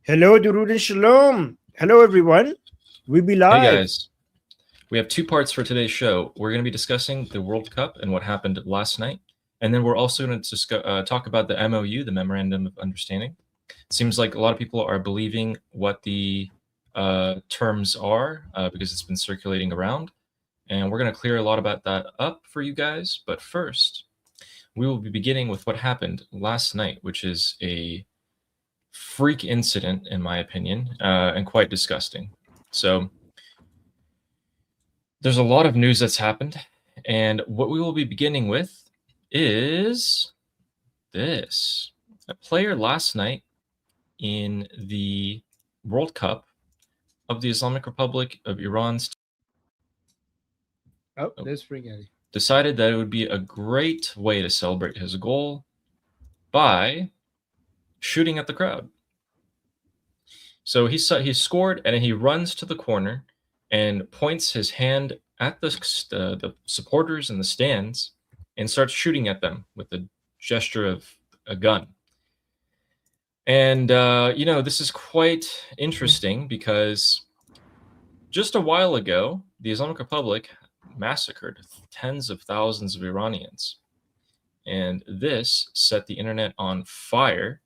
Hello, Durud and Shalom. Hello, everyone. We be Hey live. guys, we have two parts for today's show. We're going to be discussing the World Cup and what happened last night, and then we're also going to talk about the MOU, the Memorandum of Understanding. It seems like a lot of people are believing what the terms are because it's been circulating around, and we're going to clear a lot about that up for you guys. But first, we will be beginning with what happened last night, which is a freak incident, in my opinion, and quite disgusting. So there's a lot of news that's happened, and what we will be beginning with is this. A player last night in the World Cup of the Islamic Republic of Iran's Oh, there's Spring Alley. decided that it would be a great way to celebrate his goal by shooting at the crowd. So he scored, and then he runs to the corner and points his hand at the supporters in the stands and starts shooting at them with a gesture of a gun. And this is quite interesting because just a while ago, the Islamic Republic massacred tens of thousands of Iranians, and this set the internet on fire,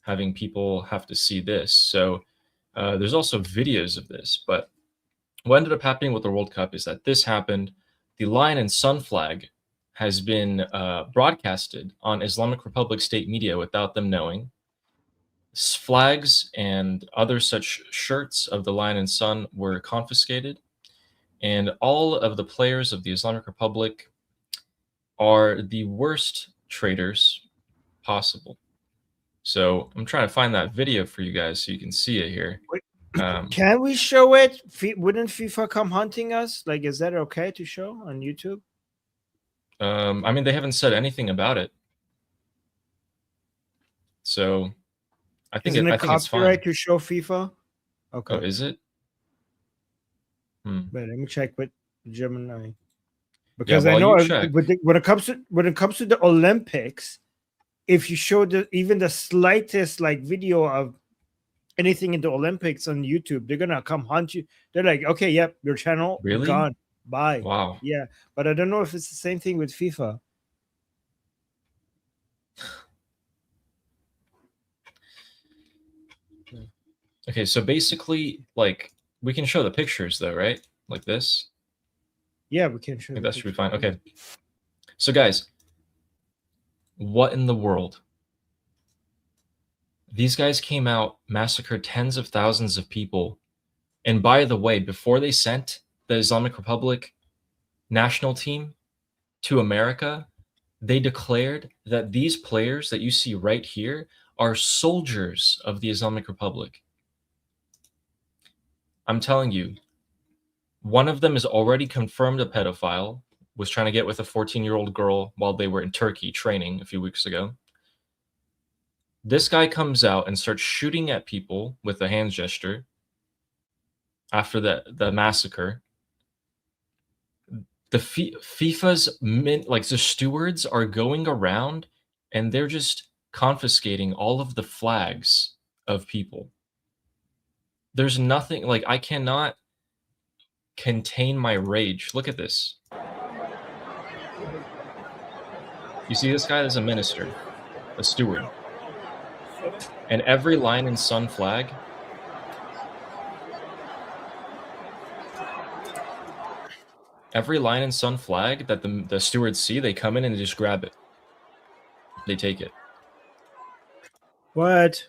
having people have to see this. So there's also videos of this, but what ended up happening with the World Cup is that this happened. The lion and sun flag has been broadcasted on Islamic Republic state media without them knowing. Flags and other such shirts of the lion and sun were confiscated, and all of the players of the Islamic Republic are the worst traitors possible. So I'm trying to find that video for you guys so you can see it here. Can we show it? Wouldn't FIFA come hunting us? Like, is that okay to show on YouTube? I mean, they haven't said anything about it, so I think Isn't I it think it's fine. copyright to show FIFA? Okay. Oh, is it? Wait, let me check with Gemini because Yeah, I while know you check. when it comes to the Olympics, if you show even the slightest like video of anything in the Olympics on YouTube, they're gonna come hunt you. They're like, okay, yep, your channel Really? gone, bye. Wow. Yeah, but I don't know if it's the same thing with FIFA. Okay, so basically, like, we can show the pictures though, right? Like this. Yeah, we can show. I think that should be fine. Okay. So guys, what in the world? These guys came out, massacred tens of thousands of people. And by the way, before they sent the Islamic Republic national team to America, they declared that these players that you see right here are soldiers of the Islamic Republic. I'm telling you, one of them is already confirmed a pedophile, was trying to get with a 14-year-old girl while they were in Turkey training a few weeks ago. This guy comes out and starts shooting at people with a hand gesture after the massacre. The FIFA's the stewards are going around and they're just confiscating all of the flags of people. There's nothing, like, I cannot contain my rage. Look at this. You see this guy as a minister, a steward. And every lion and sun flag that the stewards see, they come in and they just grab it. They take it. What?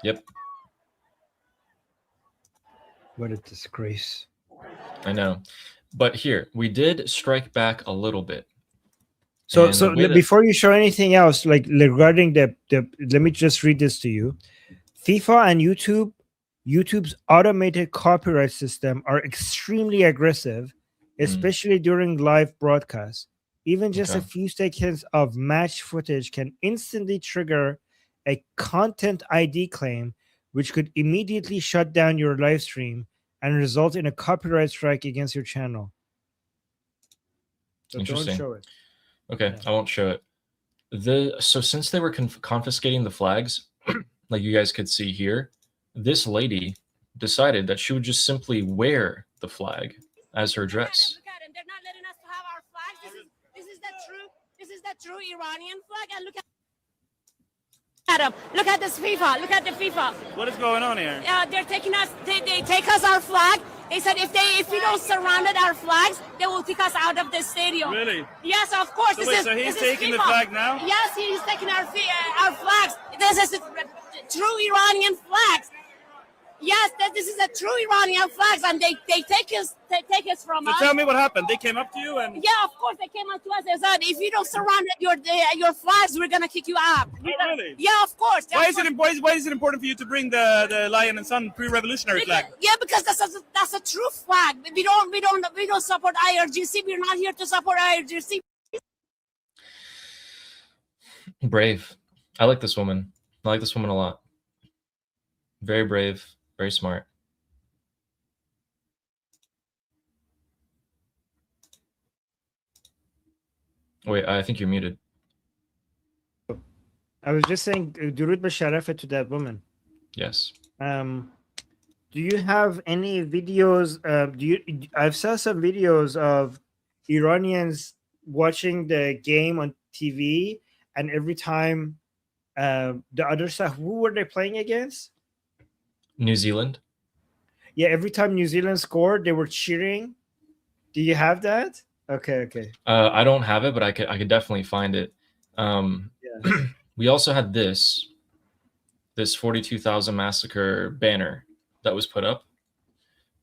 Yep. What a disgrace. I know. But here, we did strike back a little bit. So before you show anything else, like regarding the let me just read this to you. FIFA and YouTube's automated copyright system are extremely aggressive, especially during live broadcasts. Even just a few seconds of match footage can instantly trigger a content ID claim, which could immediately shut down your live stream and result in a copyright strike against your channel. So Interesting. don't show it. Okay, yeah. I won't show it. So since they were confiscating the flags, like you guys could see here, this lady decided that she would just simply wear the flag as her dress. Look at them. They're not letting us to have our flags. This is the true Iranian flag. And look at them. Look at this FIFA. Look at the FIFA. What is going on here? They're taking us. They take us our flag. They said if we don't surround our flags, they will kick us out of the stadium. Really? Yes, of course. So he's taking the flag now? Yes, he's taking our flags. This is the true Iranian flags. Yes, this is a true Iranian flags, and they take us from us. So tell me what happened. They came up to you and yeah, of course they came up to us and said, if you don't surround your flags, we're gonna kick you out. really? Yeah, of course. Why is it important for you to bring the Lion and Sun pre-revolutionary flag? Yeah, because that's a true flag. We don't support IRGC. We're not here to support IRGC. Brave. I like this woman. I like this woman a lot. Very brave. Very smart. Wait, I think you're muted. I was just saying, Durud Basharaf to that woman. Yes. Do you have any videos? I've saw some videos of Iranians watching the game on TV, and every time the other side, who were they playing against? New Zealand. Yeah, every time New Zealand scored, they were cheering. Do you have that? Okay. I don't have it, but I could definitely find it. Yeah. We also had this 42,000 massacre banner that was put up,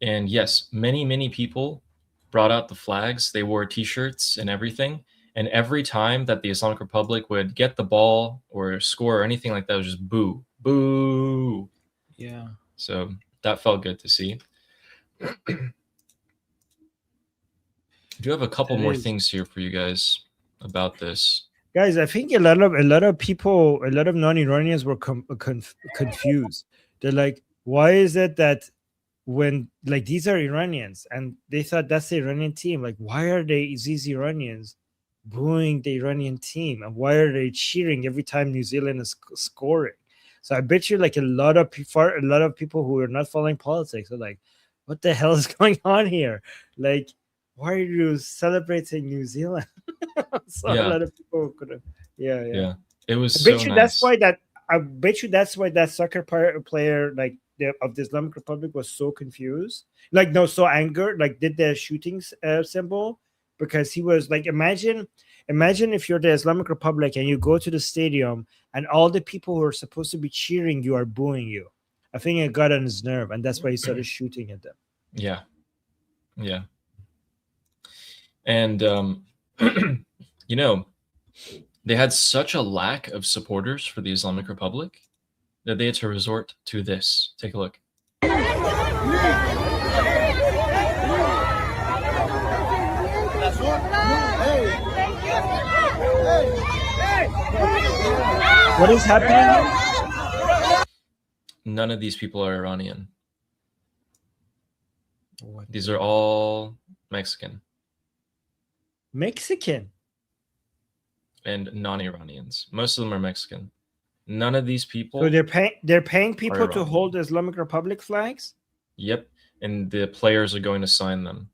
and yes, many people brought out the flags. They wore T-shirts and everything. And every time that the Islamic Republic would get the ball or score or anything like that, it was just boo, boo. Yeah. So that felt good to see. I do have a couple more things here for you guys about this. Guys, I think a lot of people, a lot of non-Iranians were confused. They're like, why is it that when like these are Iranians and they thought that's the Iranian team, like why are these Iranians booing the Iranian team, and why are they cheering every time New Zealand is scoring? So I bet you like a lot of people who are not following politics are like, what the hell is going on here? Like, why are you celebrating New Zealand? So Yeah. a lot of people could have, yeah. It was I bet so you nice. I bet you that's why that soccer player like of the Islamic Republic was so confused, like so angered, like did the shooting symbol, because he was like, imagine if you're the Islamic Republic and you go to the stadium and all the people who are supposed to be cheering you are booing you. I think it got on his nerve, and that's why he started shooting at them. Yeah. And you know, they had such a lack of supporters for the Islamic Republic that they had to resort to this. Take a look. What is happening? None of these people are Iranian. What? These are all Mexican Mexican. and non-Iranians. Most of them are Mexican. None of these people. So they're paying people to Iranian. hold the Islamic Republic flags? Yep. And the players are going to sign them.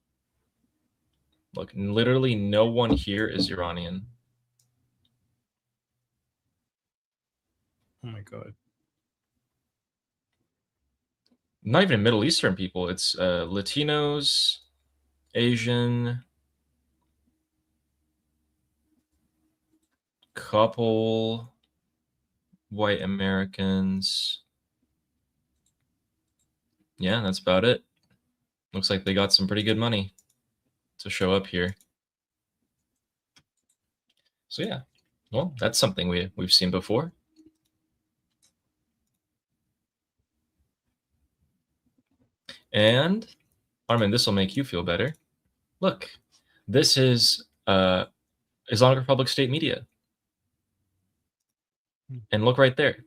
Look, literally no one here is Iranian. Oh my god. Not even Middle Eastern people. It's Latinos, Asian, couple white Americans. Yeah, that's about it. Looks like they got some pretty good money to show up here. So yeah, well, that's something we've seen before. And Armin, this will make you feel better. Look, this is Islamic Republic state media. And look right there.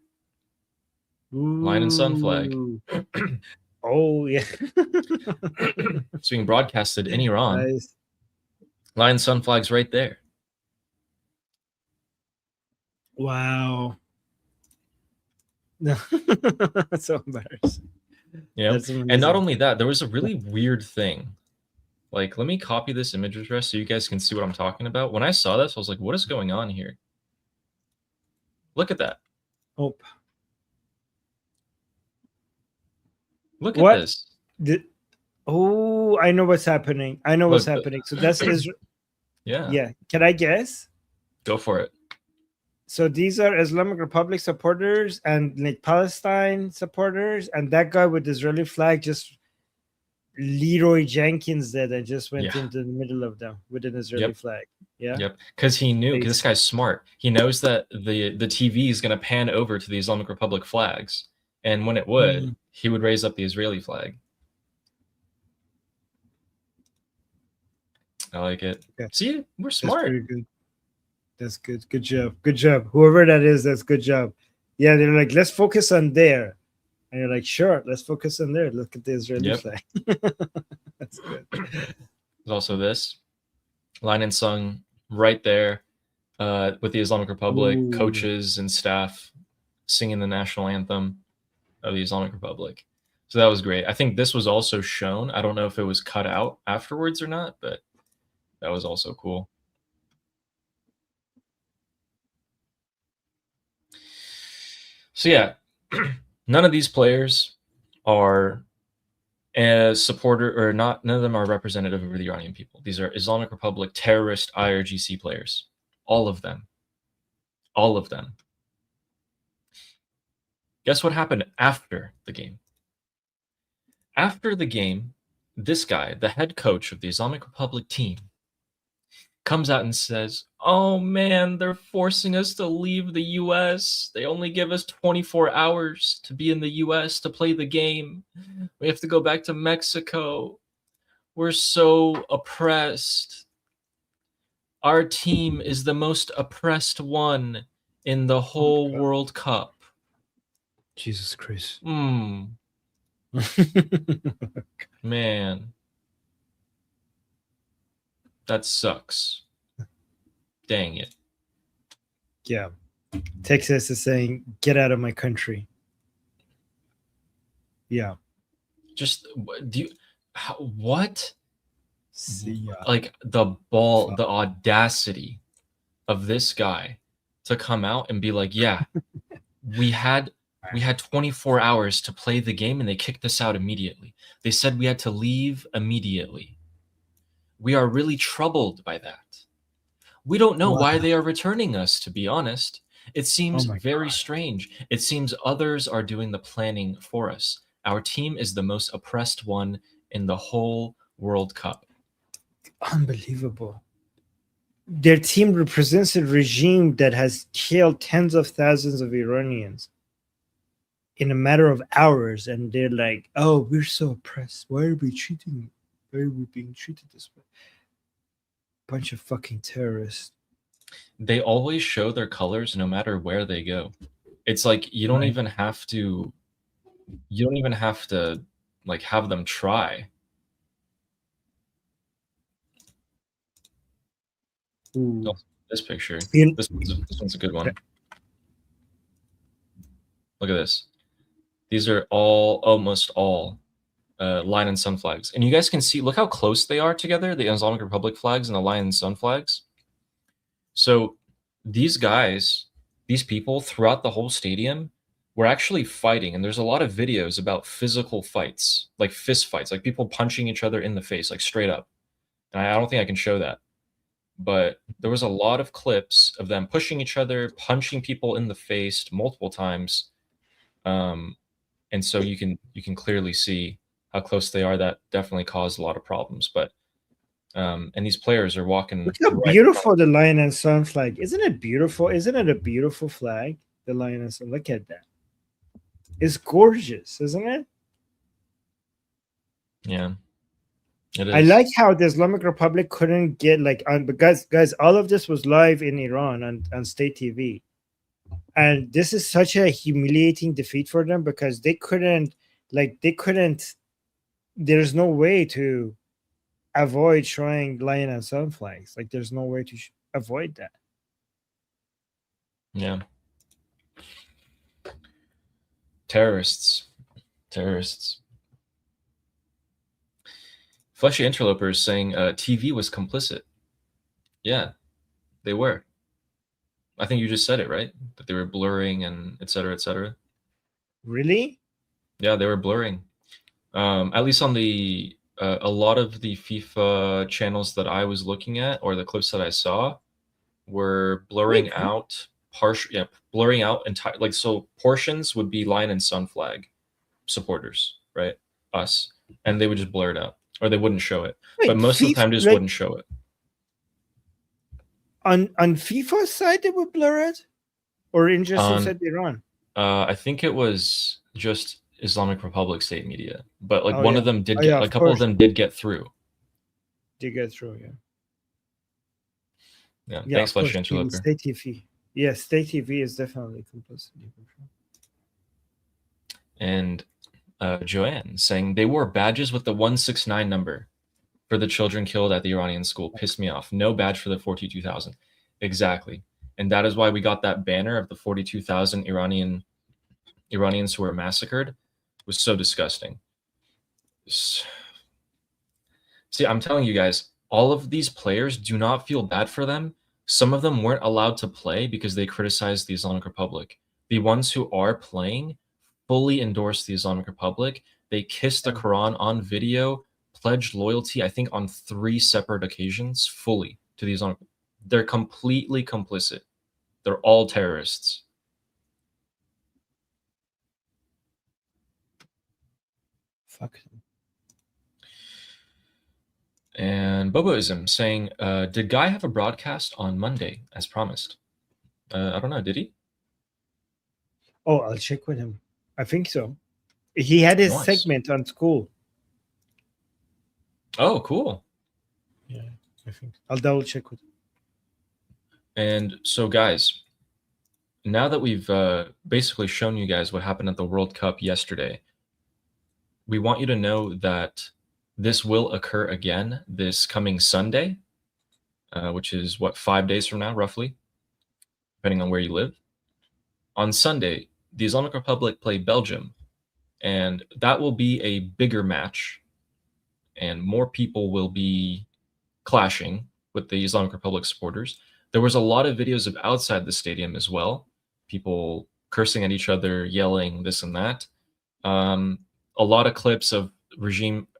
Lion and Sun flag. Oh yeah. It's being broadcasted in Iran. Nice. Lion and Sun flag's right there. Wow. No. That's so embarrassing. Yeah. That's And not amazing. only that, there was a really weird thing. Like, let me copy this image address so you guys can see what I'm talking about. When I saw this, I was like, what is going on here? Look at that. Oh, Look What? at this. Oh, I know what's happening. I know what's Look, happening. So that's Israel. Yeah. Yeah. Can I guess? Go for it. So these are Islamic Republic supporters and like Palestine supporters, and that guy with the Israeli flag just Leroy Jenkins did and just went Yeah. into the middle of them with an Israeli Yep. flag. Yeah. Yep. Because he knew, because this guy's smart. He knows that the TV is going to pan over to the Islamic Republic flags. And when it would, he would raise up the Israeli flag. I like it. Yeah. See, we're That's smart. pretty good. That's good. Good job. Good job. Whoever that is, that's good job. Yeah, they're like, let's focus on there. And you're like, sure, let's focus on there. Look at the Israeli flag. That's good. There's also this. Line and sung right there with the Islamic Republic coaches and staff singing the national anthem of the Islamic Republic. So that was great. I think this was also shown. I don't know if it was cut out afterwards or not, but that was also cool. So yeah, none of these players are a supporter or not. None of them are representative of the Iranian people. These are Islamic Republic terrorist IRGC players. All of them. All of them. Guess what happened after the game? After the game, this guy, the head coach of the Islamic Republic team, comes out and says, oh man, they're forcing us to leave the US. They only give us 24 hours to be in the US to play the game. We have to go back to Mexico. We're so oppressed. Our team is the most oppressed one in the whole World Cup. Jesus Christ. Man. That sucks. Dang it. Yeah. Texas is saying, get out of my country. Yeah. Just, do you, what? See, like the audacity of this guy to come out and be like, yeah, we had 24 hours to play the game and they kicked us out immediately. They said we had to leave immediately. We are really troubled by that. We don't know why they are returning us, to be honest. It seems very strange. It seems others are doing the planning for us. Our team is the most oppressed one in the whole World Cup. Unbelievable. Their team represents a regime that has killed tens of thousands of Iranians in a matter of hours, and they're like, oh, we're so oppressed. Why are we treating? Why are we being treated this way? Bunch of fucking terrorists. They always show their colors no matter where they go. It's like you don't even have to like have them try. Ooh. This picture. This one's a good one. Look at this. These are almost all Lion and Sun flags. And you guys can see, look how close they are together, the Islamic Republic flags and the Lion and Sun flags. So these guys, these people throughout the whole stadium were actually fighting. And there's a lot of videos about physical fights, like fist fights, like people punching each other in the face, like straight up. And I don't think I can show that. But there was a lot of clips of them pushing each other, punching people in the face multiple times. And so you can clearly see how close they are. That definitely caused a lot of problems. But and these players are walking. Look how beautiful the Lion and Sun flag. Isn't it beautiful? Isn't it a beautiful flag? The Lion and Sun. Look at that. It's gorgeous, isn't it? Yeah. It is. I like how the Islamic Republic couldn't get like on because guys, all of this was live in Iran on state TV. And this is such a humiliating defeat for them because they couldn't, there's no way to avoid showing Lion and Sun flags. Like, there's no way to avoid that. Yeah. Terrorists. Fleshy Interloper is saying TV was complicit. Yeah, they were. I think you just said it, right? That they were blurring and et cetera, et cetera. Really? Yeah, they were blurring. At least on the a lot of the FIFA channels that I was looking at, or the clips that I saw, were blurring out blurring out entire, like, so portions would be Lion and Sun flag supporters, right? Us, and they would just blur it out, or they wouldn't show it. Wait, but most of the time, just wouldn't show it. On FIFA's side, they would blur it, or inside Iran. I think it was just Islamic Republic state media, but like one of them did get, a couple of them did get through. Did get through, yeah. Thanks, Fleshy Interloper. State TV. Yeah, State TV is definitely complicit. And Joanne saying they wore badges with the 169 number for the children killed at the Iranian school. Pissed me off. No badge for the 42,000. Exactly. And that is why we got that banner of the 42,000 Iranians who were massacred. It was so disgusting. See, I'm telling you guys, all of these players, do not feel bad for them. Some of them weren't allowed to play because they criticized the Islamic Republic. The ones who are playing fully endorse the Islamic Republic. They kissed the Quran on video, pledged loyalty, I think, on 3 separate occasions, fully to the Islamic. They're completely complicit. They're all terrorists. Fuck them. And Boboism saying, did Guy have a broadcast on Monday as promised? I don't know. Did he? Oh, I'll check with him. I think so. He had his segment on school. Oh, cool. Yeah, I think I'll double check with him. And so, guys, now that we've basically shown you guys what happened at the World Cup yesterday, we want you to know that this will occur again this coming Sunday, which is, 5 days from now, roughly, depending on where you live. On Sunday, the Islamic Republic play Belgium, and that will be a bigger match, and more people will be clashing with the Islamic Republic supporters. There was a lot of videos of outside the stadium as well, people cursing at each other, yelling, this and that. A lot of clips of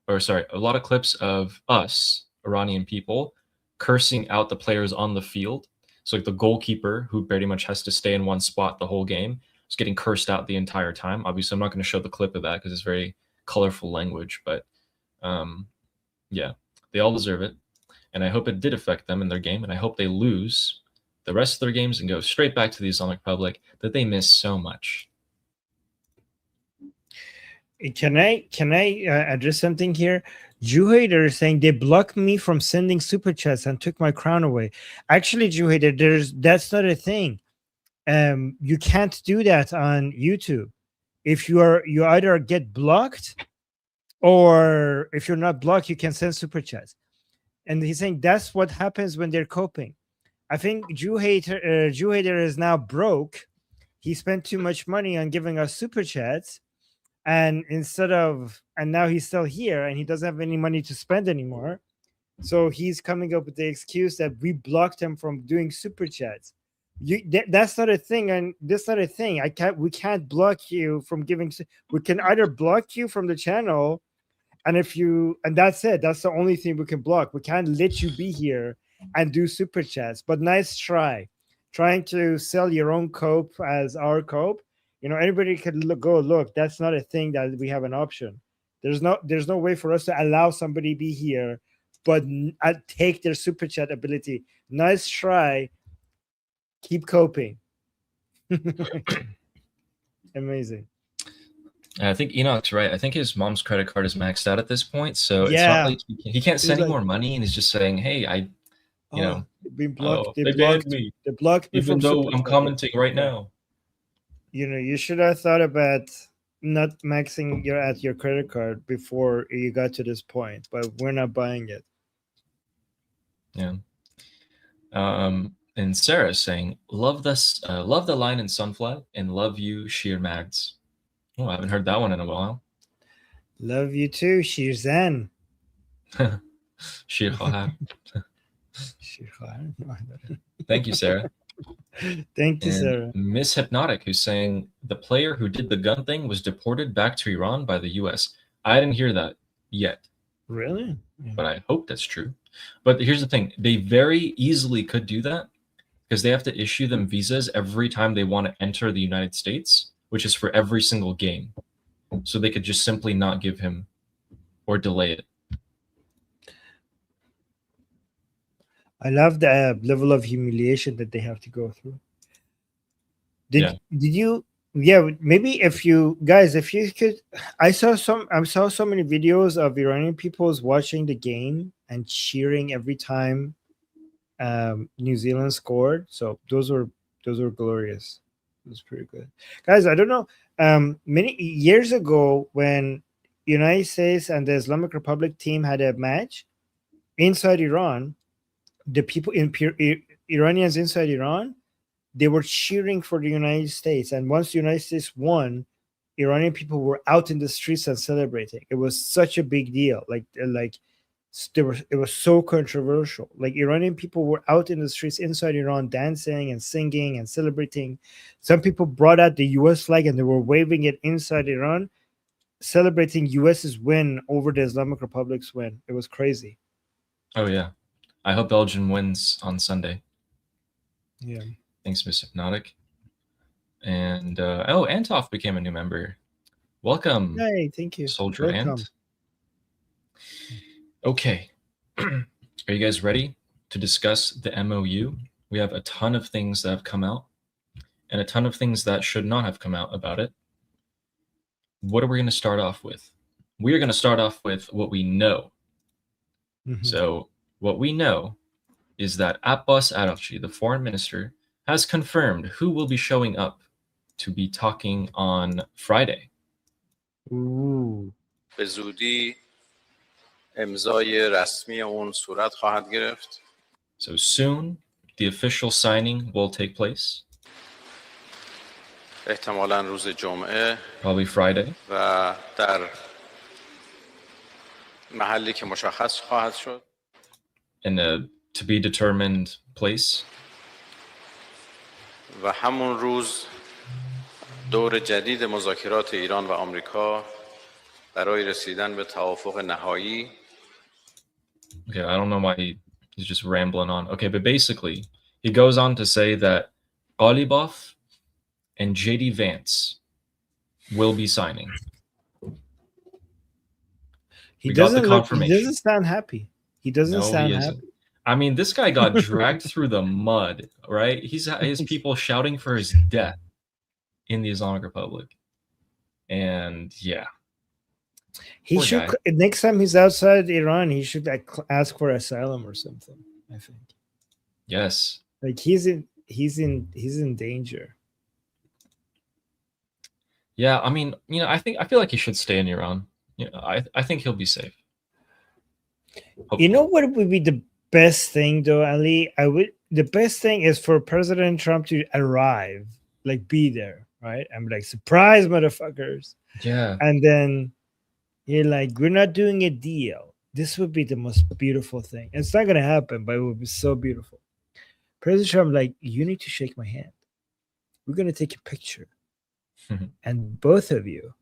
a lot of clips of us, Iranian people, cursing out the players on the field. So like the goalkeeper, who pretty much has to stay in one spot the whole game, was getting cursed out the entire time. Obviously, I'm not going to show the clip of that because it's very colorful language, but yeah, they all deserve it. And I hope it did affect them in their game, and I hope they lose the rest of their games and go straight back to the Islamic Republic that they miss so much. Can I address something here? Juhader is saying they blocked me from sending super chats and took my crown away. Actually, Juhader, that's not a thing. You can't do that on YouTube. If you either get blocked, or if you're not blocked, you can send super chats. And he's saying that's what happens when they're coping. I think Juhader is now broke. He spent too much money on giving us super chats. And now he's still here and he doesn't have any money to spend anymore. So he's coming up with the excuse that we blocked him from doing super chats. That's not a thing, and that's not a thing. We can't block you from giving. We can either block you from the channel, and that's it. That's the only thing we can block. We can't let you be here and do super chats. But nice try, trying to sell your own cope as our cope. Anybody could look. That's not a thing that we have an option. There's no way for us to allow somebody be here, but take their super chat ability. Nice try. Keep coping. Amazing. I think Enoch's right. I think his mom's credit card is maxed out at this point, so it's not like he can't send any more money, and he's just saying, "Hey, been blocked. They blocked me. They blocked me even though I'm commenting right now." You should have thought about not maxing your credit card before you got to this point, but we're not buying it. Yeah. And Sarah is saying, love the Lion and Sun flag, and love you, Sheer Mags. Oh, I haven't heard that one in a while. Love you too, Shirzan. Shir Khahar. Shirzan. Thank you, Sarah. Thank you, And Sarah. Miss Hypnotic, who's saying the player who did the gun thing was deported back to Iran by the US. I didn't hear that yet, Really? Yeah. but I hope that's true. But here's the thing. They very easily could do that because they have to issue them visas every time they want to enter the United States, which is for every single game. So they could just simply not give him or delay it. I love the level of humiliation that they have to go through. Did you? Yeah, maybe if you guys, if you could, I saw so many videos of Iranian peoples watching the game and cheering every time New Zealand scored. So those were glorious. It was pretty good, guys. I don't know. Many years ago, when United States and the Islamic Republic team had a match inside Iran, the people in Iranians inside Iran, they were cheering for the United States. And once the United States won, Iranian people were out in the streets and celebrating. It was such a big deal. It was so controversial. Like Iranian people were out in the streets inside Iran dancing and singing and celebrating. Some people brought out the US flag and they were waving it inside Iran, celebrating US's win over the Islamic Republic's win. It was crazy. Oh, yeah. I hope Belgium wins on Sunday. Yeah. Thanks, Miss Hypnotic. And Antoff became a new member. Welcome. Hey, thank you. Soldier Welcome. Ant. Okay. Are you guys ready to discuss the MOU? We have a ton of things that have come out and a ton of things that should not have come out about it. What are we going to start off with? We are going to start off with what we know. Mhm. So what we know is that Abbas Araghchi, the foreign minister, has confirmed who will be showing up to be talking on Friday. Ooh. به زودی امضای رسمی اون صورت خواهد گرفت. So soon, the official signing will take place. احتمالاً روز جمعه Probably Friday. و در محلی که مشخص خواهد شد. In a to be determined place. و همون روز دور جدید مذاکرات ایران و آمریکا برای رسیدن به توافق نهایی. Okay, I don't know why he's just rambling on. Okay, but basically, he goes on to say that Ghalibaf and JD Vance will be signing. He We got the doesn't confirmation. he doesn't sound happy. He doesn't No, sound he happy. isn't. I mean, this guy got dragged through the mud, right? He's his people shouting for his death in the Islamic Republic. And yeah. He Poor should guy. next time he's outside Iran, he should ask for asylum or something. I think. Yes. Like he's in danger. Yeah, I mean, I feel like he should stay in Iran. I think he'll be safe. Hopefully. You know what would be the best thing though, Ali? The best thing is for President Trump to arrive, like be there, right? I'm like, surprise, motherfuckers. Yeah. And then you're like, we're not doing a deal. This would be the most beautiful thing. It's not gonna happen, but it would be so beautiful. President Trump, like, you need to shake my hand. We're gonna take a picture. And both of you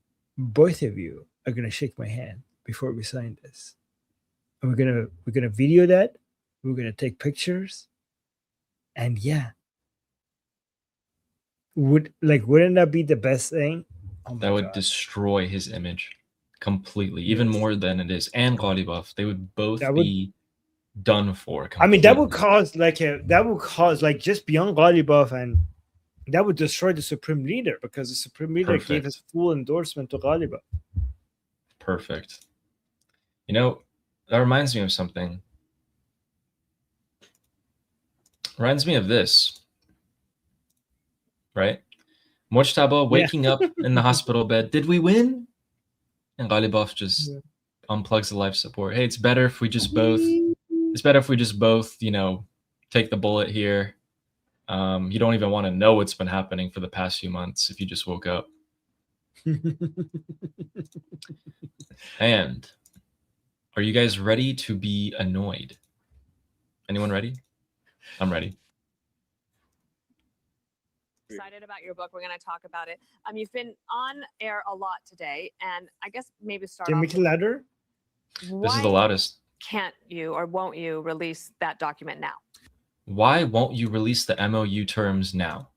are gonna shake my hand before we sign this. And we're gonna video that. We're gonna take pictures. And yeah. Wouldn't that be the best thing? Oh my That would God. destroy his image completely, even more than it is. And Ghalibaf, they would both be done for. I mean, that would completely. cause just beyond Ghalibaf, and that would destroy the supreme leader, because the supreme leader gave his full endorsement to Ghalibaf. Perfect. That reminds me of something. Reminds me of this. Right? Mojtaba waking up in the hospital bed. Did we win? And Ghalibaf just unplugs the life support. Hey, it's better if we just both take the bullet here. You don't even want to know what's been happening for the past few months if you just woke up. And are you guys ready to be annoyed? Anyone ready? I'm ready. Excited about your book. We're going to talk about it. You've been on air a lot today, and I guess maybe start Can off we make it louder? This is the loudest. Can't you or won't you release that document now? Why won't you release the MOU terms now?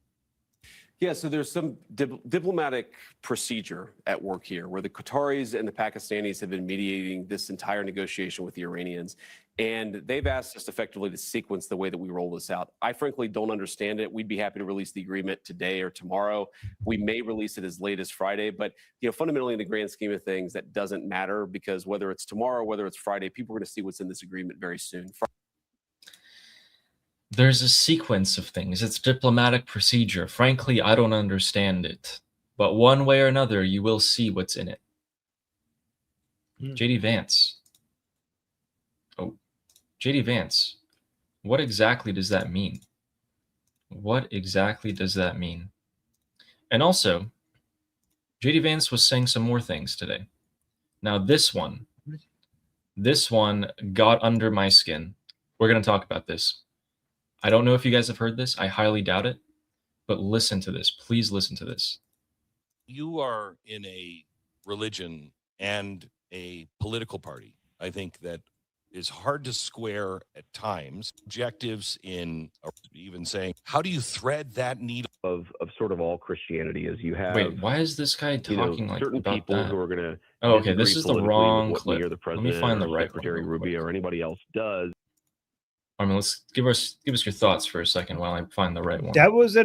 Yeah, so there's some diplomatic procedure at work here where the Qataris and the Pakistanis have been mediating this entire negotiation with the Iranians. And they've asked us effectively to sequence the way that we roll this out. I frankly don't understand it. We'd be happy to release the agreement today or tomorrow. We may release it as late as Friday, but fundamentally in the grand scheme of things, that doesn't matter because whether it's tomorrow, whether it's Friday, people are going to see what's in this agreement very soon. There's a sequence of things. It's diplomatic procedure. Frankly, I don't understand it. But one way or another, you will see what's in it. JD Vance. Oh, JD Vance. What exactly does that mean? What exactly does that mean? And also, JD Vance was saying some more things today. Now, this one got under my skin. We're going to talk about this. I don't know if you guys have heard this. I highly doubt it. But listen to this. Please listen to this. You are in a religion and a political party, I think, that is hard to square at times. Objectives in even saying, how do you thread that needle of sort of all Christianity as you have? Wait, why is this guy talking like certain about people that? who are going to Oh, okay, this is the wrong clip. The Let me find the right Secretary one. Rubio or anybody else does. I mean, let's give us your thoughts for a second while I find the right one. That was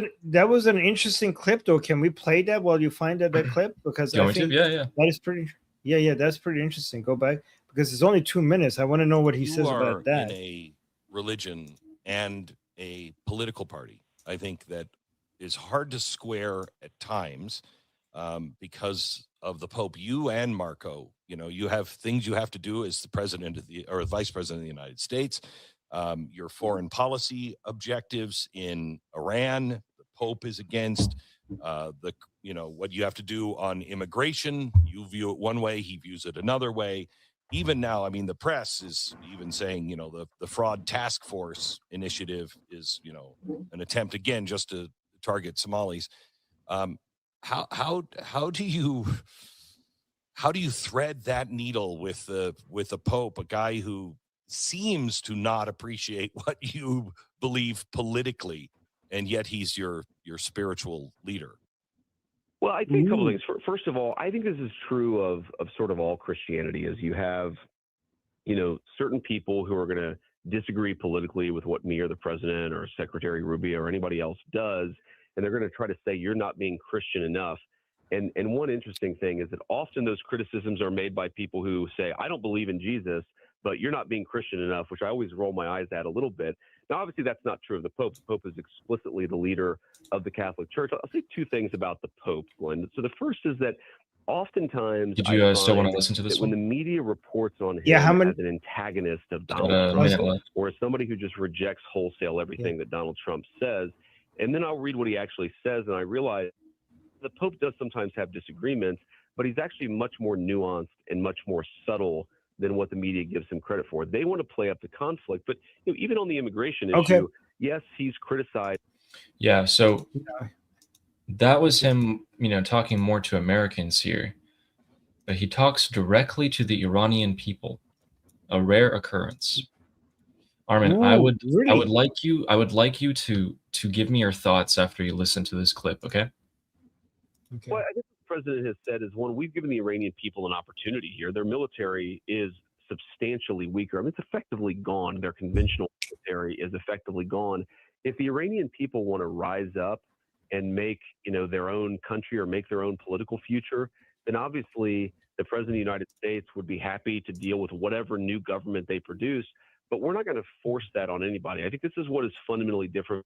an interesting clip, though. Can we play that while you find that clip? Because I think yeah. that is pretty. Yeah, that's pretty interesting. Go back because it's only 2 minutes. I want to know what he says about that. In a religion and a political party, I think that is hard to square at times because of the Pope. You and Marco, you have things you have to do as the president of the or vice president of the United States. Your foreign policy objectives in Iran, the Pope is against what you have to do on immigration. You view it one way, he views it another way. Even now, I mean, the press is even saying, the fraud task force initiative is, an attempt again just to target Somalis. How do you thread that needle with the Pope, a guy who seems to not appreciate what you believe politically, and yet he's your spiritual leader? Well, I think a couple things. First of all, I think this is true of sort of all Christianity, as you have, certain people who are going to disagree politically with what me or the president or Secretary Rubio or anybody else does, and they're going to try to say you're not being Christian enough. And one interesting thing is that often those criticisms are made by people who say, I don't believe in Jesus, but you're not being Christian enough, which I always roll my eyes at a little bit. Now, obviously, that's not true of the Pope. The Pope is explicitly the leader of the Catholic Church. I'll say two things about the Pope, Glenn. So the first is that oftentimes, did you still want to listen to this one? When the media reports on him as an antagonist of Donald Trump, or as somebody who just rejects wholesale everything that Donald Trump says, and then I'll read what he actually says, and I realize the Pope does sometimes have disagreements, but he's actually much more nuanced and much more subtle than what the media gives him credit for. They want to play up the conflict, but even on the immigration issue, yes, he's criticized. Yeah, so that was him, talking more to Americans here, but he talks directly to the Iranian people, a rare occurrence. Armin, I would like you to give me your thoughts after you listen to this clip, okay? Okay. Well, I think what the president has said is, one, we've given the Iranian people an opportunity here. Their military is substantially weaker. I mean, it's effectively gone. Their conventional military is effectively gone. If the Iranian people want to rise up and make, their own country or make their own political future, then obviously the president of the United States would be happy to deal with whatever new government they produce. But we're not going to force that on anybody. I think this is what is fundamentally different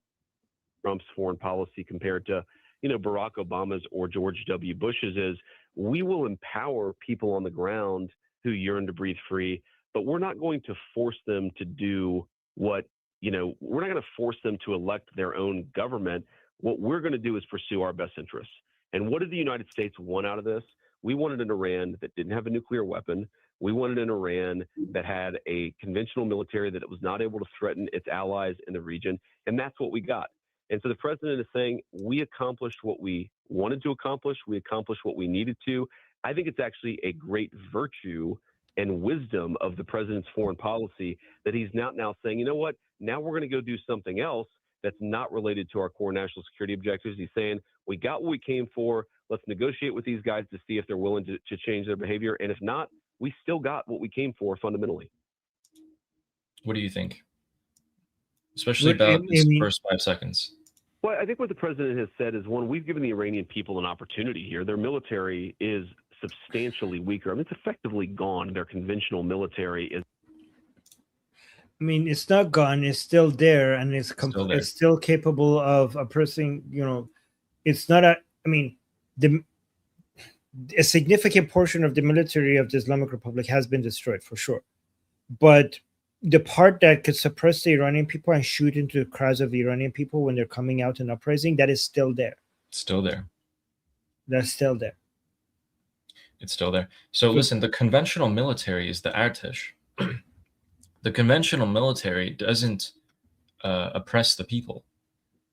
from Trump's foreign policy compared to, Barack Obama's or George W. Bush's is we will empower people on the ground who yearn to breathe free, but we're not going to force them to do what, we're not going to force them to elect their own government. What we're going to do is pursue our best interests. And what did the United States want out of this? We wanted an Iran that didn't have a nuclear weapon. We wanted an Iran that had a conventional military that it was not able to threaten its allies in the region. And that's what we got. And so the president is saying, we accomplished what we wanted to accomplish. We accomplished what we needed to. I think it's actually a great virtue and wisdom of the president's foreign policy that he's now saying, you know what, now we're going to go do something else that's not related to our core national security objectives. He's saying, we got what we came for. Let's negotiate with these guys to see if they're willing to change their behavior. And if not, we still got what we came for fundamentally. What do you think? Especially about this first 5 seconds. Well, I think what the president has said is, one, we've given the Iranian people an opportunity here. Their military is substantially weaker. I mean, it's effectively gone. Their conventional military is. I mean, it's not gone. It's still there, and it's still capable of oppressing. You know, it's not a. I mean, a significant portion of the military of the Islamic Republic has been destroyed for sure, but the part that could suppress the Iranian people and shoot into the crowds of the Iranian people when they're coming out and uprising, that is still there. Still there. That's still there. It's still there. So listen, the conventional military is the Artesh. The conventional military doesn't oppress the people.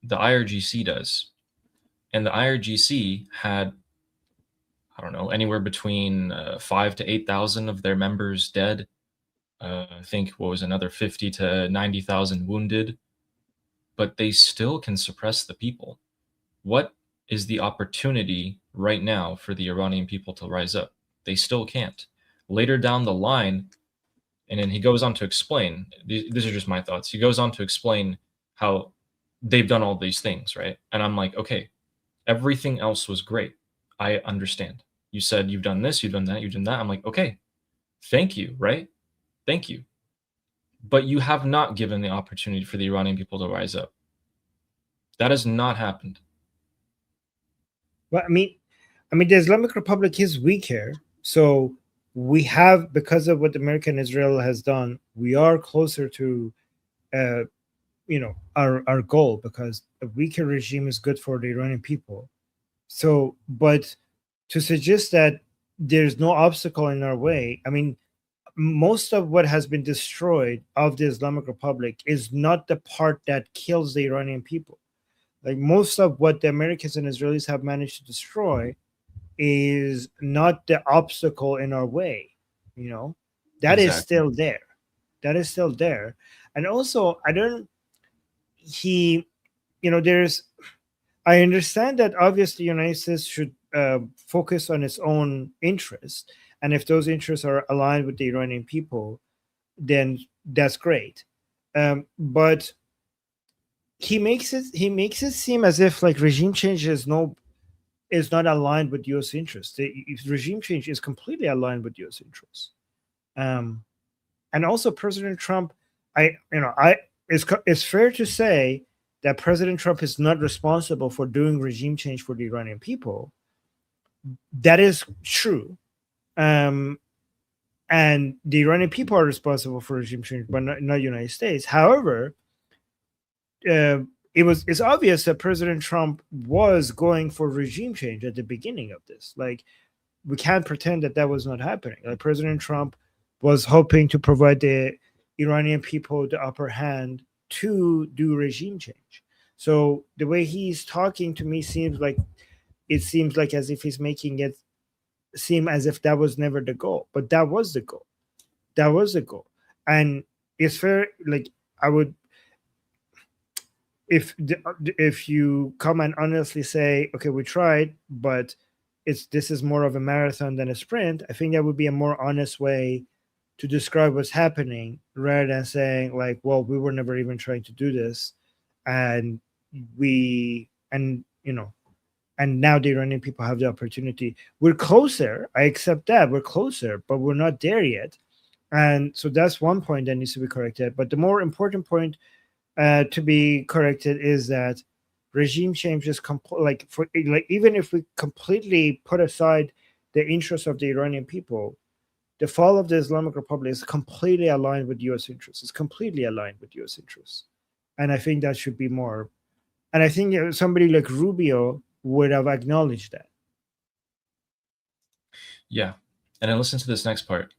The IRGC does. And the IRGC had, I don't know, anywhere between 5,000 to 8,000 of their members dead. I think what was another 50 to 90,000 wounded. But they still can suppress the people. What is the opportunity right now for the Iranian people to rise up? They still can't. Later down the line, and then he goes on to explain, these are just my thoughts. He goes on to explain how they've done all these things, right? And I'm like, okay, everything else was great. I understand. You said you've done this, you've done that, you've done that. I'm like, okay, thank you, right? Thank you. But you have not given the opportunity for the Iranian people to rise up. That has not happened. Well, I mean, the Islamic Republic is weak here. So we have, because of what America and Israel has done, we are closer to, our goal, because a weaker regime is good for the Iranian people. So, but to suggest that there's no obstacle in our way, I mean, most of what has been destroyed of the Islamic Republic is not the part that kills the Iranian people. Like, most of what the Americans and Israelis have managed to destroy is not the obstacle in our way. You know, that is still there. That is still there. And also, I understand that obviously the United States should focus on its own interests. And if those interests are aligned with the Iranian people, then that's great. But he makes it seem as if like regime change is not aligned with U.S. interests. Regime change is completely aligned with U.S. interests. And also President Trump, it's fair to say that President Trump is not responsible for doing regime change for the Iranian people. That is true. And the Iranian people are responsible for regime change, but not United States. However, it's obvious that President Trump was going for regime change at the beginning of this. Like, we can't pretend that was not happening. Like, President Trump was hoping to provide the Iranian people the upper hand to do regime change. So the way he's talking to me seems like as if he's making it seem as if that was never the goal, but that was the goal. That was the goal. And it's fair. Like, I would, if you come and honestly say, okay, we tried, but this is more of a marathon than a sprint, I think that would be a more honest way to describe what's happening, rather than saying like, well, we were never even trying to do this, and now the Iranian people have the opportunity. We're closer. I accept that. We're closer, but we're not there yet. And so that's one point that needs to be corrected. But the more important point to be corrected is that regime change is even if we completely put aside the interests of the Iranian people, the fall of the Islamic Republic is completely aligned with U.S. interests. It's completely aligned with U.S. interests. And I think that should be more. And I think somebody like Rubio would have acknowledged that. Yeah. And then listen to this next part.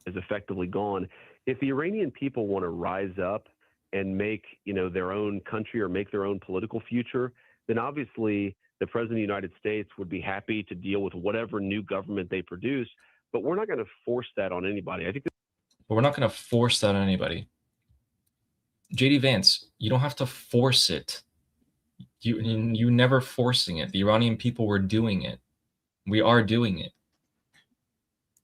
Is effectively gone. If the Iranian people want to rise up and make, their own country or make their own political future, then obviously the president of the United States would be happy to deal with whatever new government they produce. But we're not going to force that on anybody. I think. But we're not going to force that on anybody. JD Vance, you don't have to force it. You never forcing it. The Iranian people were doing it. We are doing it.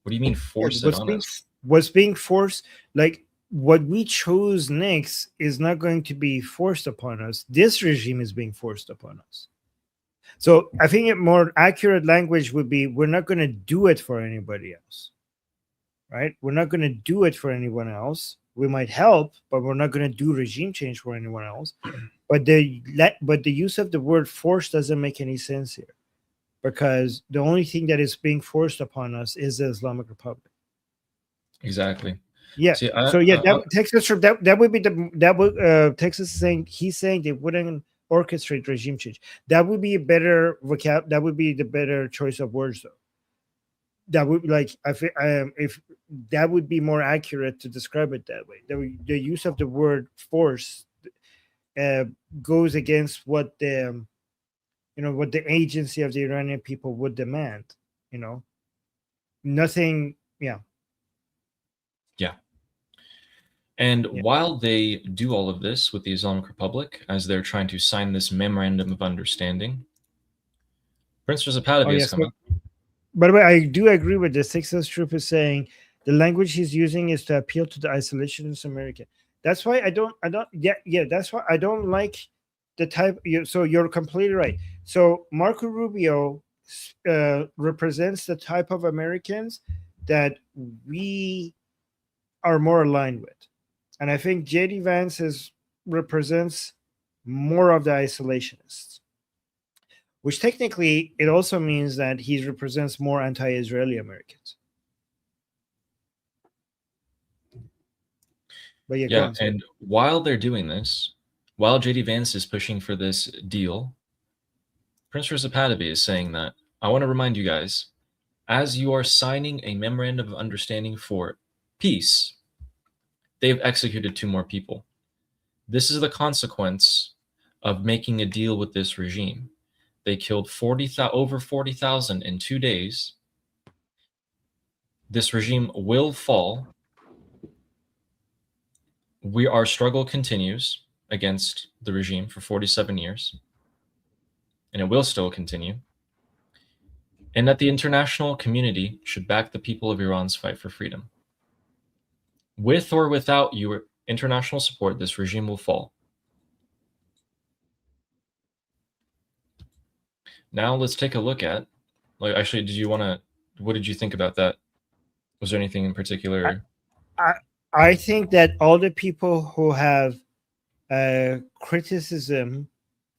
What do you mean force it on us? What's being forced, like what we chose next, is not going to be forced upon us. This regime is being forced upon us. So I think a more accurate language would be, we're not going to do it for anybody else, right? We're not going to do it for anyone else. We might help, but we're not going to do regime change for anyone else. But the use of the word force doesn't make any sense here, because the only thing that is being forced upon us is the Islamic Republic. Exactly. Yeah. See, Texas would be Texas saying, he's saying they wouldn't orchestrate regime change. That would be a better that would be the better choice of words, though. That would if that would be more accurate to describe it that way. The use of the word force goes against what the what the agency of the Iranian people would demand. Nothing. Yeah. And while they do all of this with the Islamic Republic, as they're trying to sign this memorandum of understanding, Prince Reza Pahlavi is coming. By the way, I do agree with the Sixth Troop is saying the language he's using is to appeal to the isolationist American. That's why that's why I don't like the type. So you're completely right. So Marco Rubio represents the type of Americans that we are more aligned with. And I think J.D. Vance represents more of the isolationists, which technically it also means that he represents more anti-Israeli Americans. But and while they're doing this, while J.D. Vance is pushing for this deal, Prince Reza Pahlavi is saying that, I want to remind you guys, as you are signing a memorandum of understanding for peace, they've executed 2 more people. This is the consequence of making a deal with this regime. They killed over 40,000 in 2 days. This regime will fall. Our struggle continues against the regime for 47 years, and it will still continue. And that the international community should back the people of Iran's fight for freedom. With or without your international support, this regime will fall. Now let's take a look at, actually, what did you think about that? Was there anything in particular? I think that all the people who have criticism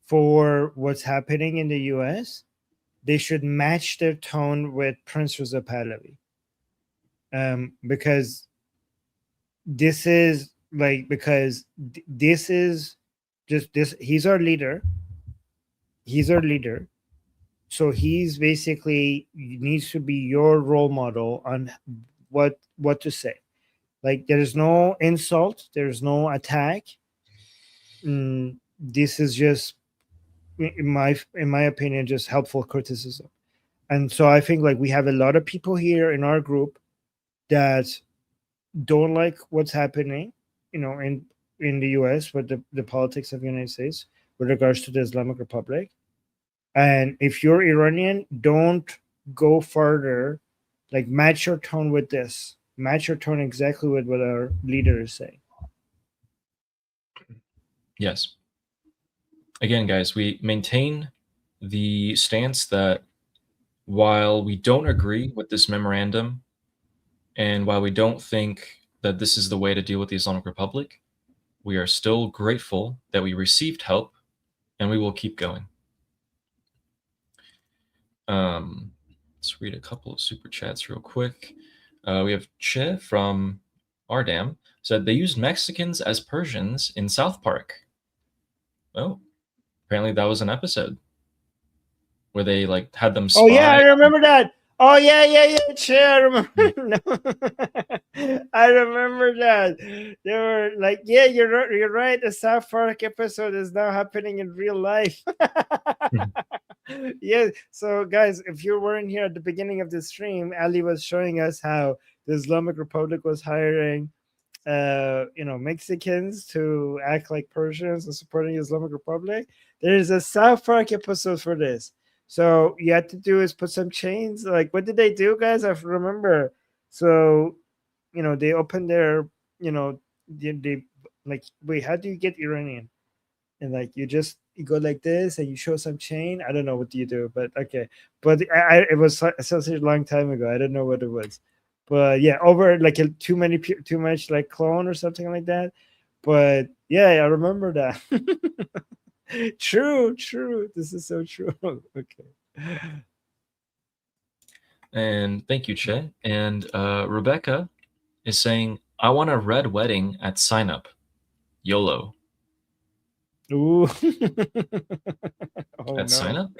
for what's happening in the U.S., they should match their tone with Prince Reza Pahlavi. Because this is he's our leader. So he's basically needs to be your role model on what to say. There is no insult, there's no attack. This is just, in my opinion, just helpful criticism. And so I think we have a lot of people here in our group that don't like what's happening, in the U.S. with the politics of the United States with regards to the Islamic Republic. And if you're Iranian, don't go further. Match your tone with this. Match your tone exactly with what our leader is saying. Yes. Again, guys, we maintain the stance that while we don't agree with this memorandum, and while we don't think that this is the way to deal with the Islamic Republic, we are still grateful that we received help, and we will keep going. Let's read a couple of super chats real quick. We have Che from Ardam said they used Mexicans as Persians in South Park. Oh, apparently that was an episode. where they like had them spy. Oh yeah, I remember that. Oh yeah. Che, I remember. No. I remember that. They were like, yeah, you're right. The South Park episode is now happening in real life. Yeah. So guys, if you weren't here at the beginning of the stream, Ali was showing us how the Islamic Republic was hiring Mexicans to act like Persians and supporting the Islamic Republic. There is a South Park episode for this. So you had to do is put some chains. Like, what did they do, guys? I remember. So, they opened their, they like, wait, how do you get Iranian? And like, you go like this and you show some chain. I don't know what do you do, but okay. But it was such a long time ago. I don't know what it was. But yeah, over like too much like clone or something like that. But yeah, I remember that. True. This is so true. Okay. And thank you, Che. And Rebecca is saying, I want a red wedding at sign up. YOLO. Ooh. At sign up?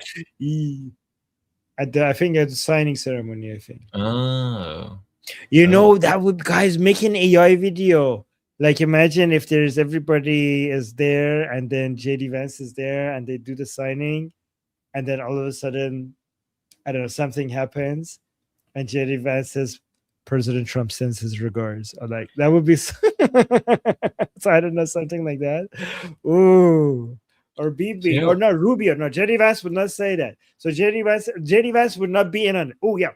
I think at the signing ceremony, I think. Oh. That would, guys, make an AI video. Like, imagine if there's everybody is there and then JD Vance is there and they do the signing and then all of a sudden, I don't know, something happens and JD Vance says, President Trump sends his regards. Or like, that would be so I don't know, something like that. Ooh. Or BB, or not Rubio. No, JD Vance would not say that. So JD Vance would not be in on it. Oh, yeah.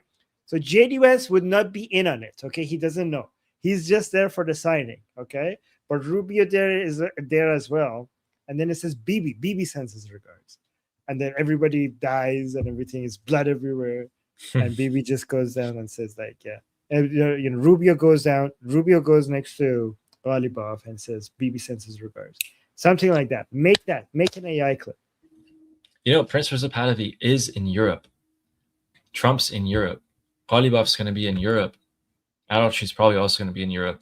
So JD Vance would not be in on it. Okay, he doesn't know. He's just there for the signing. Okay, but Rubio there is there as well. And then it says BB. BB sends his regards. And then everybody dies and everything is blood everywhere. And BB just goes down and says like, yeah. And Rubio goes down. Rubio goes next to Ghalibaf and says BB sends his regards. Something like that. Make an AI clip. Prince Reza Pahlavi is in Europe. Trump's in Europe. Ghalibaf's going to be in Europe. Adalci's probably also going to be in Europe.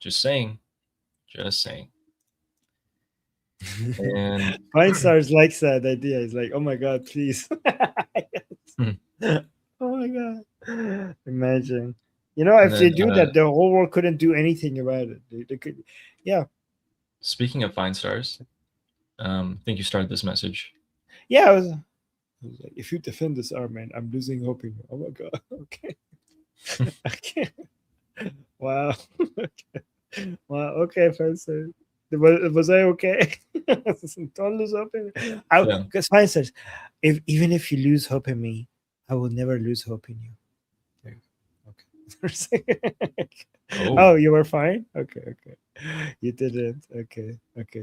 Just saying. And Fine Stars likes that idea. He's like, oh my God, please. Oh my God. Imagine. If they do that, the whole world couldn't do anything about it. They could, yeah. Speaking of Fine Stars, I think you started this message. Yeah, I was like, if you defend this armament, I'm losing hope in you. Oh my God. Okay. Okay. Wow. Okay. Wow. Okay, Fine Stars. Was I okay? Don't lose hope in me. Because Fine Stars, even if you lose hope in me, I will never lose hope in you. Oh, you were fine? Okay. You didn't. Okay,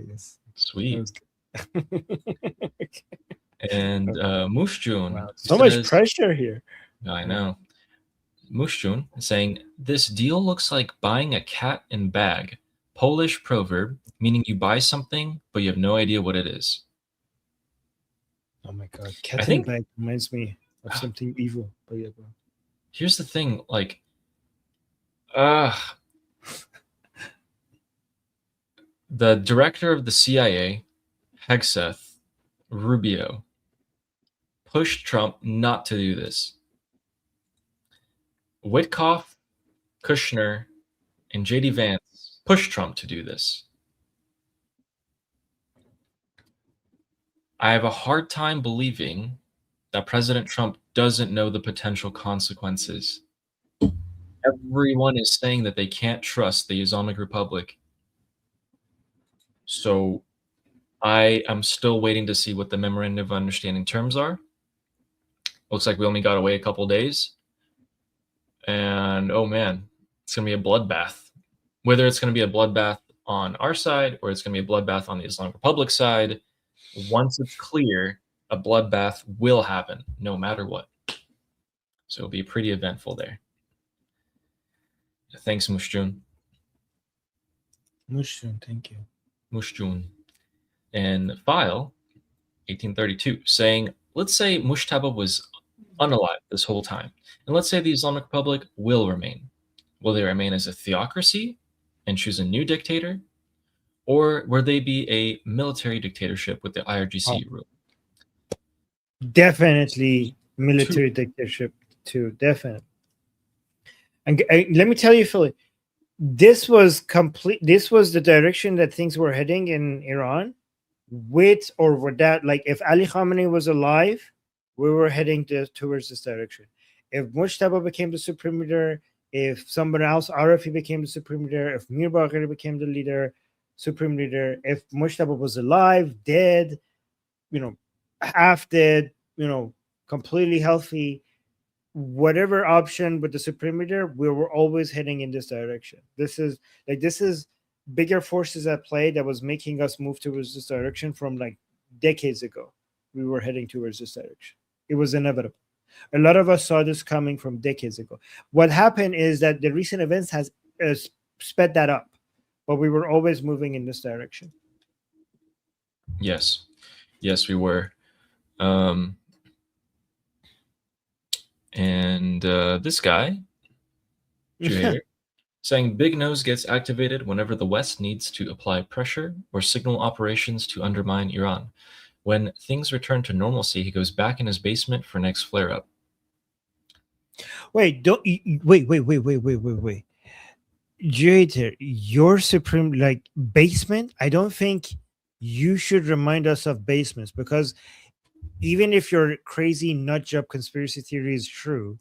yes. Sweet. Okay. And Mushjun. Wow. So much pressure here. I know. Mushjun is saying, this deal looks like buying a cat in bag. Polish proverb, meaning you buy something, but you have no idea what it is. Oh my God. Cat in bag reminds me of something evil. But yeah, bro. Here's the thing, like, the director of the CIA, Hegseth Rubio, pushed Trump not to do this. Witkoff, Kushner, and JD Vance pushed Trump to do this. I have a hard time believing that President Trump doesn't know the potential consequences. Everyone is saying that they can't trust the Islamic Republic. So I am still waiting to see what the memorandum of understanding terms are. Looks like we only got away a couple days. And oh man, it's going to be a bloodbath. Whether it's going to be a bloodbath on our side or it's going to be a bloodbath on the Islamic Republic side, once it's clear, a bloodbath will happen no matter what. So it'll be pretty eventful there. Thanks, Mushjun. Mushjun, thank you. Mushjun. And file 1832 saying, let's say Mushtaba was unalive this whole time. And let's say the Islamic Republic will remain. Will they remain as a theocracy and choose a new dictator? or will they be a military dictatorship with the IRGC rule? Definitely military dictatorship too. Definitely. And let me tell you, Philly, this was the direction that things were heading in Iran, with or without. Like, if Ali Khamenei was alive, we were heading towards this direction. If Mujtaba became the supreme leader, if someone else, Arafi, became the supreme leader, if Mir Bagheri became the supreme leader, if Mujtaba was alive, dead, half dead, completely healthy, whatever option with the supreme leader, we were always heading in this direction. This is bigger forces at play that was making us move towards this direction from like decades ago. We were heading towards this direction. It was inevitable. A lot of us saw this coming from decades ago. What happened is that the recent events has sped that up, but we were always moving in this direction. Yes, we were. And this guy, saying Big Nose gets activated whenever the West needs to apply pressure or signal operations to undermine Iran. When things return to normalcy, he goes back in his basement for next flare-up. Wait. Jupiter, your supreme basement? I don't think you should remind us of basements, because even if your crazy nut job conspiracy theory is true,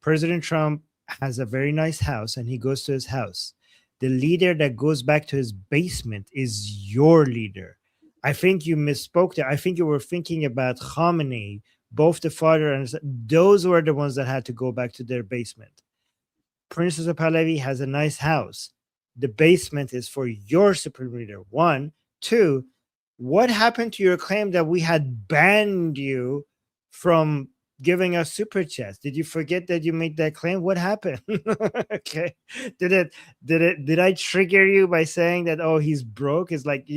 President Trump has a very nice house and he goes to his house. The leader that goes back to his basement is your leader. I think you misspoke there. I think you were thinking about Khamenei, both the father and those were the ones that had to go back to their basement. Prince Reza Pahlavi has a nice house. The basement is for your supreme leader. 1, 2. What happened to your claim that we had banned you from giving us super chats? Did you forget that you made that claim? What happened? Okay. Did I trigger you by saying that, oh, he's broke? It's like,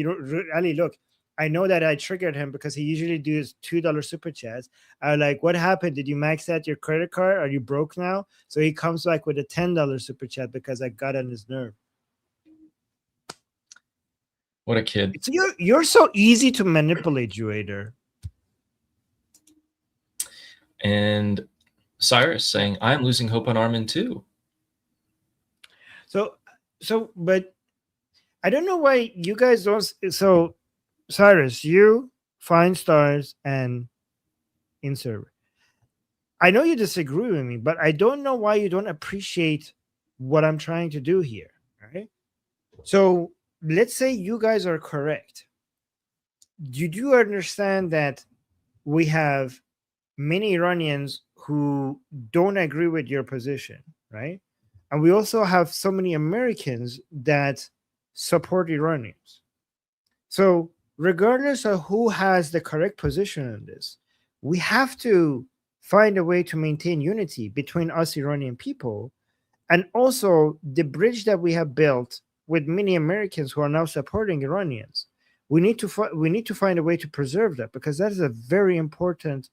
Ali, look, I know that I triggered him because he usually does $2 super chats. I'm like, what happened? Did you max out your credit card? Are you broke now? So he comes back with a $10 super chat because I got on his nerve. What a kid. So you're so easy to manipulate, Juader. And Cyrus saying, I'm losing hope on Armin too. So, but I don't know why you guys don't. So, Cyrus, you, Fine Stars, and Inserver. I know you disagree with me, but I don't know why you don't appreciate what I'm trying to do here. All right. So, let's say you guys are correct. You do understand that we have many Iranians who don't agree with your position, right? And we also have so many Americans that support Iranians. So regardless of who has the correct position on this, we have to find a way to maintain unity between us Iranian people, and also the bridge that we have built with many Americans who are now supporting Iranians. We need to find a way to preserve that, because that is a very important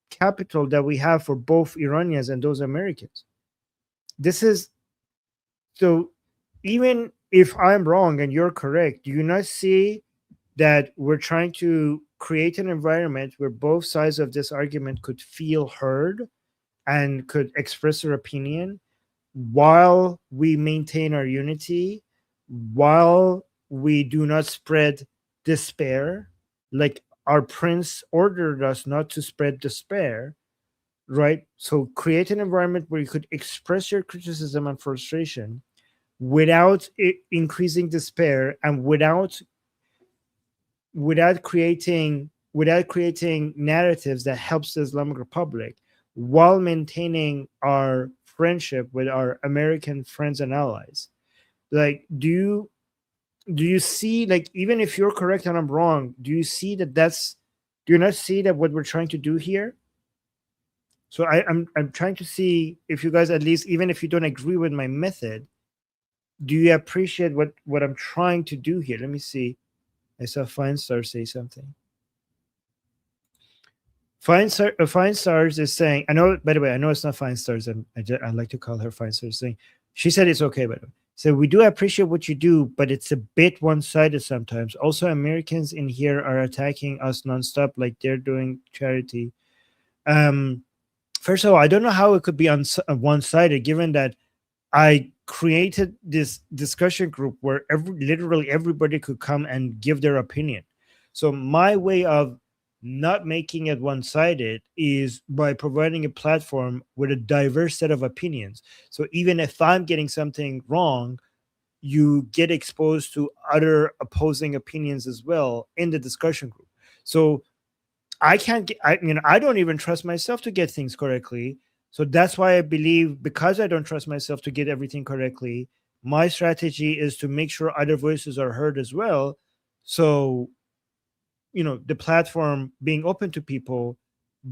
capital that we have for both Iranians and those Americans. This is so. Even if I'm wrong and you're correct, do you not see that we're trying to create an environment where both sides of this argument could feel heard and could express their opinion, while we maintain our unity, while we do not spread despair? Like our prince ordered us not to spread despair, right? So create an environment where you could express your criticism and frustration without increasing despair, and without creating narratives that helps the Islamic Republic, while maintaining our friendship with our American friends and allies. Like, do you see, like, even if you're correct and I'm wrong, do you not see that what we're trying to do here? So I'm trying to see if you guys, at least, even if you don't agree with my method, do you appreciate what I'm trying to do here? Let me see. I saw Fine Star say something. Fine Stars is saying, I know, by the way, I know it's not Fine Stars, and I like to call her Fine Stars, saying, she said it's okay, by the way. So we do appreciate what you do, but it's a bit one-sided sometimes. Also, Americans in here are attacking us nonstop, like they're doing charity. First of all, I don't know how it could be one-sided, given that I created this discussion group where literally everybody could come and give their opinion. So my way of not making it one-sided is by providing a platform with a diverse set of opinions. So even if I'm getting something wrong, you get exposed to other opposing opinions as well in the discussion group. So I can't get, I don't even trust myself to get things correctly. So that's why I believe, because I don't trust myself to get everything correctly, my strategy is to make sure other voices are heard as well. So, the platform being open to people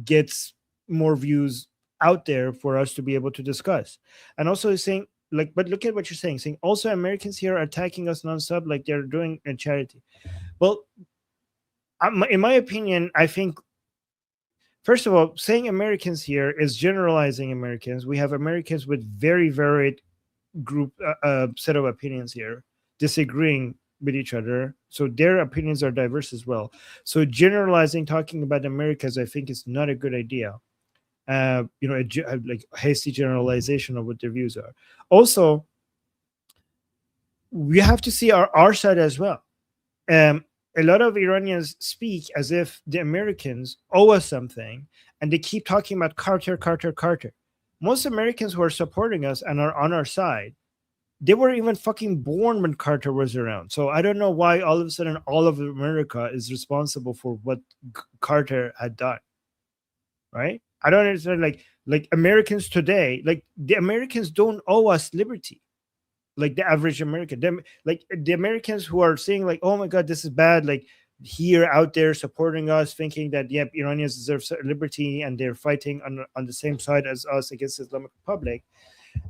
gets more views out there for us to be able to discuss. And also saying, but look at what you're saying also Americans here are attacking us nonstop, like they're doing a charity. Well, in my opinion, I think, first of all, saying Americans here is generalizing Americans. We have Americans with very varied set of opinions here, disagreeing with each other. So their opinions are diverse as well. So generalizing, talking about Americans, I think is not a good idea. Like hasty generalization of what their views are. Also, we have to see our side as well. A lot of Iranians speak as if the Americans owe us something, and they keep talking about Carter. Most Americans who are supporting us and are on our side, they were even fucking born when Carter was around. So I don't know why all of a sudden all of America is responsible for what Carter had done. Right? I don't understand. Like Americans today, like the Americans don't owe us liberty. Like the average American, like the Americans who are saying like, oh my God, this is bad. Like here out there supporting us, thinking that, yep, Iranians deserve liberty and they're fighting on the same side as us against the Islamic Republic.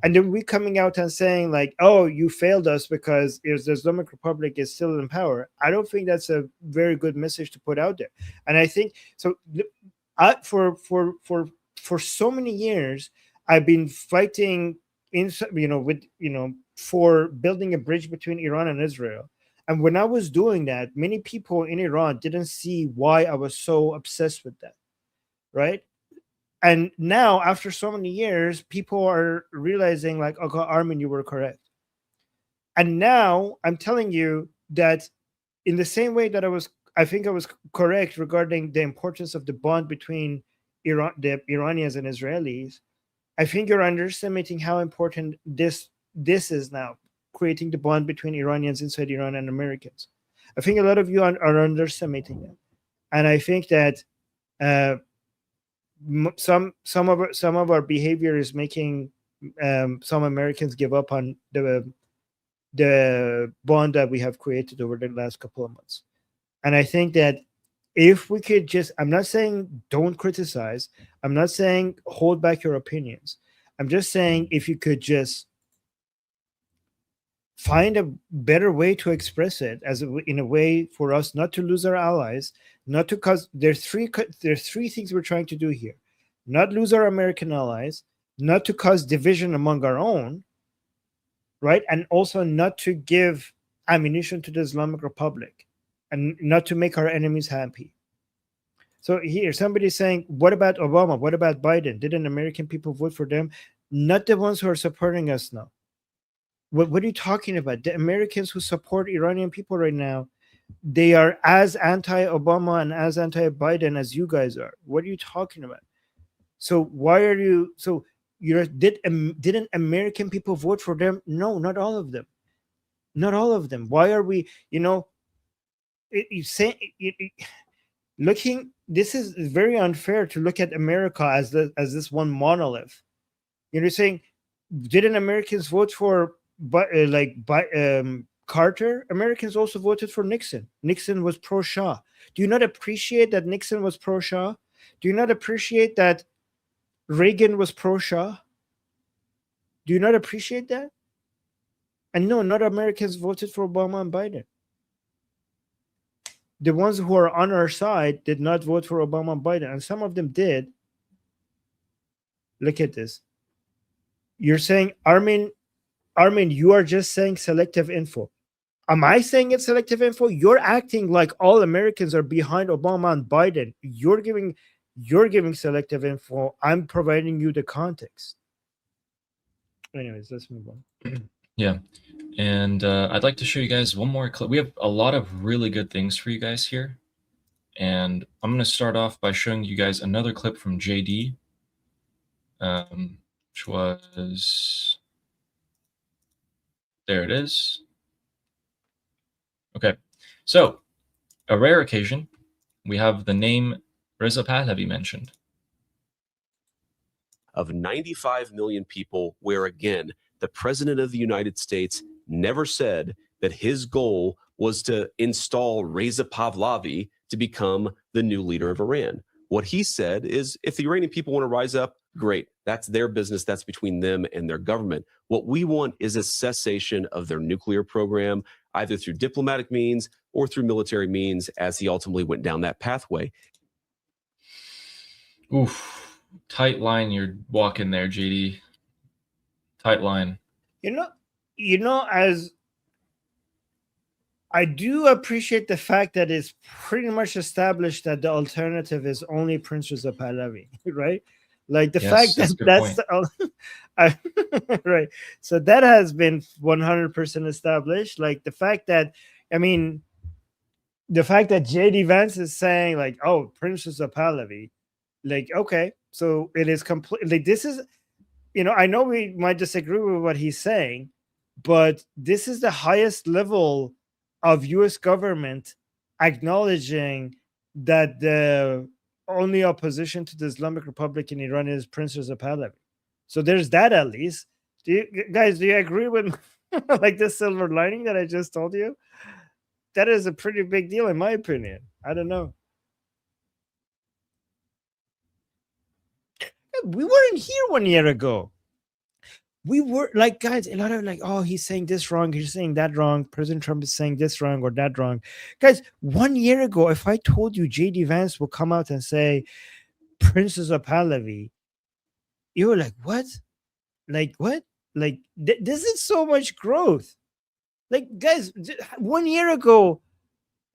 And then we coming out and saying like, oh, you failed us because the Islamic Republic is still in power. I don't think that's a very good message to put out there. And I think so. For so many years, I've been fighting for building a bridge between Iran and Israel. And when I was doing that, many people in Iran didn't see why I was so obsessed with that, right? And now, after so many years, people are realizing like, okay, Armin, you were correct. And now I'm telling you that in the same way that I think I was correct regarding the importance of the bond between the Iranians and Israelis, I think you're underestimating how important this is now, creating the bond between Iranians inside Iran and Americans. I think a lot of you are underestimating it. And I think that some of our behavior is making some Americans give up on the bond that we have created over the last couple of months. And I think that if we could just, I'm not saying don't criticize, I'm not saying hold back your opinions. I'm just saying if you could just find a better way to express it in a way for us not to lose our allies, not to cause, there's three things we're trying to do here. Not lose our American allies, not to cause division among our own, right? And also not to give ammunition to the Islamic Republic and not to make our enemies happy. So here, somebody's saying, what about Obama? What about Biden? Didn't American people vote for them? Not the ones who are supporting us now. What are you talking about? The Americans who support Iranian people right now, they are as anti-Obama and as anti-Biden as you guys are. What are you talking about? So why are you? So didn't American people vote for them? No, not all of them. Not all of them. Why are we? Looking. This is very unfair to look at America as this one monolith. You're saying, didn't Americans vote for Carter? Americans also voted for Nixon. Nixon was pro-Shah. Do you not appreciate that Nixon was pro-Shah? Do you not appreciate that Reagan was pro-Shah? Do you not appreciate that? And no, not Americans voted for Obama and Biden. The ones who are on our side did not vote for Obama and Biden, and some of them did. Look at this. You're saying, Armin, Armin, you are just saying selective info. Am I saying it's selective info? You're acting like all Americans are behind Obama and Biden. You're giving selective info. I'm providing you the context. Anyways, let's move on. Yeah. And I'd like to show you guys one more clip. We have a lot of really good things for you guys here. And I'm going to start off by showing you guys another clip from JD, which was, there it is. Okay, so a rare occasion, we have the name Reza Pahlavi mentioned. Of 95 million people, where again, the President of the United States never said that his goal was to install Reza Pahlavi to become the new leader of Iran. What he said is, if the Iranian people want to rise up, great. That's their business. That's between them and their government. What we want is a cessation of their nuclear program, either through diplomatic means or through military means, as he ultimately went down that pathway. Oof, tight line you're walking there, JD. Tight line. You know, as I do appreciate the fact that it's pretty much established that the alternative is only Prince Reza Pahlavi, right? Like the fact that right. So that has been 100% established. Like the fact that, I mean, the fact that JD Vance is saying like, oh, Prince Reza Pahlavi, like, okay, so it is complete. Like this is, I know we might disagree with what he's saying, but this is the highest level of U.S. government acknowledging that the only opposition to the Islamic Republic in Iran is Prince Reza Pahlavi. So there's that at least. Do you agree with like this silver lining that I just told you? That is a pretty big deal in my opinion. I don't know. We weren't here 1 year ago. We were like, guys, a lot of like, oh, he's saying this wrong, he's saying that wrong, President Trump is saying this wrong or that wrong. Guys, 1 year ago, if I told you JD Vance will come out and say Prince Reza Pahlavi, you were like, what? Like, what? Like, this is so much growth. Like, guys, 1 year ago,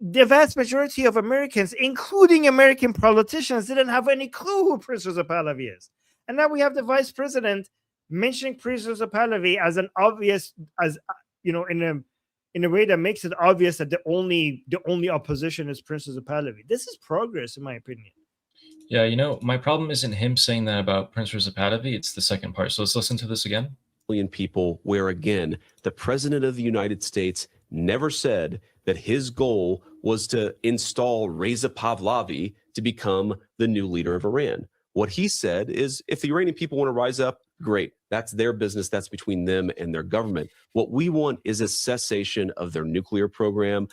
the vast majority of Americans, including American politicians, didn't have any clue who Prince Reza Pahlavi is. And now we have the vice president mentioning Prince Reza Pahlavi as an obvious, in a way that makes it obvious that the only opposition is Prince Reza Pahlavi. This is progress, in my opinion. Yeah, my problem isn't him saying that about Prince Reza Pahlavi. It's the second part. So let's listen to this again. Million people, where again, the President of the United States never said that his goal was to install Reza Pahlavi to become the new leader of Iran. What he said is, if the Iranian people want to rise up, great. That's their business. That's between them and their government. What we want is a cessation of their nuclear program.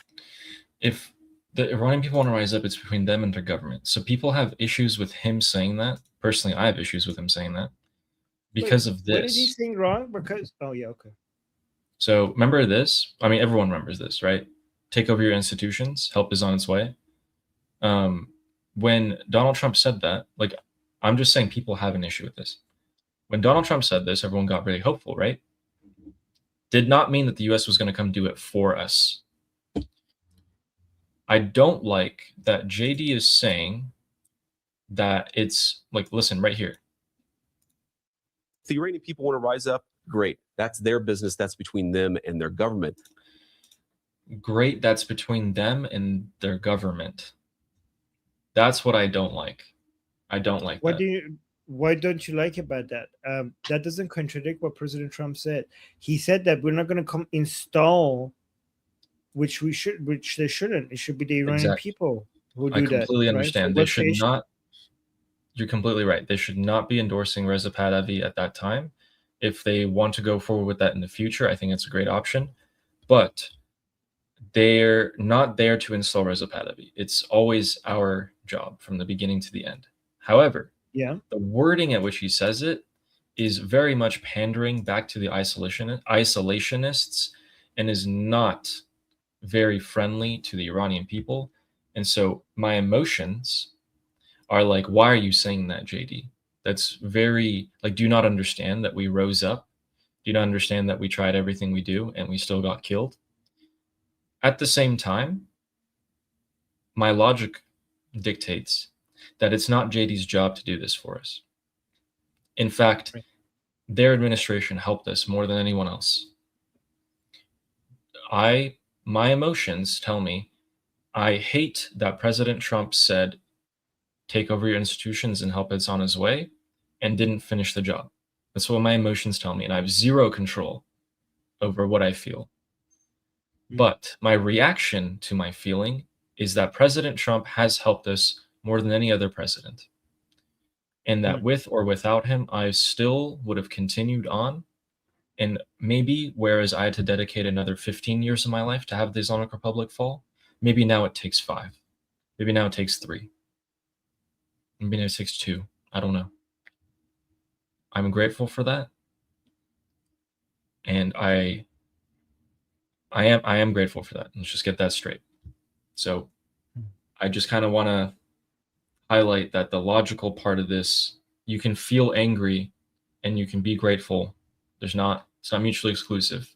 If the Iranian people want to rise up, it's between them and their government. So people have issues with him saying that. Personally, I have issues with him saying that because of this. What did he say wrong? Because, oh yeah, okay. So remember this. I mean, everyone remembers this, right? Take over your institutions. Help is on its way. When Donald Trump said that, like, I'm just saying people have an issue with this. When Donald Trump said this, everyone got really hopeful, right? Did not mean that the U.S. was going to come do it for us. I don't like that JD is saying that it's like, listen, right here. If the Iranian people want to rise up, great. That's their business. That's between them and their government. Great. That's between them and their government. That's what I don't like. I don't like that. Why don't you like about that? That doesn't contradict what President Trump said. He said that we're not going to come install, which they shouldn't. It should be the Iranian people who do that. I completely understand. They should not. You're completely right. They should not be endorsing Reza Pahlavi at that time. If they want to go forward with that in the future, I think it's a great option. But they're not there to install Reza Pahlavi. It's always our job from the beginning to the end. However, the wording at which he says it is very much pandering back to the isolationists and is not very friendly to the Iranian people. And so my emotions are like, why are you saying that, JD? That's very, like, do you not understand that we rose up? Do you not understand that we tried everything we do and we still got killed? At the same time, my logic dictates that it's not JD's job to do this for us. In fact, their administration helped us more than anyone else. My emotions tell me I hate that President Trump said, take over your institutions and help us on his way, and didn't finish the job. That's what my emotions tell me, and I have zero control over what I feel. But my reaction to my feeling is that President Trump has helped us more than any other president. And that with or without him, I still would have continued on. And maybe, whereas I had to dedicate another 15 years of my life to have the Islamic Republic fall, maybe now it takes 5. Maybe now it takes 3. Maybe now it takes 2. I don't know. I'm grateful for that. And I am grateful for that. Let's just get that straight. So I just kind of want to highlight that the logical part of this, you can feel angry and you can be grateful. It's not mutually exclusive.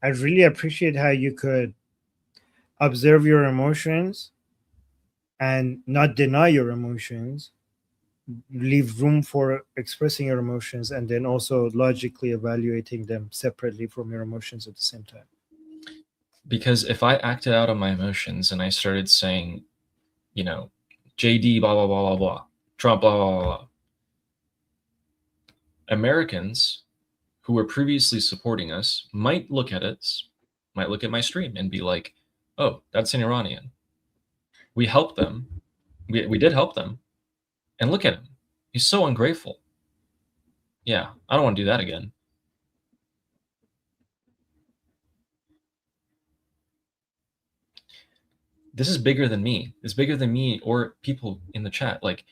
I really appreciate how you could observe your emotions and not deny your emotions, leave room for expressing your emotions, and then also logically evaluating them separately from your emotions at the same time. Because if I acted out on my emotions and I started saying, you know, JD, blah, blah, blah, blah, blah, Trump, blah, blah, blah, blah, Americans who were previously supporting us might look at my stream and be like, oh, that's an Iranian. We helped them. We did help them. And look at him. He's so ungrateful. Yeah, I don't want to do that again. This is bigger than me. It's bigger than me or people in the chat. Like,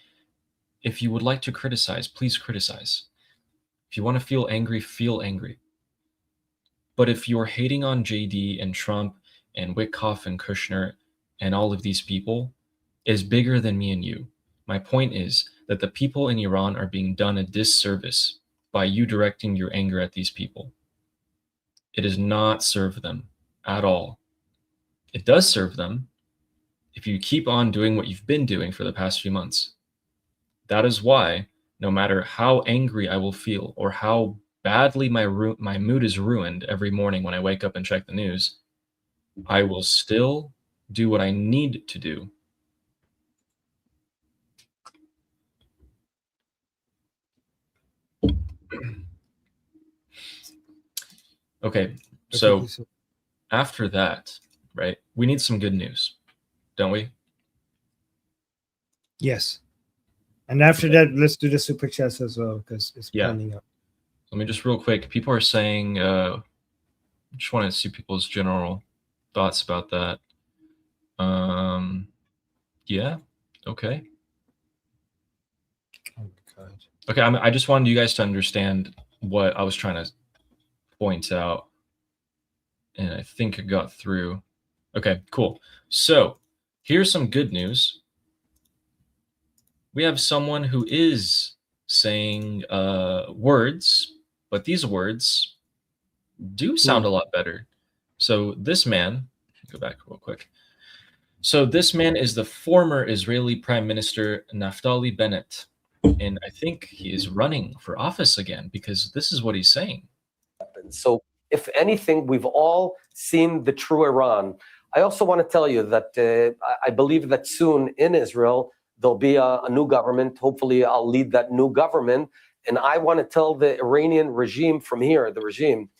if you would like to criticize, please criticize. If you want to feel angry, feel angry. But if you're hating on JD and Trump and Witkoff and Kushner and all of these people, is bigger than me and you. My point is that the people in Iran are being done a disservice by you directing your anger at these people. It does not serve them at all. It does serve them if you keep on doing what you've been doing for the past few months. That is why, no matter how angry I will feel or how badly my mood is ruined every morning when I wake up and check the news, I will still do what I need to do. Okay, so after that, right, we need some good news, don't we? Yes. And after that, let's do the super chats as well, because it's planning up. Let me just real quick. People are saying, just want to see people's general thoughts about that. Yeah, okay. Oh my God. Okay, I just wanted you guys to understand what I was trying to point out, and I think it got through. Okay, cool. So here's some good news. We have someone who is saying words, but these words do sound a lot better. So this man, go back real quick. So this man is the former Israeli Prime Minister Naftali Bennett. And I think he is running for office again because this is what he's saying. So if anything, we've all seen the true Iran. I also want to tell you that I believe that soon in Israel, there'll be a new government. Hopefully, I'll lead that new government. And I want to tell the Iranian regime from here, the regime,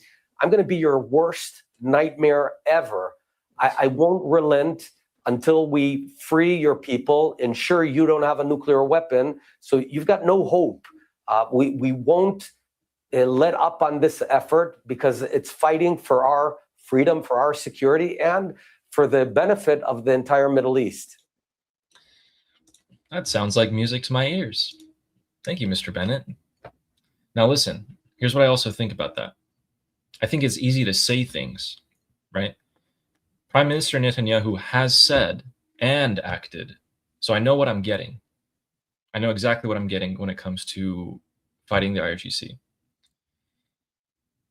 I'm going to be your worst nightmare ever. I won't relent until we free your people, ensure you don't have a nuclear weapon. So you've got no hope. We won't let up on this effort because it's fighting for our freedom, for our security, and for the benefit of the entire Middle East. That sounds like music to my ears. Thank you, Mr. Bennett. Now listen, here's what I also think about that. I think it's easy to say things, right? Prime Minister Netanyahu has said and acted. So I know what I'm getting. I know exactly what I'm getting when it comes to fighting the IRGC.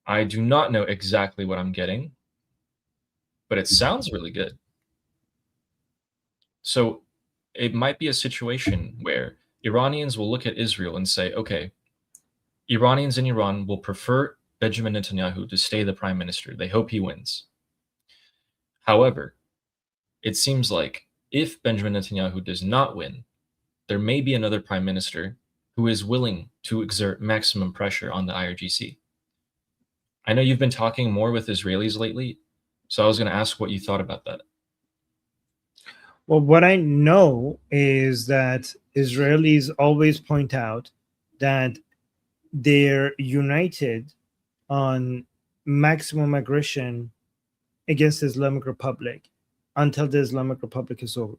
I do not know exactly what I'm getting, but it sounds really good. So it might be a situation where Iranians will look at Israel and say, okay, Iranians in Iran will prefer Benjamin Netanyahu to stay the prime minister. They hope he wins. However, it seems like if Benjamin Netanyahu does not win, there may be another prime minister who is willing to exert maximum pressure on the IRGC. I know you've been talking more with Israelis lately, so I was going to ask what you thought about that. Well, what I know is that Israelis always point out that they're united on maximum aggression against the Islamic Republic until the Islamic Republic is over.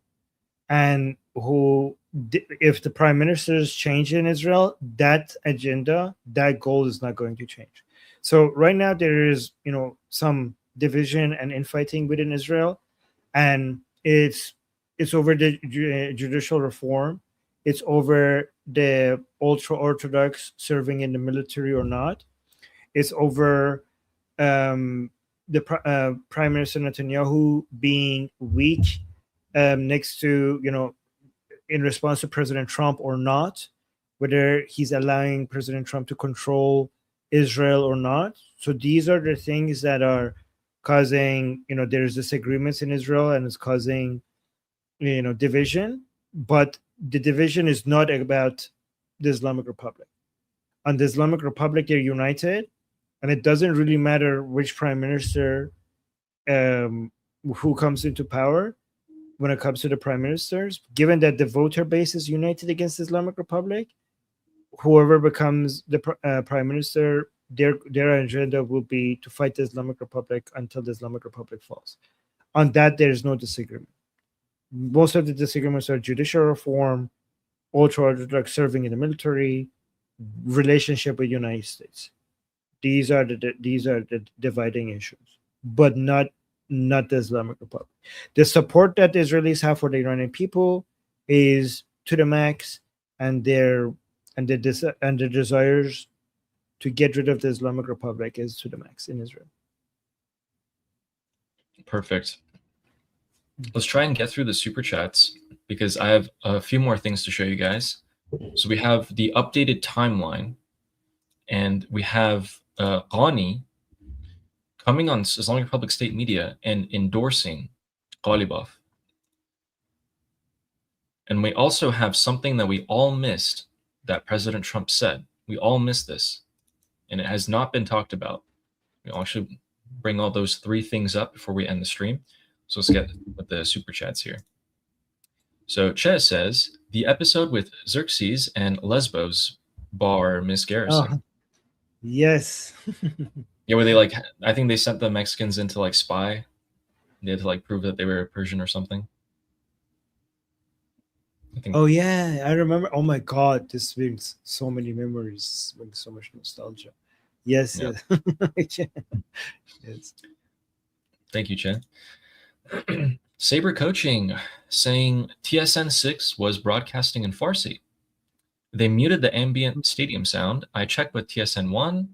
And if the prime ministers change in Israel, that agenda, that goal is not going to change. So right now there is, some division and infighting within Israel, and it's over the judicial reform. It's over the ultra-Orthodox serving in the military or not. It's over the Prime Minister Netanyahu being weak next to, in response to President Trump or not, whether he's allowing President Trump to control Israel or not. So these are the things that are causing, there's disagreements in Israel, and it's causing, division. But the division is not about the Islamic Republic. On the Islamic Republic, they're united, and it doesn't really matter which prime minister who comes into power when it comes to the prime ministers. Given that the voter base is united against the Islamic Republic, whoever becomes the prime minister, their agenda will be to fight the Islamic Republic until the Islamic Republic falls. On that, there is no disagreement. Most of the disagreements are judicial reform, ultra-Orthodox serving in the military, relationship with the United States. These are the dividing issues, but not the Islamic Republic. The support that the Israelis have for the Iranian people is to the max, and their desires to get rid of the Islamic Republic is to the max in Israel. Perfect. Let's try and get through the super chats because I have a few more things to show you guys. So we have the updated timeline, and we have Ghani coming on Islamic Republic State Media and endorsing Ghalibaf. And we also have something that we all missed that President Trump said. We all missed this, and it has not been talked about. We all should bring all those three things up before we end the stream. So let's get with the super chats here. So Che says, the episode with Xerxes and Lesbos bar Miss Garrison. Oh, yes. Yeah, where they I think they sent the Mexicans in to spy. They had to prove that they were Persian or something. Oh yeah, I remember. Oh my God, this brings so many memories, brings so much nostalgia. Yes, Yeah. yes. Yes. Thank you, Chen. Saber Coaching saying TSN 6 was broadcasting in Farsi. They muted the ambient stadium sound. I checked with TSN 1.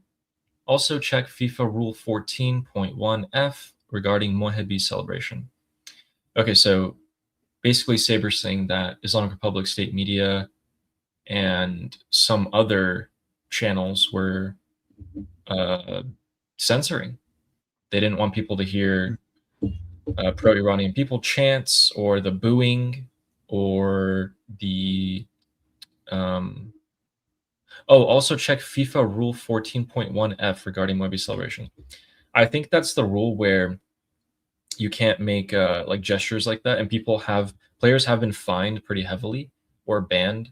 Also check FIFA Rule 14.1F regarding Mohebi celebration. Okay, so basically Saber's saying that Islamic Republic State Media and some other channels were censoring. They didn't want people to hear pro-Iranian people chants or the booing or the also check FIFA Rule 14.1F regarding Mohebi celebration. I think that's the rule where you can't make gestures like that, and players have been fined pretty heavily or banned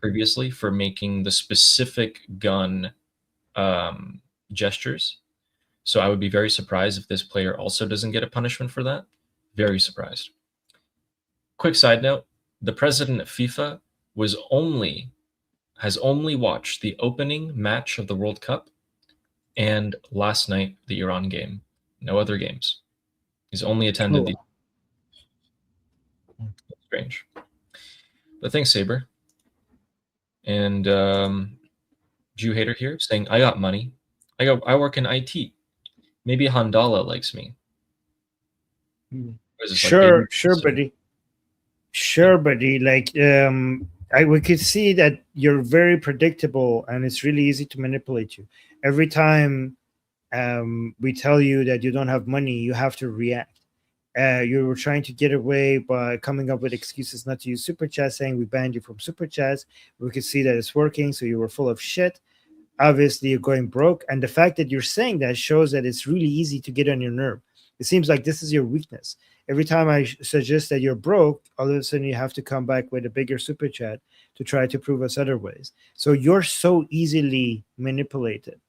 previously for making the specific gun gestures. So I would be very surprised if this player also doesn't get a punishment for that. Very surprised. Quick side note, the president of FIFA has only watched the opening match of the World Cup and last night the Iran game. No other games. He's only attended the strange. But thanks, Saber. And Jew hater here saying, I got money. I work in IT. Maybe Handala likes me. Sure, buddy. Sure, buddy. Like, we could see that you're very predictable, and it's really easy to manipulate you. Every time we tell you that you don't have money, you have to react. You were trying to get away by coming up with excuses not to use super chat, saying we banned you from super chats. We could see that it's working, so you were full of shit. Obviously, you're going broke, and the fact that you're saying that shows that it's really easy to get on your nerve. It seems like this is your weakness. Every time I suggest that you're broke, all of a sudden you have to come back with a bigger super chat to try to prove us otherwise. So you're so easily manipulated.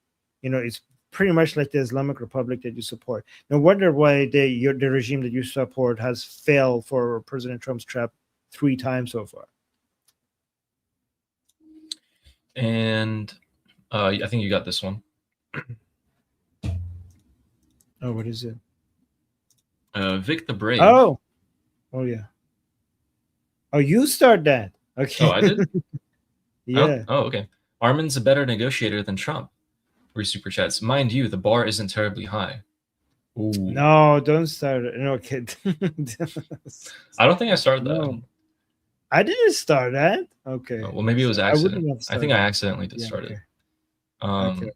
You know, it's pretty much like the Islamic Republic that you support. No wonder why the regime that you support has failed for President Trump's trap 3 times so far. And I think you got this one. Oh, what is it? Vic the Brave. Oh, yeah. Oh, you start that. Okay. Oh, I did? Yeah. Oh, okay. Armin's a better negotiator than Trump. Super chats. Mind you, the bar isn't terribly high. Ooh. No, don't start it. No, kid. I don't think I started that. No. I didn't start that. Okay. Oh, well, maybe it was accident. I think I accidentally did start it. Okay.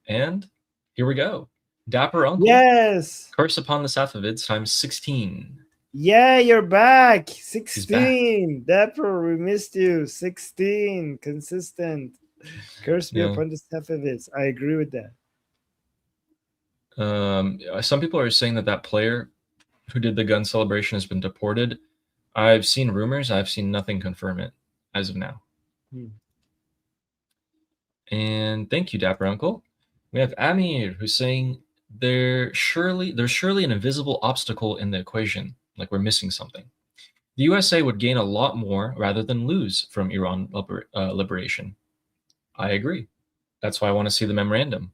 And here we go. Dapper Uncle. Yes. Curse upon the Safavids times 16. Yeah, you're back. 16. Dapper, we missed you. 16. Consistent. Curse me upon the Safavids. I agree with that. Some people are saying that player who did the gun celebration has been deported. I've seen rumors. I've seen nothing confirm it as of now. And thank you, Dapper Uncle. We have Amir who's saying there's surely an invisible obstacle in the equation, like we're missing something. The USA would gain a lot more rather than lose from Iran liberation. I agree. That's why I want to see the memorandum.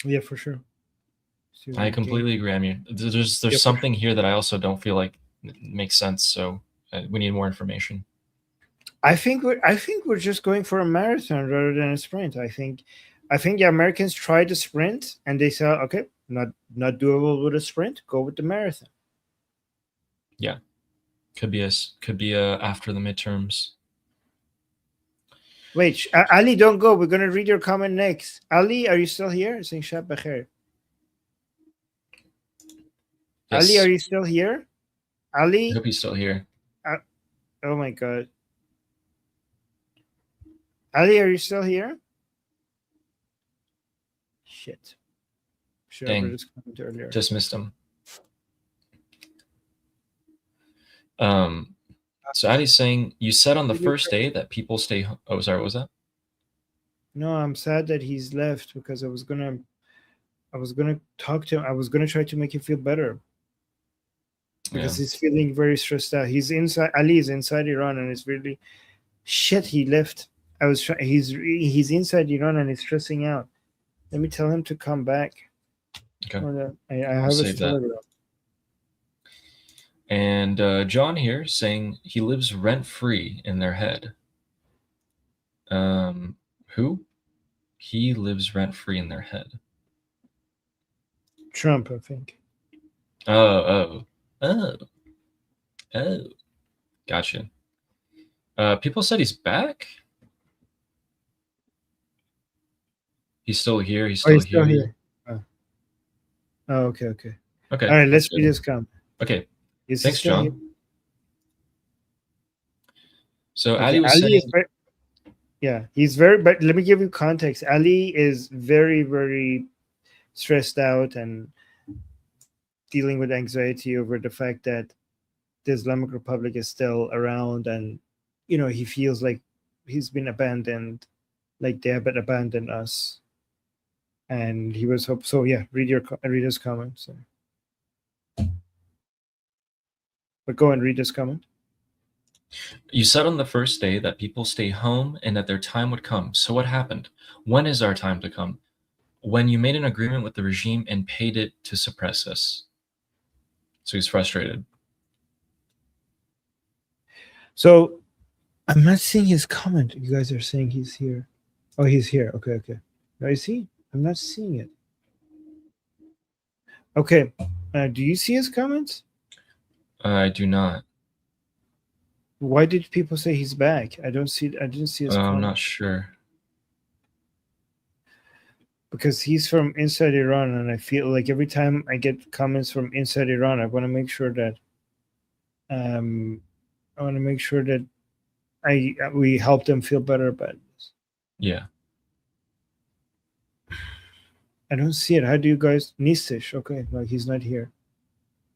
Yeah, for sure. I completely agree, Amir. There's something here that I also don't feel like makes sense. So we need more information. I think we're just going for a marathon rather than a sprint. I think the Americans tried the sprint and they said, okay, not doable with a sprint. Go with the marathon. Yeah, could be after the midterms. Wait, Ali, don't go. We're gonna read your comment next. Ali, are you still here? Saying Shab Bakhair. Yes. Ali, are you still here? Ali, I hope he's still here. Oh my God. Ali, are you still here? Shit. Sure, Dang. just comment earlier. Just missed him. So Ali's saying, you said on the first day that people stay. Oh, sorry, what was that? No, I'm sad that he's left because I was gonna talk to him. I was gonna try to make him feel better because he's feeling very stressed out. He's inside. Ali is inside Iran, and it's really shit. He left. He's inside Iran and he's stressing out. Let me tell him to come back. Okay. I have a telegram. And John here saying he lives rent-free in their head. Who? He lives rent-free in their head. Trump, I think. Oh. Gotcha. People said he's back. He's still here. He's still here. Oh, okay. Okay. All right, let's read this comment. Okay. Is Thanks, still John. here? So Okay, Ali was Ali saying, is he's very, but let me give you context. Ali is very, very stressed out and dealing with anxiety over the fact that the Islamic Republic is still around, and he feels like he's been abandoned, like they have abandoned us. And he was so yeah. Read his comment. So. But go and read this comment. you said on the first day that people stay home and that their time would come. So what happened? When is our time to come? When you made an agreement with the regime and paid it to suppress us. So he's frustrated. So I'm not seeing his comment. You guys are saying he's here. Oh, he's here. Okay. Now you see? I'm not seeing it. Okay. Do you see his comments? I do not. Why did people say he's back? I didn't see his comment. I'm not sure. Because he's from inside Iran, and I feel like every time I get comments from inside Iran, I want to make sure that we help them feel better about this. Yeah. I don't see it. How do you guys? Nistish. Okay, like he's not here.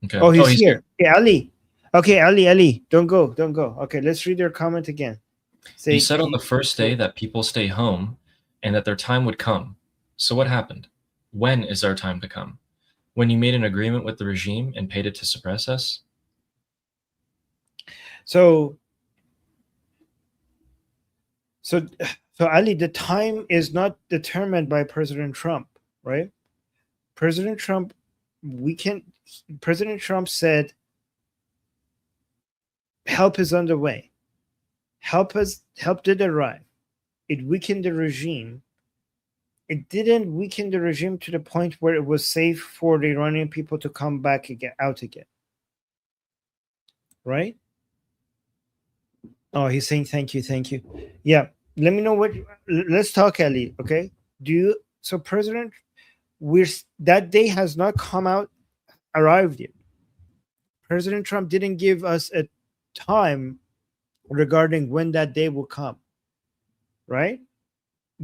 Okay. Oh, he's here. Yeah, Ali. Okay, Ali, don't go. Okay, let's read their comment again. He said on the first day that people stay home and that their time would come. So what happened? When is our time to come? When you made an agreement with the regime and paid it to suppress us? So Ali, the time is not determined by President Trump, right? President Trump said help is underway. Help did arrive. It weakened the regime. It didn't weaken the regime to the point where it was safe for the Iranian people to come back out again. Right? Oh, he's saying thank you. Yeah. Let me know let's talk, Ali. Okay. President, that day has not arrived yet. President Trump didn't give us a time regarding when that day will come. Right?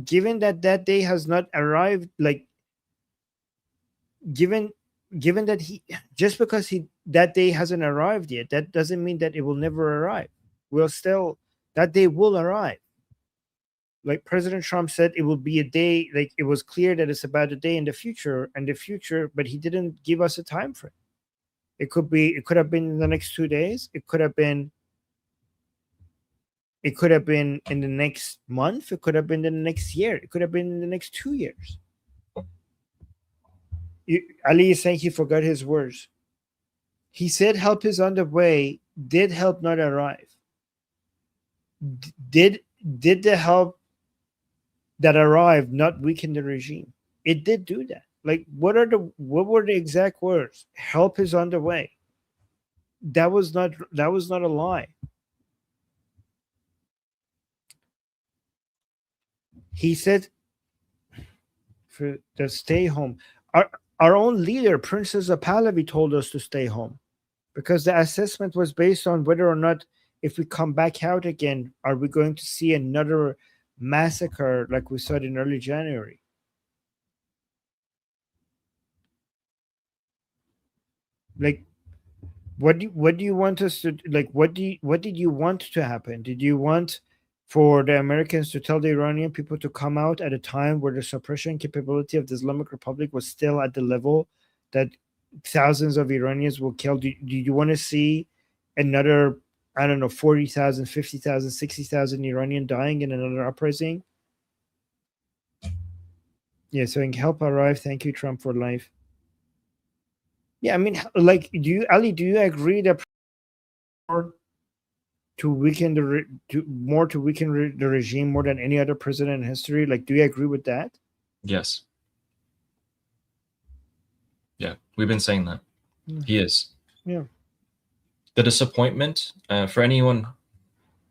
Given that day has not arrived, given that just because that day hasn't arrived yet, that doesn't mean that it will never arrive. That day will arrive. Like President Trump said, it will be a day, like it was clear that it's about a day in the future, but he didn't give us a time frame. It could have been in the next 2 days. It could have been in the next month. It could have been in the next year. It could have been in the next 2 years. Ali is saying he forgot his words. He said help is on the way. Did help not arrive? Did the help that arrived not weaken the regime? It did do that. Like, what were the exact words? Help is on the way. That was not a lie. He said for the stay home. Our own leader, Prince Reza Pahlavi, told us to stay home because the assessment was based on whether or not, if we come back out again, are we going to see another massacre like we saw it in early January? Like, what do you want us to like? What did you want to happen? Did you want for the Americans to tell the Iranian people to come out at a time where the suppression capability of the Islamic Republic was still at the level that thousands of Iranians will kill? Do you want to see another, I don't know, 40,000, 50,000, 60,000 Iranian dying in another uprising? Yeah, so help arrive. Thank you, Trump, for life. Yeah, I mean, like, do you agree that to weaken the regime more than any other president in history? Like, do you agree with that? Yes. Yeah, we've been saying that. Yeah. He is. Yeah. The disappointment, for anyone,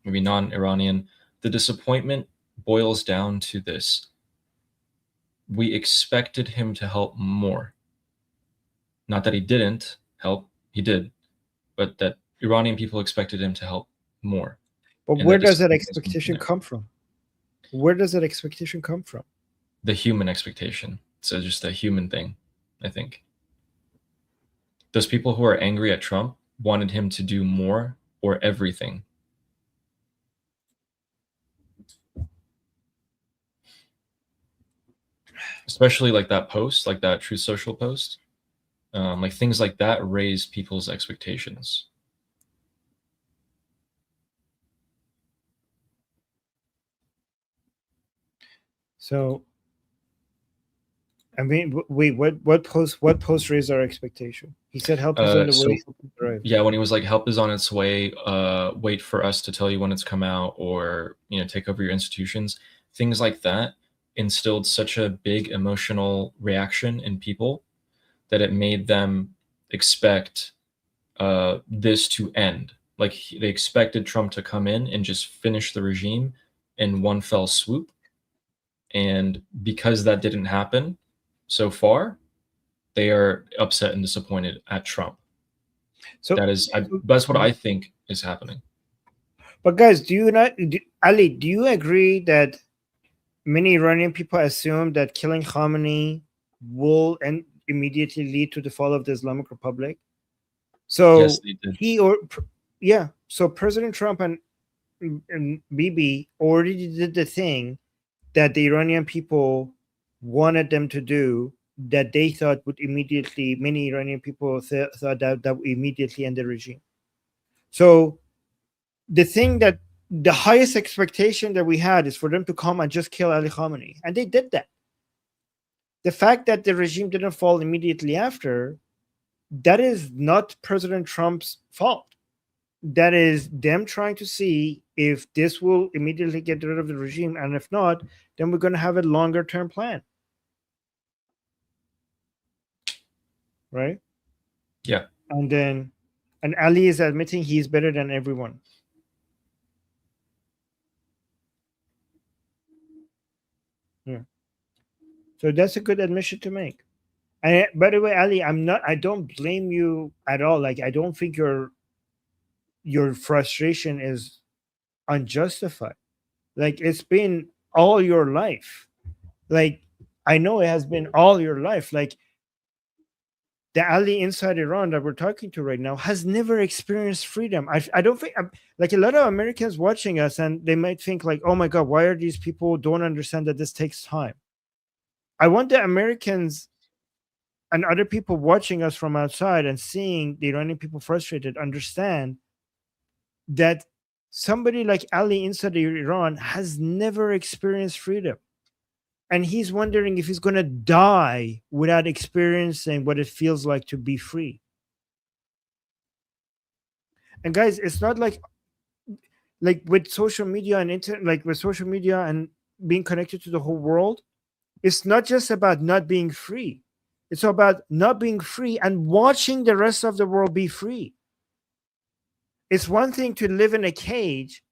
maybe non-Iranian, the disappointment boils down to this. We expected him to help more. Not that he didn't help, he did, but that Iranian people expected him to help more. But where does that expectation come from? Where does that expectation come from? The human expectation. So just the human thing, I think. Those people who are angry at Trump wanted him to do more or everything. Especially like that post, like that Truth Social post. Like things like that raise people's expectations. So I mean, wait, what post raised our expectation? He said help is on the way. Right. Yeah, when he was like, help is on its way, wait for us to tell you when it's come out, or, you know, take over your institutions. Things like that instilled such a big emotional reaction in people that it made them expect this to end. Like, they expected Trump to come in and just finish the regime in one fell swoop. And because that didn't happen so far, they are upset and disappointed at Trump. So that's what I think is happening. But guys, Ali, do you agree that many Iranian people assume that killing Khamenei will immediately lead to the fall of the Islamic Republic? So yes, they did. So President Trump and Bibi already did the thing that the Iranian people wanted them to do, that they thought would immediately, many Iranian people thought that would immediately end the regime. So the thing that the highest expectation that we had is for them to come and just kill Ali Khamenei. And they did that. The fact that the regime didn't fall immediately after, that is not President Trump's fault. That is them trying to see if this will immediately get rid of the regime. And if not, then we're going to have a longer term plan. Right? Yeah. And Ali is admitting he's better than everyone. Yeah. So that's a good admission to make. And by the way, Ali, I don't blame you at all. Like, I don't think your frustration is unjustified. Like, it's been all your life. Like, I know it has been all your life. Like, the Ali inside Iran that we're talking to right now has never experienced freedom. I don't think, like, a lot of Americans watching us, and they might think like, oh my God, why are these people don't understand that this takes time? I want the Americans and other people watching us from outside and seeing the Iranian people frustrated understand that somebody like Ali inside Iran has never experienced freedom. And he's wondering if he's going to die without experiencing what it feels like to be free. And guys, it's not like with social media and with social media and being connected to the whole world, it's not just about not being free. It's about not being free and watching the rest of the world be free. It's one thing to live in a cage,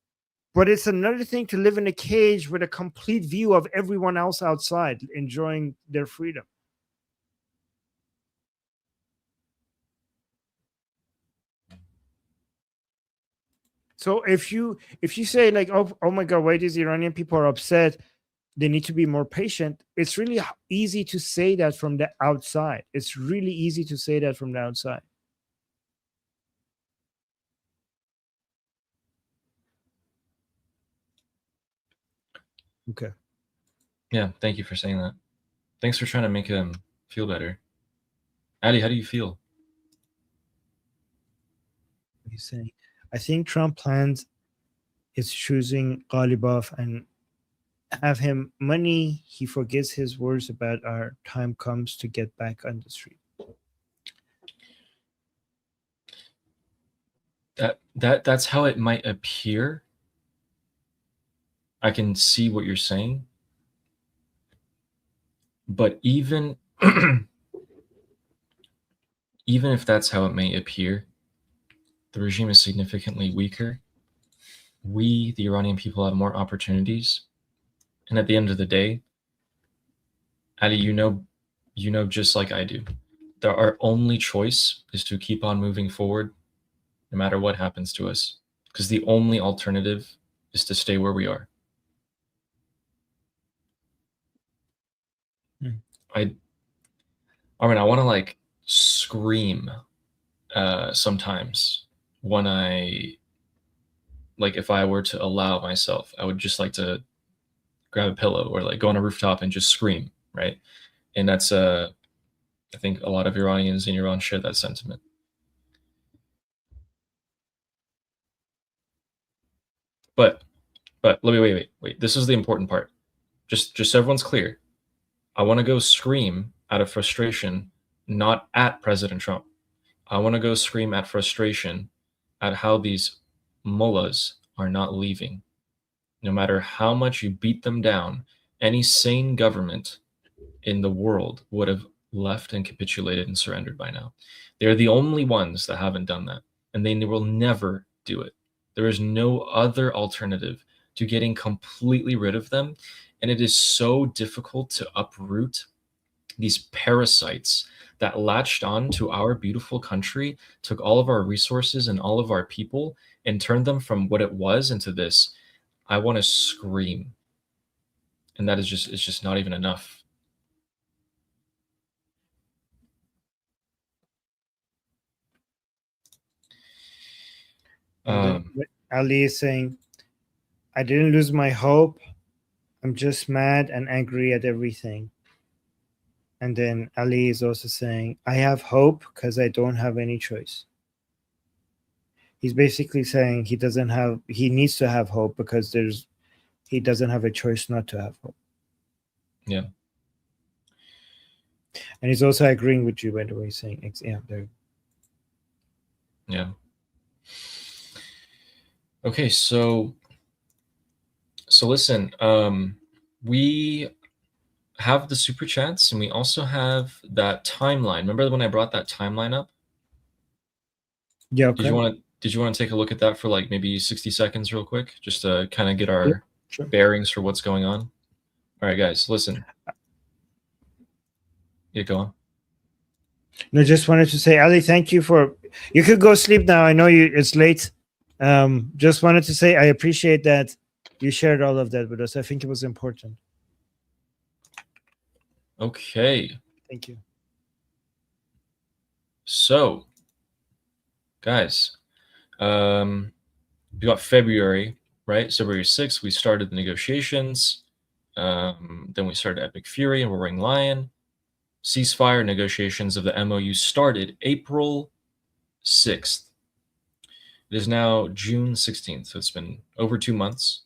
but it's another thing to live in a cage with a complete view of everyone else outside enjoying their freedom. So if you say like, oh my God, why these Iranian people are upset, they need to be more patient. It's really easy to say that from the outside. It's really easy to say that from the outside. Okay. Yeah, thank you for saying that. Thanks for trying to make him feel better. Ali, how do you feel? He's saying, I think Trump plans is choosing Ghalibaf and have him money. He forgets his words about our time comes to get back on the street. That's how it might appear. I can see what you're saying. But even if that's how it may appear, the regime is significantly weaker. We, the Iranian people, have more opportunities. And at the end of the day, Ali, you know just like I do, our only choice is to keep on moving forward no matter what happens to us, because the only alternative is to stay where we are. I want to like scream sometimes when if I were to allow myself, I would just like to grab a pillow or like go on a rooftop and just scream, right? And that's I think a lot of Iranians in Iran share that sentiment. But let me wait. This is the important part. Just so everyone's clear. I want to go scream out of frustration, not at President Trump. I want to go scream at frustration at how these mullahs are not leaving. No matter how much you beat them down, any sane government in the world would have left and capitulated and surrendered by now. They're the only ones that haven't done that, and they will never do it. There is no other alternative to getting completely rid of them, and it is so difficult to uproot these parasites that latched on to our beautiful country, took all of our resources and all of our people, and turned them from what it was into this. I want to scream. And that is just, it's just not even enough. Ali is saying, I didn't lose my hope. I'm just mad and angry at everything. And then Ali is also saying, I have hope because I don't have any choice. He's basically saying he needs to have hope because he doesn't have a choice not to have hope. Yeah. And he's also agreeing with you, by the way, saying, yeah, there. Yeah. Okay, so listen, we have the super chats and we also have that timeline. Remember when I brought that timeline up? Yeah. Okay. Did you want to take a look at that for like maybe 60 seconds real quick, just to kind of get our bearings for what's going on? All right, guys, listen. Yeah, go on. No, just wanted to say, Ali, thank you you could go sleep now. I know it's late. Just wanted to say I appreciate that you shared all of that with us. I think it was important. Okay. Thank you. So, guys, we got February, right? February 6th, we started the negotiations. Then we started Epic Fury and Roaring Lion. Ceasefire negotiations of the MOU started April 6th. It is now June 16th, so it's been over 2 months.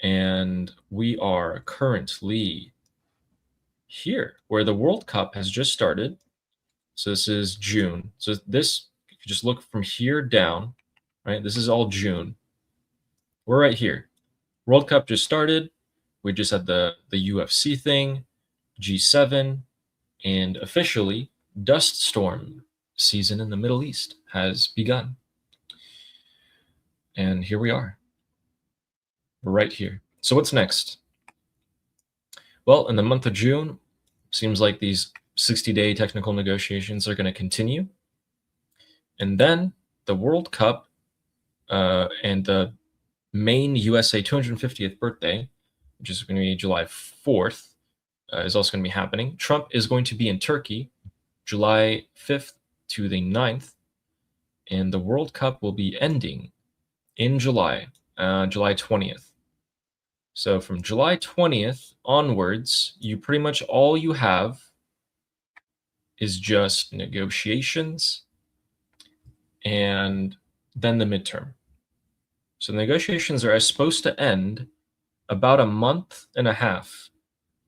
And we are currently here where the World Cup has just started. So this is June. So this, if you just look from here down, right? This is all June. We're right here. World Cup just started. We just had the UFC thing, G7, and officially Dust Storm season in the Middle East has begun. And here we are. We're right here. So what's next? Well, in the month of June, seems like these 60-day technical negotiations are going to continue. And then the World Cup and the main USA 250th birthday, which is going to be July 4th, is also going to be happening. Trump is going to be in Turkey July 5th to the 9th, and the World Cup will be ending in July 20th. So from July 20th onwards, you pretty much all you have is just negotiations and then the midterm. So the negotiations are supposed to end about a month and a half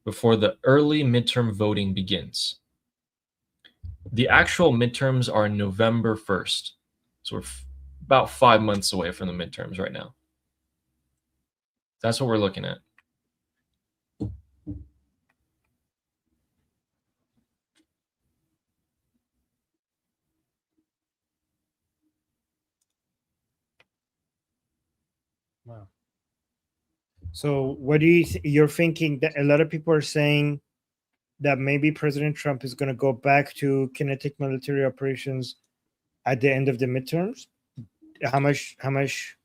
before the early midterm voting begins. The actual midterms are November 1st. So we're about 5 months away from the midterms right now. That's what we're looking at. Wow. So what do you're thinking that a lot of people are saying that maybe President Trump is going to go back to kinetic military operations at the end of the midterms? How much,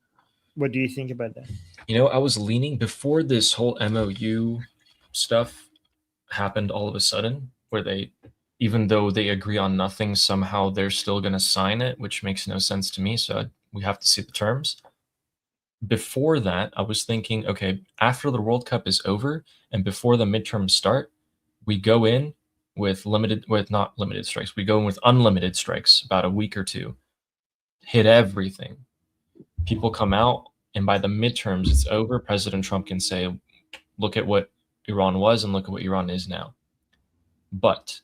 what do you think about that? You know, I was leaning before this whole MOU stuff happened all of a sudden, where they, even though they agree on nothing, somehow they're still going to sign it, which makes no sense to me. So we have to see the terms. Before that, I was thinking, okay, after the World Cup is over and before the midterms start, we go in with not limited strikes. We go in with unlimited strikes, about a week or two, hit everything. People come out, and by the midterms, it's over. President Trump can say, look at what Iran was and look at what Iran is now. But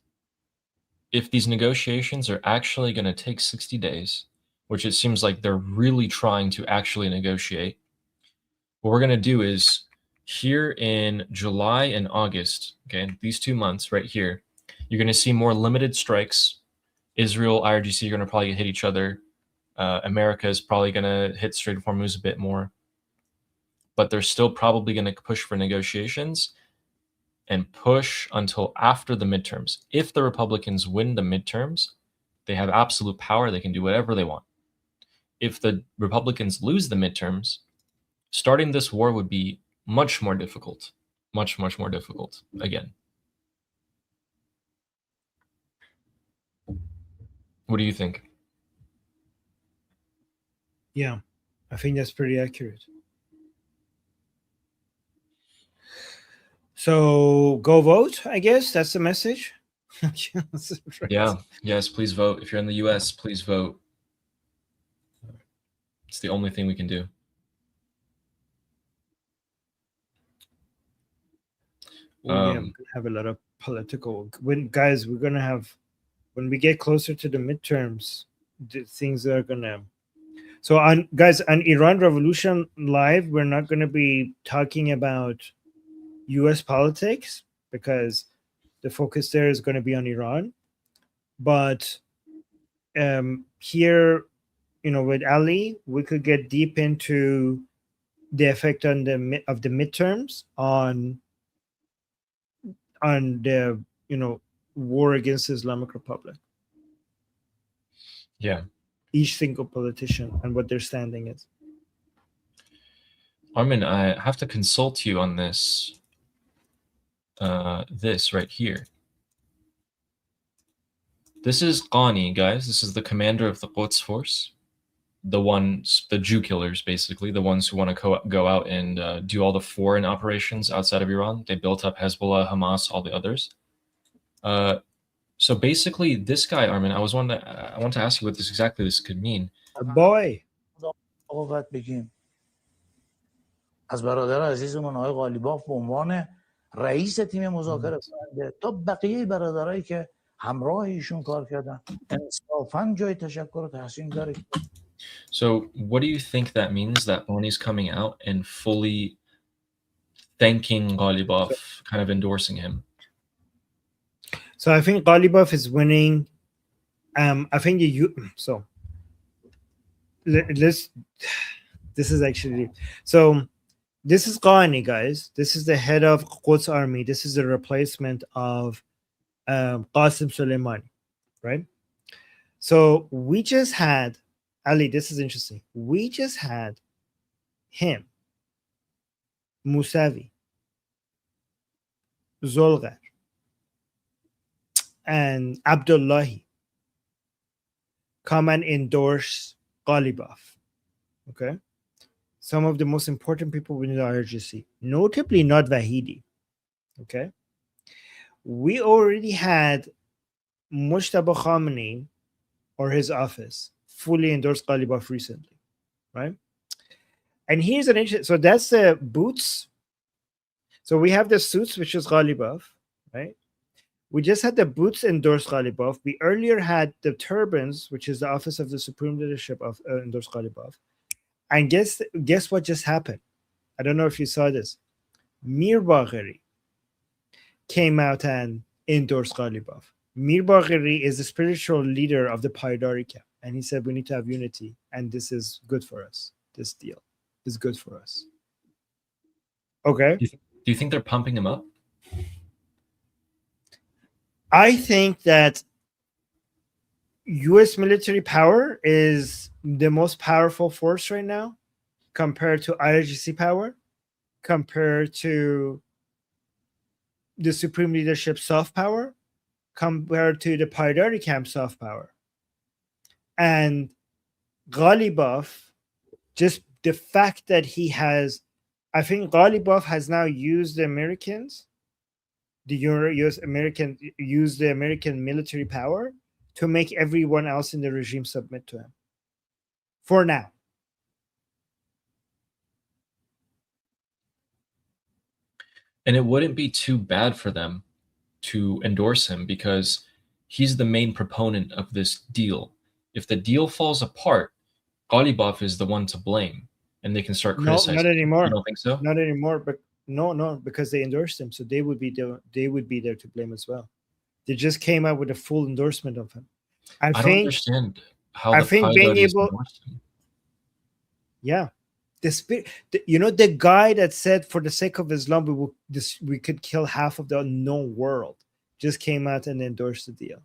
if these negotiations are actually going to take 60 days, which it seems like they're really trying to actually negotiate, what we're going to do is here in July and August, okay, these 2 months right here, you're going to see more limited strikes. Israel, IRGC are going to probably hit each other. America is probably going to hit Strait of Hormuz a bit more. But they're still probably going to push for negotiations and push until after the midterms. If the Republicans win the midterms, they have absolute power. They can do whatever they want. If the Republicans lose the midterms, starting this war would be much more difficult. Much, much more difficult again. What do you think? Yeah, I think that's pretty accurate. So go vote, I guess. That's the message. Yeah, yes, please vote. If you're in the US, please vote. It's the only thing we can do. Yeah, we're gonna have a lot of political. When we get closer to the midterms, the things are gonna. So on Iran Revolution Live, we're not gonna be talking about U.S. politics because the focus there is going to be on Iran. But here, with Ali, we could get deep into the effect of the midterms on the war against the Islamic Republic. Yeah. Each single politician and what their standing is. Armin, I have to consult you on this. This right here. This is Ghani, guys. This is the commander of the Quds force. The Jew killers, basically, the ones who want to go out and do all the foreign operations outside of Iran. They built up Hezbollah, Hamas, all the others. So basically, this guy, Armin, I want to ask you what this could mean. Boy. از برادر عزیزمون آقای قالیباف به عنوان رئیس تیم مذاکره کننده تا بقیه برادرایی که همراه ایشون کار کردن انصافاً جای تشکر و تحسین داره. So what do you think that means, that Boni's coming out and fully thanking Ghalibaf, kind of endorsing him? So I think Ghalibaf is winning. I think so. This is actually so. This is Ghani, guys. This is the head of Quds army. This is the replacement of Qasim Soleimani, right? So we just had Ali. This is interesting. We just had him, Musavi, Zolgar, and Abdullahi come and endorse Ghalibaf. Okay. Some of the most important people within the IRGC, notably not Vahidi. Okay. We already had Mujtaba Khamenei or his office fully endorsed Ghalibaf recently, right? And here's an interesting, so that's the boots. So we have the suits, which is Ghalibaf, right? We just had the boots endorse Ghalibaf. We earlier had the turbans, which is the office of the supreme leadership of endorse Ghalibaf. And guess what just happened? I don't know if you saw this. Mir Bagheri came out and endorsed Ghalibaf. Mir Bagheri is the spiritual leader of the Paydari camp. And he said, we need to have unity. And this is good for us. This deal is good for us. Okay. Do you think they're pumping him up? I think that U.S. military power is the most powerful force right now compared to IRGC power, compared to the supreme leadership soft power, compared to the Paydari camp soft power. And Ghalibaf, just the fact that I think Ghalibaf has now used the Americans, use the American military power to make everyone else in the regime submit to him. For now. And it wouldn't be too bad for them to endorse him because he's the main proponent of this deal. If the deal falls apart, Ghalibaf is the one to blame, and they can start criticizing. No, not anymore. You don't think so? Not anymore. But no, because they endorsed him, so they would be there to blame as well. They just came out with a full endorsement of him. I don't understand how the think being pilots able, endorsed him. Yeah, the guy that said, for the sake of Islam, we could kill half of the unknown world, just came out and endorsed the deal.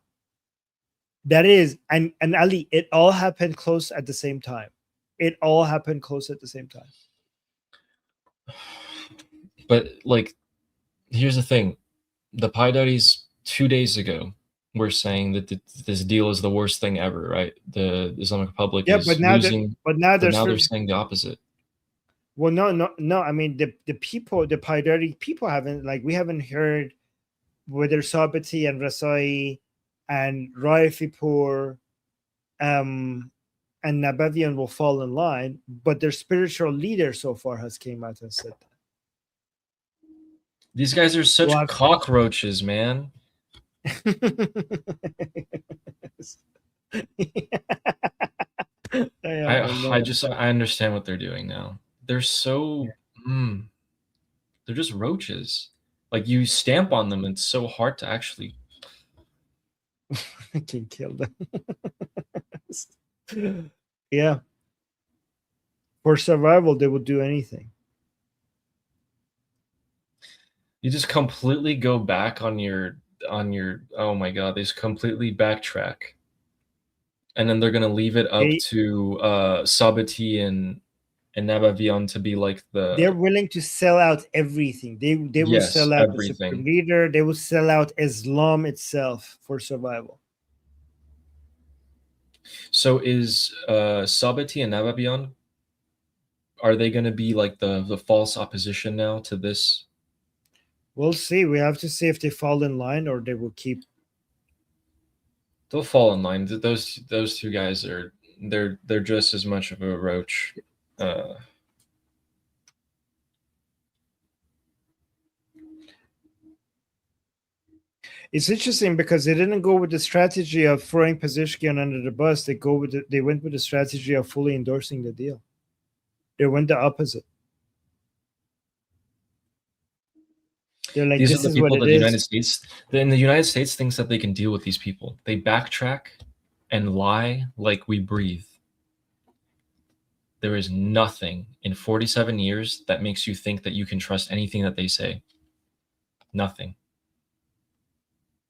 That is, and Ali, it all happened close at the same time. It all happened close at the same time. But like, here's the thing: the Paidaris 2 days ago were saying that this deal is the worst thing ever, right? The Islamic Republic is losing. But now they're saying the opposite. Well, no. I mean, the people, the Paidari people we haven't heard whether Sabati and Rasai and Raifipur and Nabavian will fall in line, but their spiritual leader so far has came out and said that. These guys are such cockroaches, man. I understand what they're doing now. They're so they're just roaches. Like, you stamp on them, it's so hard to actually can kill them. Yeah. For survival, they would do anything. You just completely go back on your oh my god, they just completely backtrack. And then they're gonna leave it up to Sabati and Nabavian to be like they're willing to sell out everything. They will sell out everything. The supreme leader, they will sell out Islam itself for survival. So is Sabati and Nabavian, are they gonna be like the false opposition now to this? We'll see. We have to see if they fall in line or they will keep. They'll fall in line. Those two guys they're just as much of a roach. It's interesting because they didn't go with the strategy of throwing Pezeshkian under the bus. They went with the strategy of fully endorsing the deal. They went the opposite. They're like, these this are the is people what that it the is. United States, in the United States, thinks that they can deal with these people. They backtrack and lie like we breathe. There is nothing in 47 years that makes you think that you can trust anything that they say. Nothing.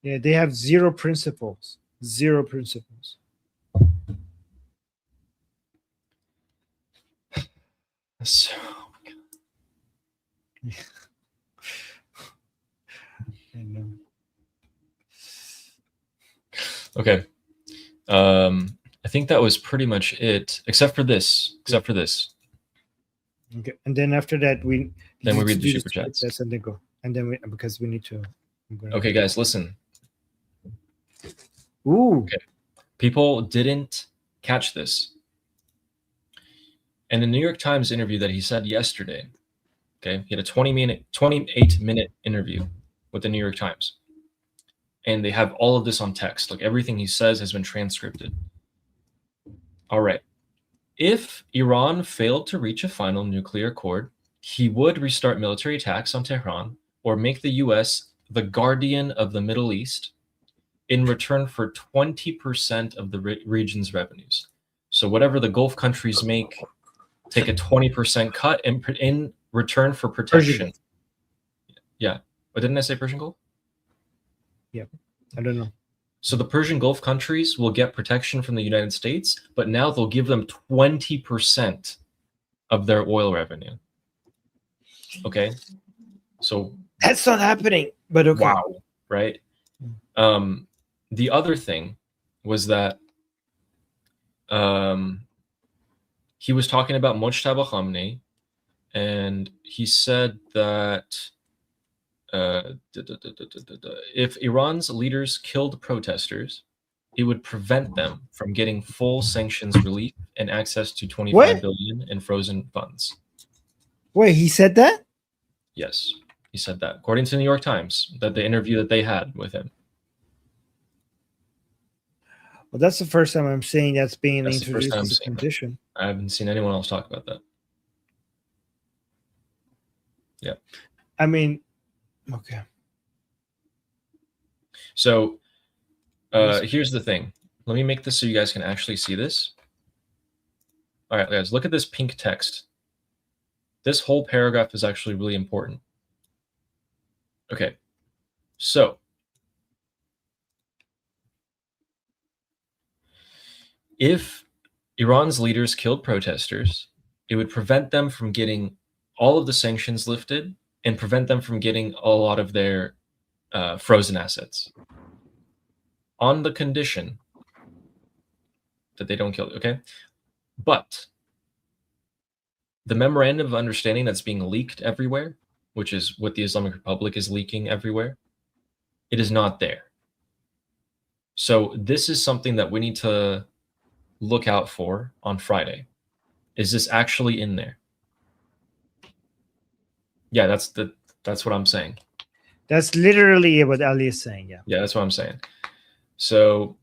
Yeah, they have zero principles. Zero principles. So, I know. Okay. I think that was pretty much it, except for this. Okay, and then after that, we read the super chats, and then go, and then because we need to. Okay, guys, listen. Ooh. Okay. People didn't catch this. In the New York Times interview that he said yesterday, okay, he had a 28-minute interview with the New York Times. And they have all of this on text. Like, everything he says has been transcribed. All right. If Iran failed to reach a final nuclear accord, he would restart military attacks on Tehran or make the U.S. the guardian of the Middle East in return for 20% of the region's revenues. So whatever the Gulf countries make, take a 20% cut in return for protection. Yeah. But didn't I say Persian Gulf? Yeah. I don't know. So the Persian Gulf countries will get protection from the United States, but now they'll give them 20% of their oil revenue. Okay. So that's not happening, but okay. Wow. Right. The other thing was that he was talking about Mojtaba Khamenei, and he said that if Iran's leaders killed protesters, it would prevent them from getting full sanctions relief and access to $25 billion in frozen funds. Wait, he said that? Yes. He said that, according to the New York Times, that the interview that they had with him. Well, that's the first time I'm saying that's being That's the first introduced time I'm as a seeing that. condition. I haven't seen anyone else talk about that. Yeah. I mean, okay. So here's the thing. Let me make this so you guys can actually see this. All right, guys, look at this pink text. This whole paragraph is actually really important. Okay, so if Iran's leaders killed protesters, it would prevent them from getting all of the sanctions lifted and prevent them from getting a lot of their frozen assets, on the condition that they don't kill it, okay? But the memorandum of understanding that's being leaked everywhere, which is what the Islamic Republic is leaking everywhere, it is not there. So this is something that we need to look out for on Friday. Is this actually in there? Yeah, that's what I'm saying. That's literally what Ali is saying. Yeah. Yeah, that's what I'm saying. So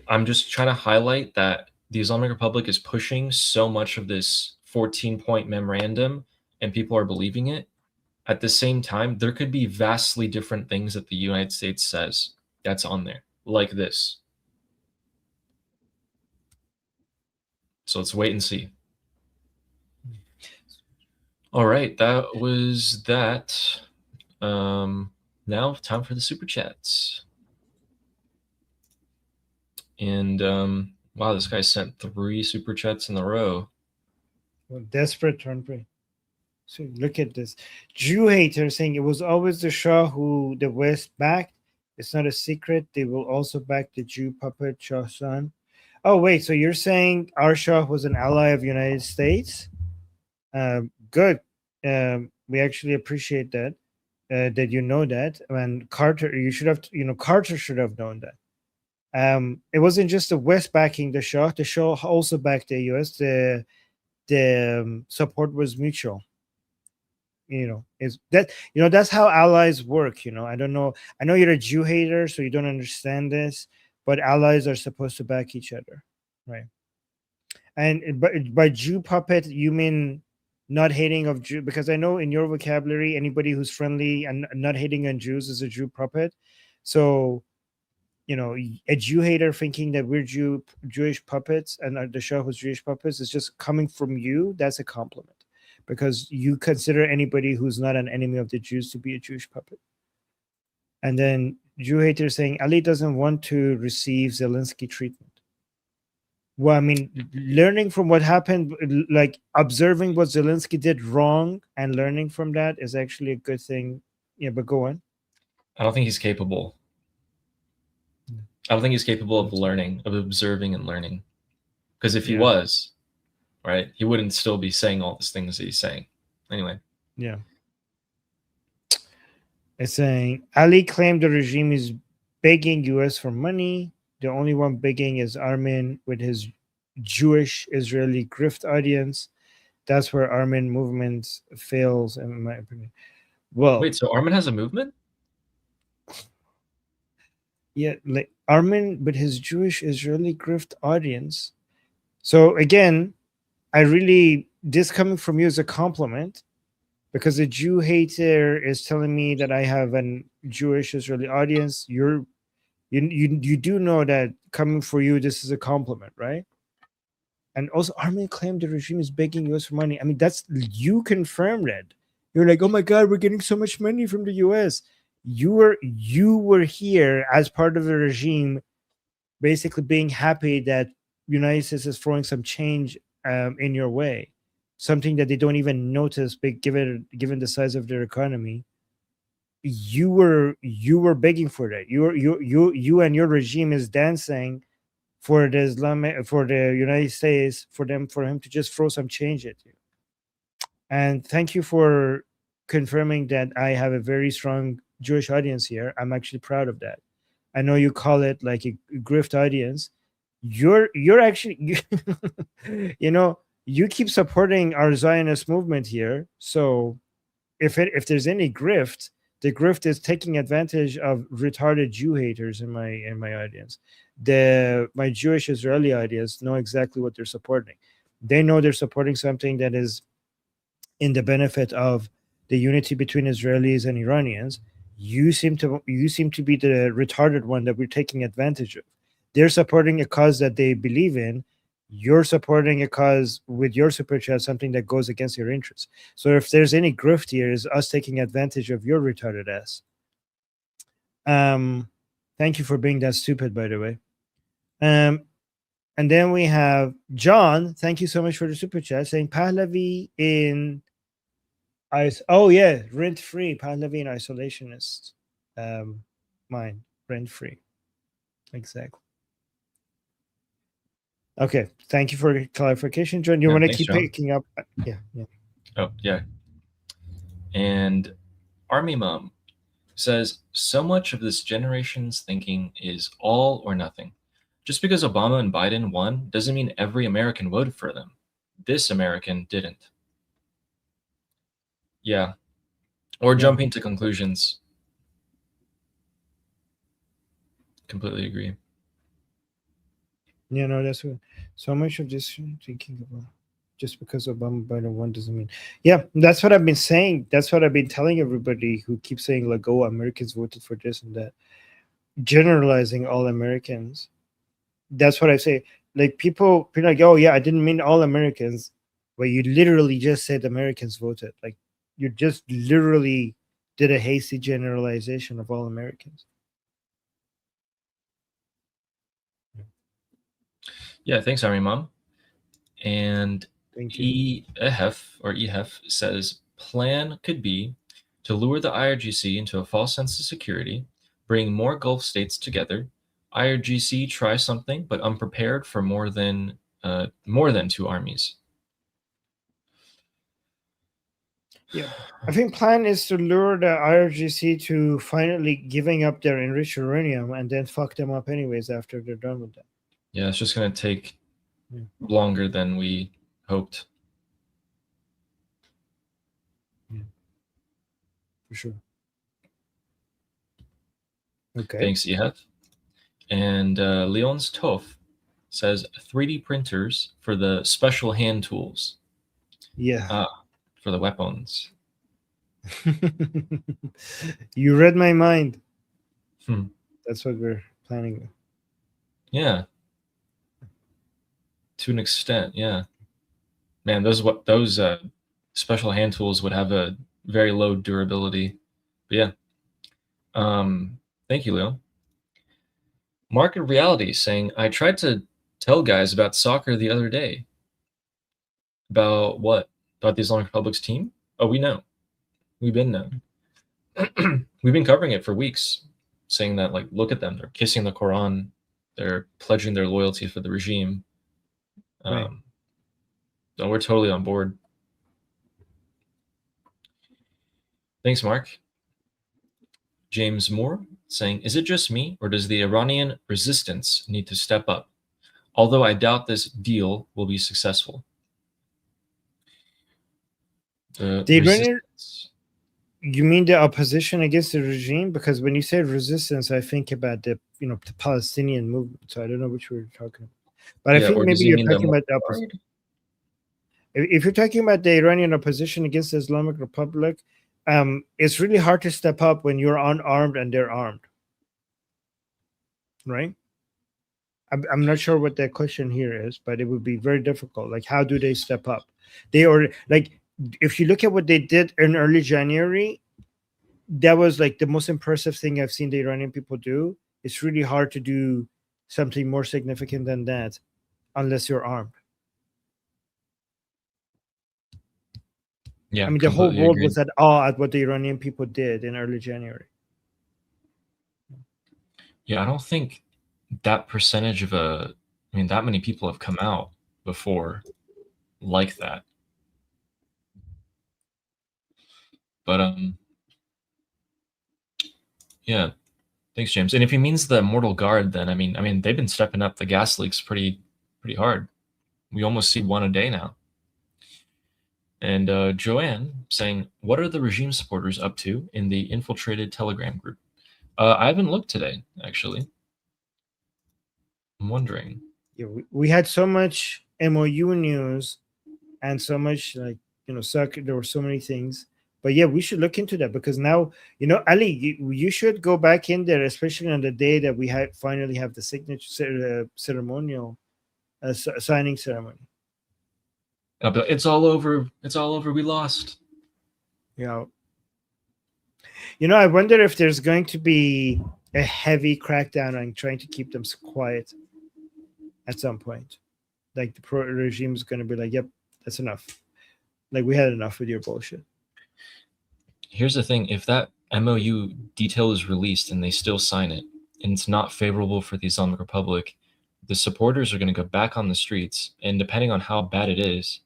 I'm just trying to highlight that the Islamic Republic is pushing so much of this 14-point memorandum, and people are believing it. At the same time, there could be vastly different things that the United States says that's on there, like this. So let's wait and see. All right, that was that. Now time for the super chats. And wow, this guy sent 3 super chats in a row. Well, desperate turn free. So look at this. Jew hater saying it was always the Shah who the West backed. It's not a secret. They will also back the Jew puppet Shah's son. Oh, wait. So you're saying our Shah was an ally of the United States? Good. We actually appreciate that. That you know that. And Carter, you should have, Carter should have known that. It wasn't just the West backing the Shah. The Shah also backed the US. The support was mutual. Is that that's how allies work. I don't know. I know you're a Jew hater, so you don't understand this, but allies are supposed to back each other, right? And by Jew puppet, you mean not hating of Jew? Because I know in your vocabulary, anybody who's friendly and not hating on Jews is a Jew puppet. So, a Jew hater thinking that we're Jewish puppets and the Shah was Jewish puppets is just coming from you. That's a compliment, because you consider anybody who's not an enemy of the Jews to be a Jewish puppet. And then Jew hater saying Ali doesn't want to receive Zelensky treatment. Well, I mean, learning from what happened, like observing what Zelensky did wrong and learning from that is actually a good thing. Yeah, but go on. I don't think he's capable. I don't think he's capable of learning, of observing and learning. Because if he was, right, he wouldn't still be saying all these things that he's saying. Anyway. Yeah. It's saying Ali claimed the regime is begging US for money. The only one begging is Armin with his Jewish Israeli grift audience. That's where Armin movement fails, in my opinion. Well, wait, so Armin has a movement? Yeah, like Armin with his Jewish Israeli grift audience. So again, this coming from you is a compliment, because a Jew hater is telling me that I have a Jewish Israeli audience. You do know that coming for you, this is a compliment, right? And also, Armin claimed the regime is begging US for money. I mean, you confirmed it. You're like, oh my God, we're getting so much money from the US. You were here as part of the regime, basically being happy that United States is throwing some change in your way, something that they don't even notice, given the size of their economy. You were begging for that. You and your regime is dancing for the United States for him to just throw some change at you. And thank you for confirming that I have a very strong Jewish audience here. I'm actually proud of that. I know you call it like a grift audience. You're actually you keep supporting our Zionist movement here. So if there's any grift, the grift is taking advantage of retarded Jew haters in my audience. My Jewish Israeli audience know exactly what they're supporting. They know they're supporting something that is in the benefit of the unity between Israelis and Iranians. You seem to be the retarded one that we're taking advantage of. They're supporting a cause that they believe in. You're supporting a cause with your super chat, something that goes against your interests. So if there's any grift here, is us taking advantage of your retarded ass. Thank you for being that stupid, by the way. And then we have John. Thank you so much for the super chat, saying Pahlavi in rent free. Pahlavi in isolationist mind, rent free. Exactly. Okay, thank you for the clarification, John. You want to keep picking up? Yeah. Oh, yeah. And Army Mom says, so much of this generation's thinking is all or nothing. Just because Obama and Biden won doesn't mean every American voted for them. This American didn't. Yeah. Or jumping to conclusions. Completely agree. Yeah, no, that's what. So much of this thinking about just because Obama Biden won doesn't mean. Yeah, that's what I've been saying. That's what I've been telling everybody who keeps saying like, "Oh, Americans voted for this and that," generalizing all Americans. That's what I say. Like people like, "Oh yeah, I didn't mean all Americans," but you literally just said Americans voted. Like you just literally did a hasty generalization of all Americans. Yeah, thanks, Army Mom. And EHF says, plan could be to lure the IRGC into a false sense of security, bring more Gulf states together. IRGC try something, but unprepared for more than 2 armies. Yeah, I think plan is to lure the IRGC to finally giving up their enriched uranium and then fuck them up anyways after they're done with that. Yeah, it's just going to take longer than we hoped. Yeah, for sure. Okay. Thanks, EHF. And Leon's Tof says 3D printers for the special hand tools. Yeah. For the weapons. You read my mind. That's what we're planning with. Yeah. To an extent, yeah. Man, those special hand tools would have a very low durability. But yeah. Thank you, Leo. Market Reality saying, I tried to tell guys about soccer the other day. About what? About the Islamic Republic's team? Oh, we know. We've been known. We've been covering it for weeks, saying that, like, look at them. They're kissing the Quran. They're pledging their loyalty for the regime. Right. So we're totally on board. Thanks, Mark. James Moore saying, is it just me, or does the Iranian resistance need to step up? Although I doubt this deal will be successful. The Iranian, you mean the opposition against the regime? Because when you say resistance, I think about the Palestinian movement. So I don't know which we're talking about. But I think maybe you're talking about the opposite. If you're talking about the Iranian opposition against the Islamic Republic, it's really hard to step up when you're unarmed and they're armed. Right? I'm not sure what the question here is, but it would be very difficult. Like, how do they step up? If you look at what they did in early January, that was like the most impressive thing I've seen the Iranian people do. It's really hard to do something more significant than that unless you're armed. Yeah, I mean, the whole world was at awe at what the Iranian people did in early January. Yeah, I don't think that percentage of that many people have come out before like that. But yeah, thanks, James. And if he means the Immortal Guard, then I mean they've been stepping up the gas leaks pretty hard. We almost see one a day now. And Joanne saying, what are the regime supporters up to in the infiltrated Telegram group? I haven't looked today, actually. I'm wondering. Yeah, we had so much MOU news and so much there were so many things. But yeah, we should look into that, because now, Ali, you should go back in there, especially on the day that we finally have the signature ceremonial signing ceremony. It's all over. It's all over. We lost. Yeah. I wonder if there's going to be a heavy crackdown on trying to keep them quiet at some point. Like the pro regime is going to be like, yep, that's enough. Like, we had enough with your bullshit. Here's the thing. If that MOU detail is released and they still sign it, and it's not favorable for the Islamic Republic, the supporters are going to go back on the streets. And depending on how bad it is,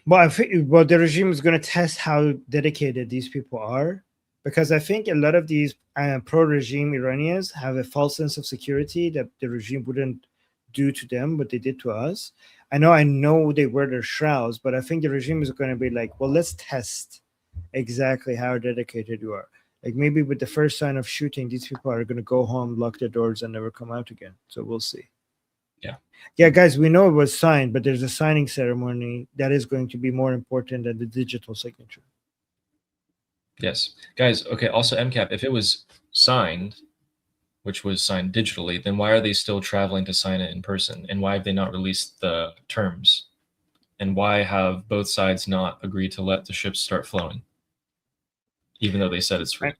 well, I think the regime is going to test how dedicated these people are, because I think a lot of these pro-regime Iranians have a false sense of security that the regime wouldn't do to them what they did to us. I know they wear their shrouds, but I think the regime is going to be like, well, let's test exactly how dedicated you are. Like, maybe with the first sign of shooting, these people are going to go home, lock their doors, and never come out again. So we'll see. Yeah, guys, we know it was signed, but there's a signing ceremony that is going to be more important than the digital signature. Yes. Guys, okay, also MCAP, if it was signed, which was signed digitally, then why are they still traveling to sign it in person? And why have they not released the terms? And why have both sides not agreed to let the ships start flowing, even though they said it's free?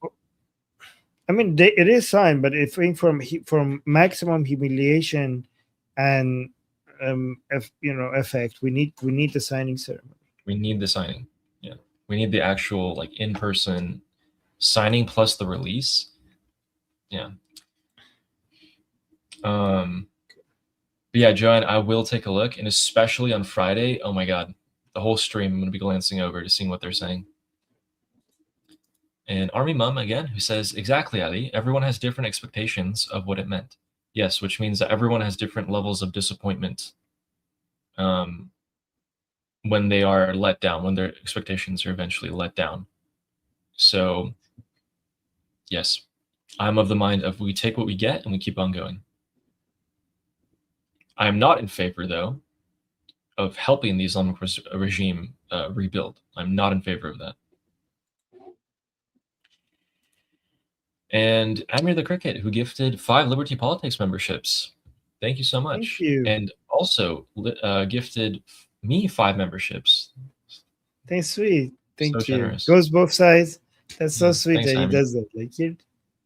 I mean, it is signed, but if from maximum humiliation and effect, we need the signing ceremony. We need the signing. Yeah, we need the actual in-person signing plus the release. Yeah. But yeah, Joanne, I will take a look, and especially on Friday. Oh my God, the whole stream I'm going to be glancing over to see what they're saying. And Army Mum again, who says, exactly, Ali. Everyone has different expectations of what it meant. Yes, which means that everyone has different levels of disappointment when they are let down, when their expectations are eventually let down. So, yes, I'm of the mind of we take what we get and we keep on going. I'm not in favor, though, of helping the Islamic regime rebuild. I'm not in favor of that. And Amir the Cricket, who gifted 5 Liberty Politics memberships. Thank you so much. Thank you. And also gifted me 5 memberships. Thanks, sweet. Thank you. Generous. Goes both sides. That's so sweet. Thanks, that he Amir. does that. Like,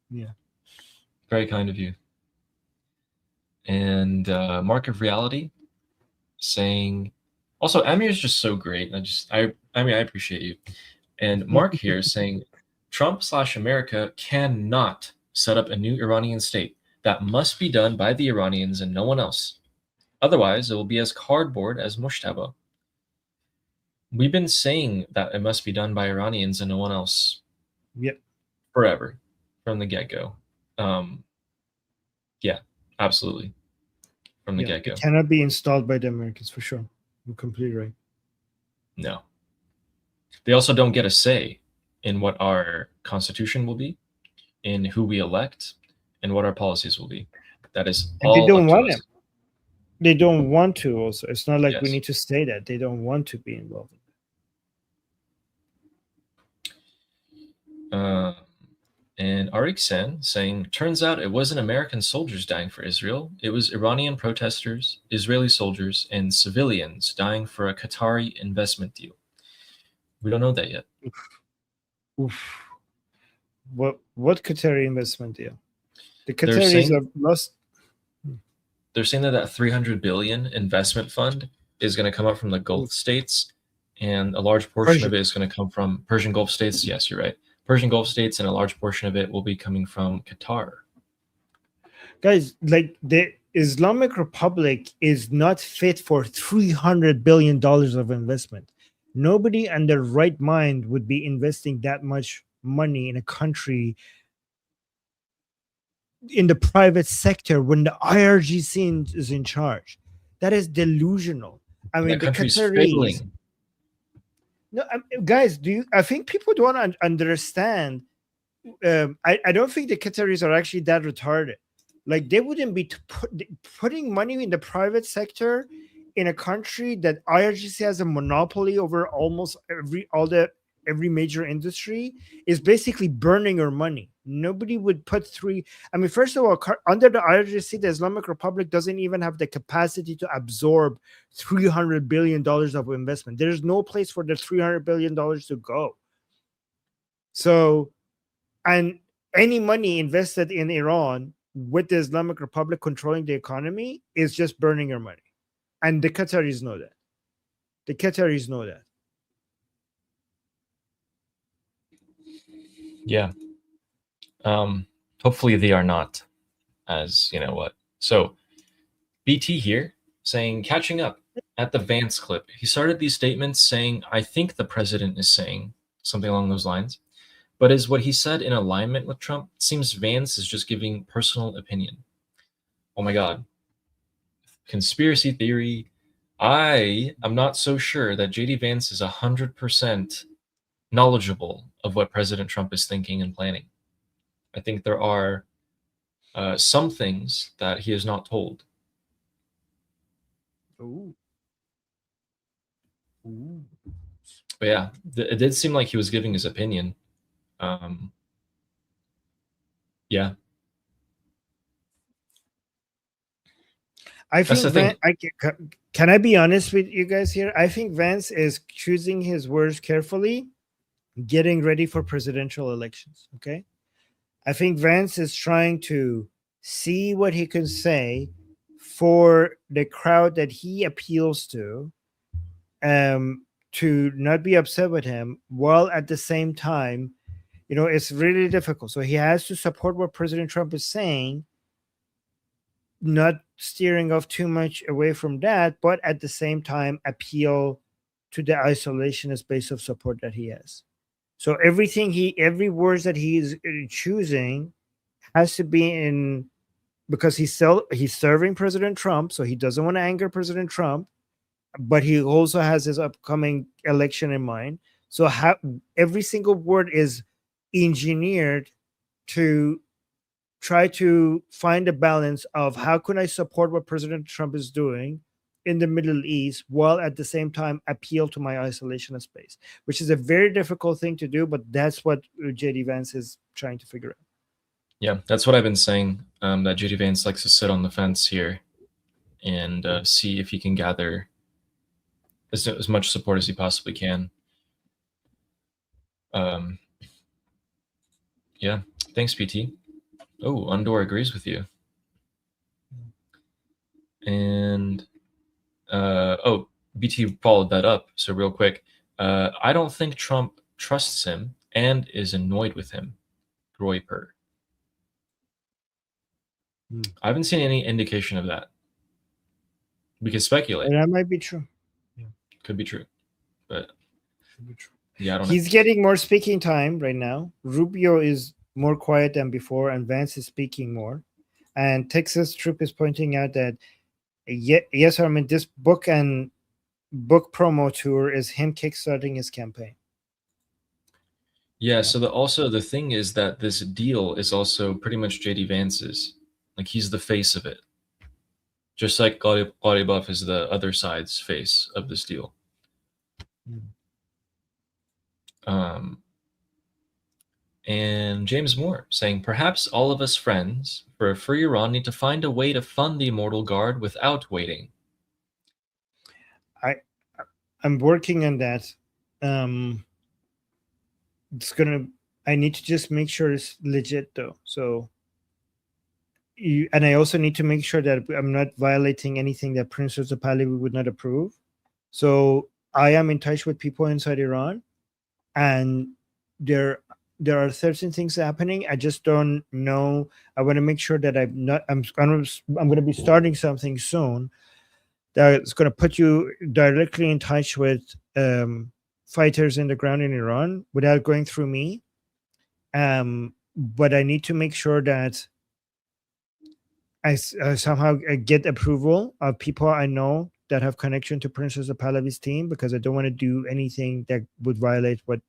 yeah. Very kind of you. And Mark of Reality saying, also Amir is just so great. I appreciate you. And Mark here saying, Trump/America cannot set up a new Iranian state. That must be done by the Iranians and no one else. Otherwise, it will be as cardboard as Mushtaba. We've been saying that it must be done by Iranians and no one else. Yep. Forever, from the get-go. Yeah, absolutely. From the get-go. It cannot be installed by the Americans, for sure. You're completely right. No. They also don't get a say in what our constitution will be, in who we elect, and what our policies will be. That is all they don't up to want us. it. They don't want to also. It's not like we Yes. need to say that. They don't want to be involved. And Arik Sen saying, turns out it wasn't American soldiers dying for Israel. It was Iranian protesters, Israeli soldiers, and civilians dying for a Qatari investment deal. We don't know that yet. Oof. What Qatari investment deal? The They're Qataris saying- have lost. They're saying that 300 billion investment fund is going to come up from the Gulf states, and a large portion of it is going to come from Persian Gulf states. Yes, you're right. Persian Gulf states, and a large portion of it will be coming from Qatar. Guys, like, the Islamic Republic is not fit for $300 billion of investment. Nobody in their right mind would be investing that much money in a country in the private sector when the IRGC is in charge. That is delusional. I mean, that the country's Qataris. failing. No, guys, I think people don't understand. I don't think the Qataris are actually that retarded. Like, they wouldn't be putting money in the private sector in a country that IRGC has a monopoly over almost every major industry is basically burning your money. Nobody would put I mean, first of all, under the IRGC, the Islamic Republic doesn't even have the capacity to absorb $300 billion of investment. There's no place for the $300 billion to go. So, and any money invested in Iran with the Islamic Republic controlling the economy is just burning your money. And the Qataris know that. The Qataris know that. Yeah. Hopefully they are not, as you know what. So BT here saying, catching up at the Vance clip. He started these statements saying, I think the president is saying something along those lines. But is what he said in alignment with Trump? It seems Vance is just giving personal opinion. Oh my God. Conspiracy theory. I am not so sure that JD Vance is 100% knowledgeable of what President Trump is thinking and planning. I think there are some things that he is not told. Ooh. Ooh. But yeah, it did seem like he was giving his opinion. Yeah. I think can I be honest with you guys here? I think Vance is choosing his words carefully, getting ready for presidential elections. Okay. I think Vance is trying to see what he can say for the crowd that he appeals to not be upset with him, while at the same time, you know, it's really difficult. So he has to support what President Trump is saying, not steering off too much away from that, but at the same time appeal to the isolationist base of support that he has. So every word that he is choosing has to be in, because he's serving President Trump, so he doesn't want to anger President Trump, but he also has his upcoming election in mind. So every single word is engineered to try to find a balance of how can I support what President Trump is doing in the Middle East while at the same time appeal to my isolationist base, which is a very difficult thing to do, but that's what JD Vance is trying to figure out. Yeah, that's what I've been saying, that JD Vance likes to sit on the fence here and see if he can gather as much support as he possibly can. Yeah, thanks, PT. Oh, Undor agrees with you. And BT followed that up. So real quick, I don't think Trump trusts him and is annoyed with him. Groyper. I haven't seen any indication of that. We can speculate. And that might be true. Yeah. Could be true. But true. Yeah, I don't know. He's getting more speaking time right now. Rubio is more quiet than before, and Vance is speaking more. And Texas Troop is pointing out that yes, I mean, this book promo tour is him kickstarting his campaign. Yeah, so the thing is that this deal is also pretty much JD Vance's. Like, he's the face of it. Just like Ghalibaf is the other side's face of this deal. And James Moore saying, perhaps all of us friends for a free Iran need to find a way to fund the Immortal Guard without waiting. I'm working on that. I need to just make sure it's legit though. So and I also need to make sure that I'm not violating anything that Prince Reza Pahlavi would not approve. So I am in touch with people inside Iran, and there are certain things happening. I just don't know. I want to make sure that I'm going to be starting something soon that's going to put you directly in touch with fighters in the ground in Iran without going through me. But I need to make sure that I somehow get approval of people I know that have connection to Prince Reza Pahlavi's team because I don't want to do anything that would violate what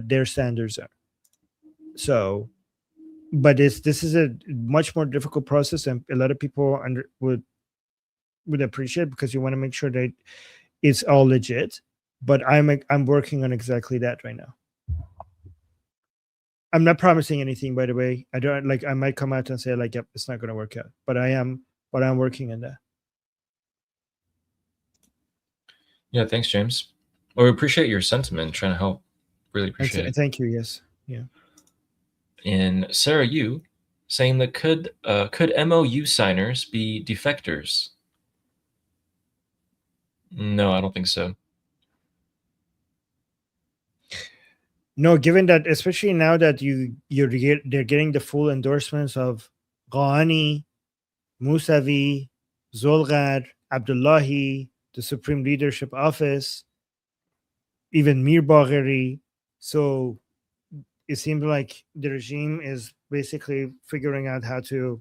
their standards are. So, but this is a much more difficult process, and a lot of people would appreciate because you want to make sure that it's all legit. But I'm working on exactly that right now. I'm not promising anything, by the way. I don't I might come out and say like, yep, it's not going to work out, but I'm working on that. Yeah, thanks, James. Well, we appreciate your sentiment, trying to help. Really appreciate it. Thank you. Yes. Yeah. And Sarah Yu saying that could MOU signers be defectors? No, I don't think so. No, given that, especially now that they're getting the full endorsements of Ghani, Mousavi, Zolgar, Abdullahi, the Supreme Leadership Office, even Mir Bagheri. So it seems like the regime is basically figuring out how to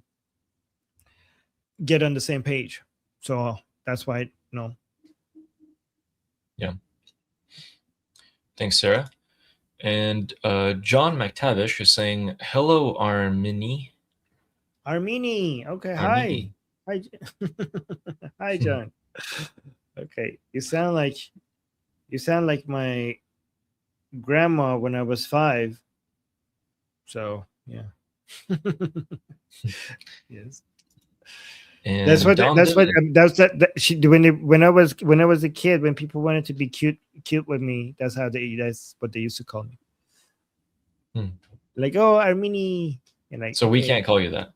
get on the same page. So that's why, no. Yeah. Thanks, Sarah. And John McTavish is saying, hello, Armini. Armini. Okay. Armini. Hi. Hi, John. Okay. You sound like my grandma when I was 5. So yeah. Yes. And that's what she when I was a kid, when people wanted to be cute with me, that's what they used to call me. Like, oh, Armini. And like, so we can't call you that.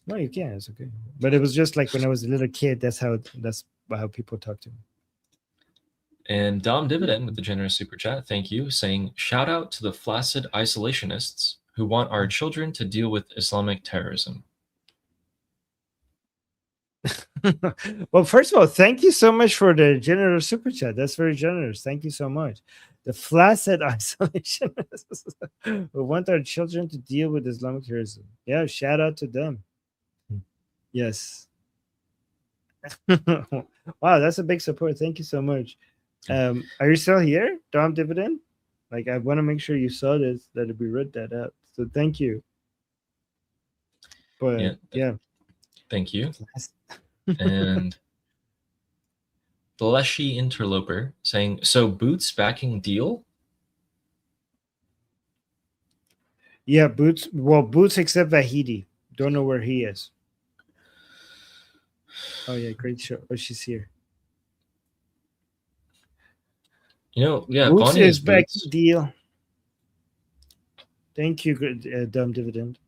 No, you can. It's okay. But it was just like when I was a little kid, that's how people talk to me. And Dom Dividend with the generous super chat, thank you, saying, shout out to the flaccid isolationists who want our children to deal with Islamic terrorism. Well, first of all, thank you so much for the generous super chat. That's very generous. Thank you so much. The flaccid isolationists who want our children to deal with Islamic terrorism. Yeah, shout out to them. Yes. Wow, that's a big support. Thank you so much. Are you still here, Dom Dividend? Like, I want to make sure you saw this, that we read that out. So thank you. But yeah. Thank you. And Fleshy Interloper saying, so Boots backing deal? Yeah, Boots. Well, Boots except Vahidi. Don't know where he is. Oh yeah, great show. Oh, she's here. You know, yeah, Boots is back Boots. deal. Thank you, Dumb Dividend.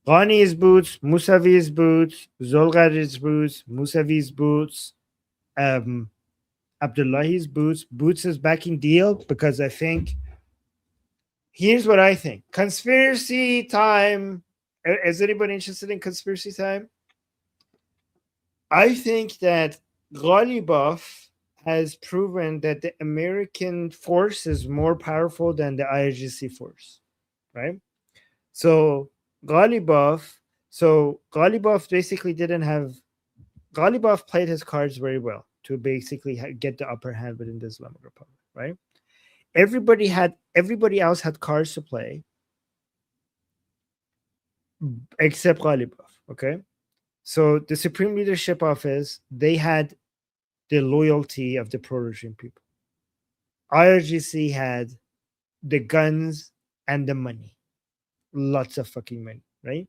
Ghani is Boots, Mousavi is Boots, Zolgar is Boots, Mousavi is Boots, Abdullahi is Boots. Boots is backing deal because I think, here's what I think. Conspiracy time. Is anybody interested in conspiracy time? I think that Ghalibaf has proven that the American force is more powerful than the IRGC force, right? So Ghalibaf basically Ghalibaf played his cards very well to basically get the upper hand within the Islamic Republic, right? Everybody else had cards to play except Ghalibaf, okay? So the Supreme Leadership Office, they had the loyalty of the pro-regime people. IRGC had the guns and the money. Lots of fucking money, right?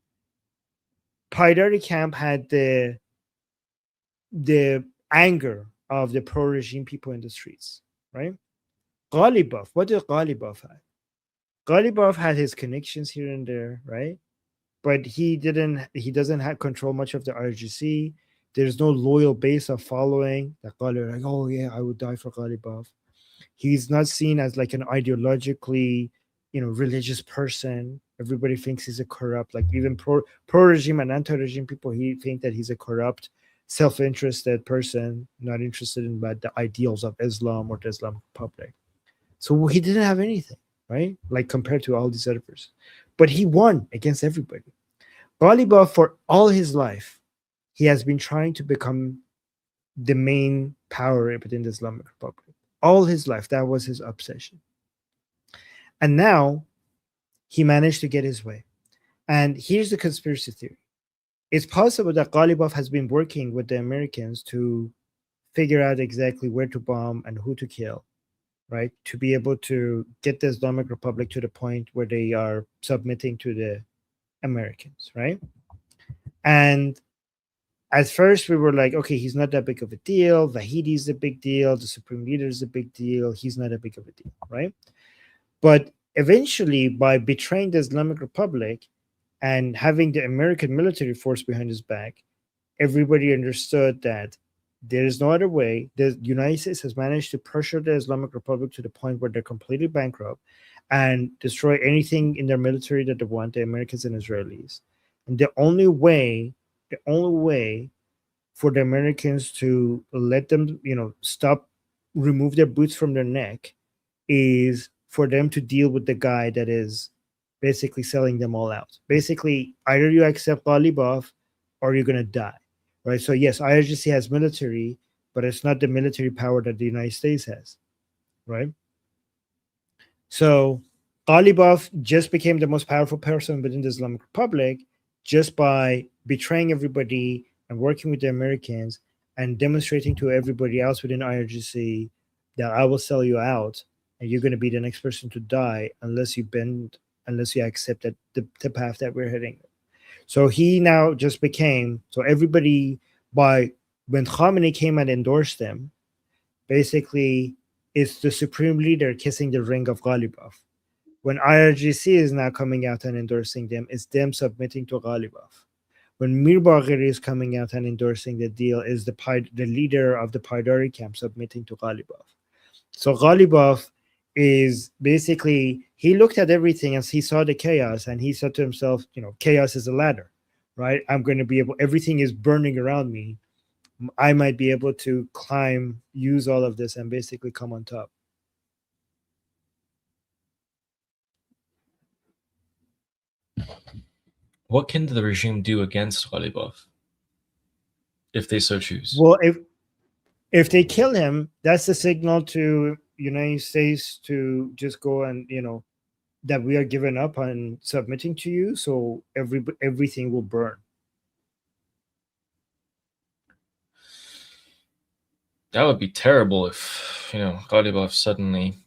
Paidari camp had the anger of the pro-regime people in the streets, right? Ghalibaf, what did Ghalibaf have? Ghalibaf had his connections here and there, right? But he doesn't have control much of the IRGC. There's no loyal base of following that like, oh yeah, I would die for Ghalibaf. He's not seen as like an ideologically, religious person. Everybody thinks he's a corrupt, like even pro-regime and anti-regime people, he think that he's a corrupt, self-interested person, not interested in the ideals of Islam or the Islamic Republic. So he didn't have anything, right? Like compared to all these other persons. But he won against everybody. Ghalibaf, for all his life, he has been trying to become the main power within the Islamic Republic. All his life, that was his obsession. And now he managed to get his way. And here's the conspiracy theory. It's possible that Ghalibaf has been working with the Americans to figure out exactly where to bomb and who to kill, right? To be able to get the Islamic Republic to the point where they are submitting to the Americans, right? And at first we were like, okay, he's not that big of a deal. Vahidi is a big deal. The supreme leader is a big deal. He's not a big of a deal, right? But eventually, by betraying the Islamic Republic and having the American military force behind his back, everybody understood that there is no other way. The United States has managed to pressure the Islamic Republic to the point where they're completely bankrupt and destroy anything in their military that they want, the Americans and Israelis. And the only way for the Americans to let them, stop, remove their boots from their neck, is for them to deal with the guy that is basically selling them all out. Basically, either you accept Ghalibaf or you're going to die, right? So yes, IRGC has military, but it's not the military power that the United States has, right? So Ghalibaf just became the most powerful person within the Islamic Republic just by betraying everybody and working with the Americans and demonstrating to everybody else within IRGC that I will sell you out and you're going to be the next person to die unless you accept that the path that we're heading. So he now just became, so everybody, when Khamenei came and endorsed them, basically it's the supreme leader kissing the ring of Ghalibaf. When IRGC is now coming out and endorsing them, it's them submitting to Ghalibaf. When Mir Bagheri is coming out and endorsing the deal, is the leader of the Paidari camp submitting to Ghalibaf. So Ghalibaf is basically, he looked at everything and he saw the chaos and he said to himself, chaos is a ladder, right? Everything is burning around me. I might be able to climb, use all of this and basically come on top. What can the regime do against Ghalibaf if they so choose? Well, if they kill him, that's the signal to United States to just go and that we are giving up on submitting to you, so everything will burn. That would be terrible if Ghalibaf suddenly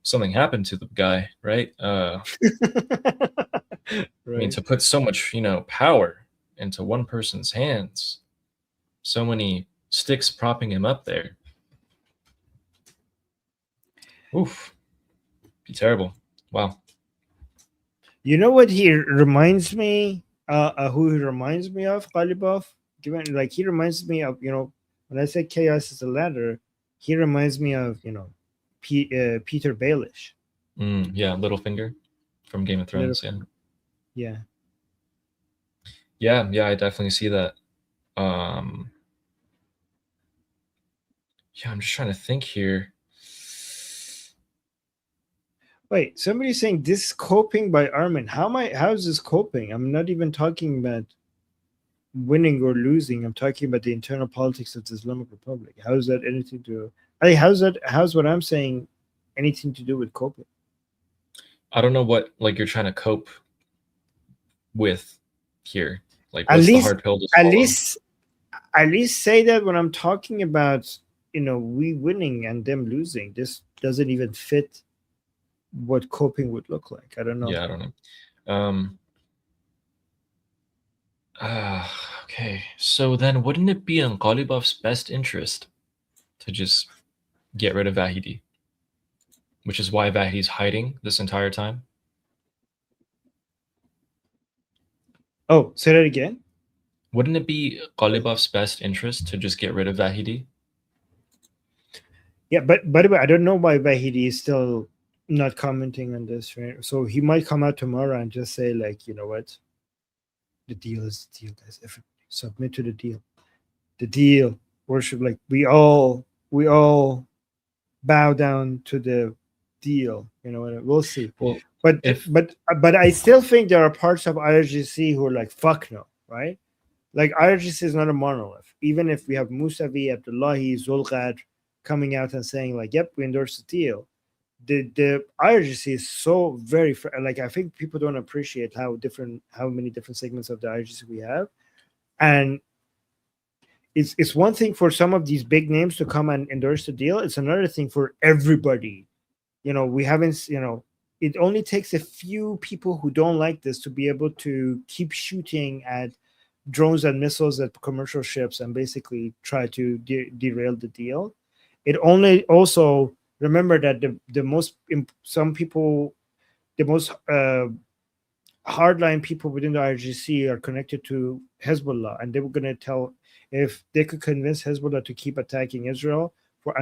something happened to the guy, right? Right. I mean, to put so much power into one person's hands, so many sticks propping him up there. Oof, be terrible. Wow. You know what he reminds me? Who he reminds me of? Ghalibaf. He reminds me of when I say chaos is a ladder, he reminds me of Peter Baelish. Yeah, Littlefinger from Game of Thrones. Yeah. Yeah, I definitely see that. Yeah, I'm just trying to think here. Wait, somebody's saying this is coping by Armin. How is this coping? I'm not even talking about winning or losing. I'm talking about the internal politics of the Islamic Republic. How is that anything to how's what I'm saying anything to do with coping? I don't know what you're trying to cope with here. What's the hard pill to swallow? At least say that when I'm talking about we winning and them losing, this doesn't even fit what coping would look like. I don't know. Yeah, I don't know. Okay, so then wouldn't it be in Ghalibaf's best interest to just get rid of Vahidi? Which is why Vahidi's hiding this entire time? Oh, say that again? Wouldn't it be Ghalibaf's best interest to just get rid of Vahidi? Yeah, but by the way, I don't know why Vahidi is still not commenting on this, right? So he might come out tomorrow and just say, you know what? The deal is the deal, guys. Everybody submit to the deal. The deal, worship, we all bow down to the deal. We'll see. Well, but I still think there are parts of IRGC who are like, fuck no, right? like IRGC is not a monolith. Even if we have Mousavi, Abdullahi, Zulqad coming out and saying like, "Yep, we endorse the deal," the IRGC is so very like, I think people don't appreciate how many different segments of the IRGC we have, and it's one thing for some of these big names to come and endorse the deal. It's another thing for everybody. We haven't, it only takes a few people who don't like this to be able to keep shooting at drones and missiles at commercial ships and basically try to derail the deal. It only also remember that the most hardline people within the IRGC are connected to Hezbollah, and they were going to tell if they could convince Hezbollah to keep attacking Israel for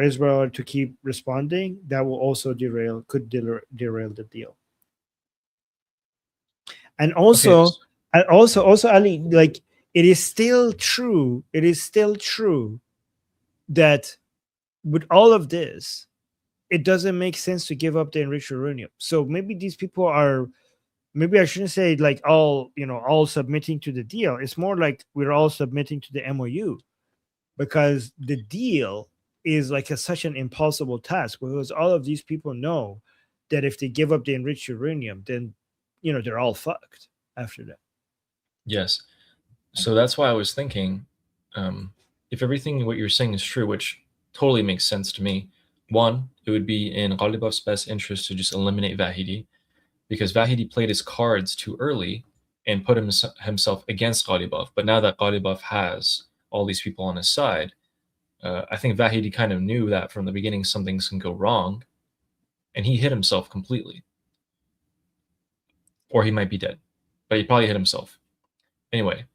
Israel to keep responding, that will also derail the deal. And also, Ali, like, it is still true that with all of this, it doesn't make sense to give up the enriched uranium. So maybe these people are, maybe I shouldn't say like all submitting to the deal. It's more like we're all submitting to the MOU, because the deal is like such an impossible task, because all of these people know that if they give up the enriched uranium, then they're all fucked after that. Yes. So that's why I was thinking, if everything what you're saying is true, which totally makes sense to me, one, it would be in Ghalibaf's best interest to just eliminate Vahidi, because Vahidi played his cards too early and put himself against Ghalibaf. But now that Ghalibaf has all these people on his side, I think Vahidi kind of knew that from the beginning some things can go wrong, and he hit himself completely. Or he might be dead, but he probably hit himself. Anyway,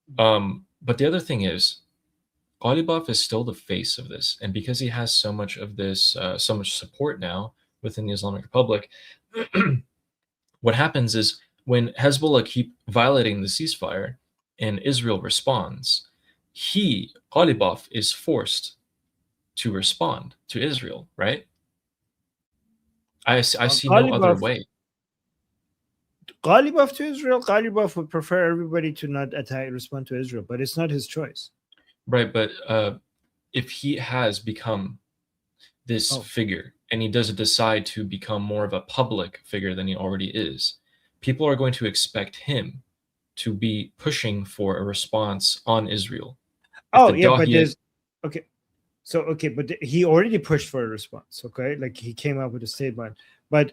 but the other thing is, Ghalibaf is still the face of this, and because he has so much of this, so much support now within the Islamic Republic, what happens is when Hezbollah keep violating the ceasefire and Israel responds, Ghalibaf is forced to respond to Israel, right? I see no other way. Ghalibaf to Israel, Ghalibaf would prefer everybody to not respond to Israel, but it's not his choice. Right, but if he has become this figure and he doesn't decide to become more of a public figure than he already is, people are going to expect him to be pushing for a response on Israel. But he already pushed for a response, okay? Like, he came out with a statement. But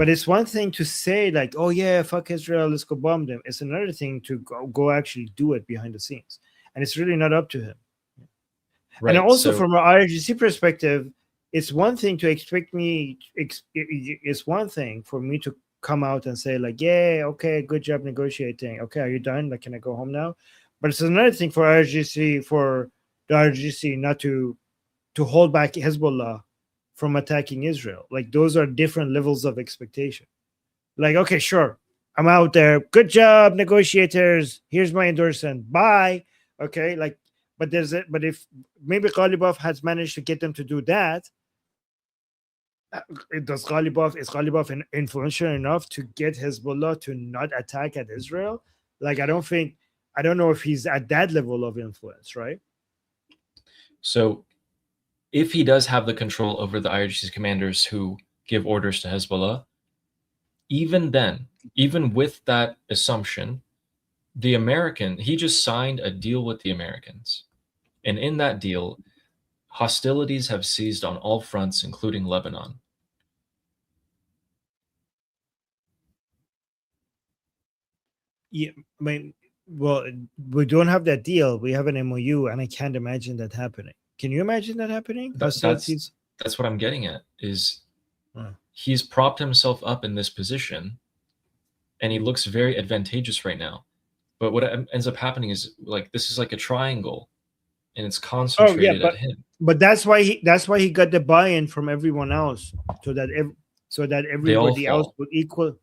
it's one thing to say like, oh yeah, fuck Israel, let's go bomb them. It's another thing to go actually do it behind the scenes. And it's really not up to him. Right, and also from an IRGC perspective, it's one thing to it's one thing for me to come out and say like, yeah, okay, good job negotiating. Okay, are you done? Like, can I go home now? But it's another thing for the IRGC not to hold back Hezbollah from attacking Israel. Like, those are different levels of expectation. Like, okay, sure, I'm out there. Good job, negotiators. Here's my endorsement. Bye. Okay, like, but if maybe Ghalibaf has managed to get them to do that, is Ghalibaf influential enough to get Hezbollah to not attack at Israel? Like, I don't know if he's at that level of influence, right? So if he does have the control over the IRGC's commanders who give orders to Hezbollah, even then, even with that assumption, he just signed a deal with the Americans. And in that deal, hostilities have ceased on all fronts, including Lebanon. Yeah, I mean, well, we don't have that deal. We have an MOU, and I can't imagine that happening. Can you imagine that happening? That's what I'm getting at, is he's propped himself up in this position, and he looks very advantageous right now. But what ends up happening is, like, this is like a triangle, and it's concentrated at him. But that's why he got the buy-in from everyone else, so that everybody else would equal.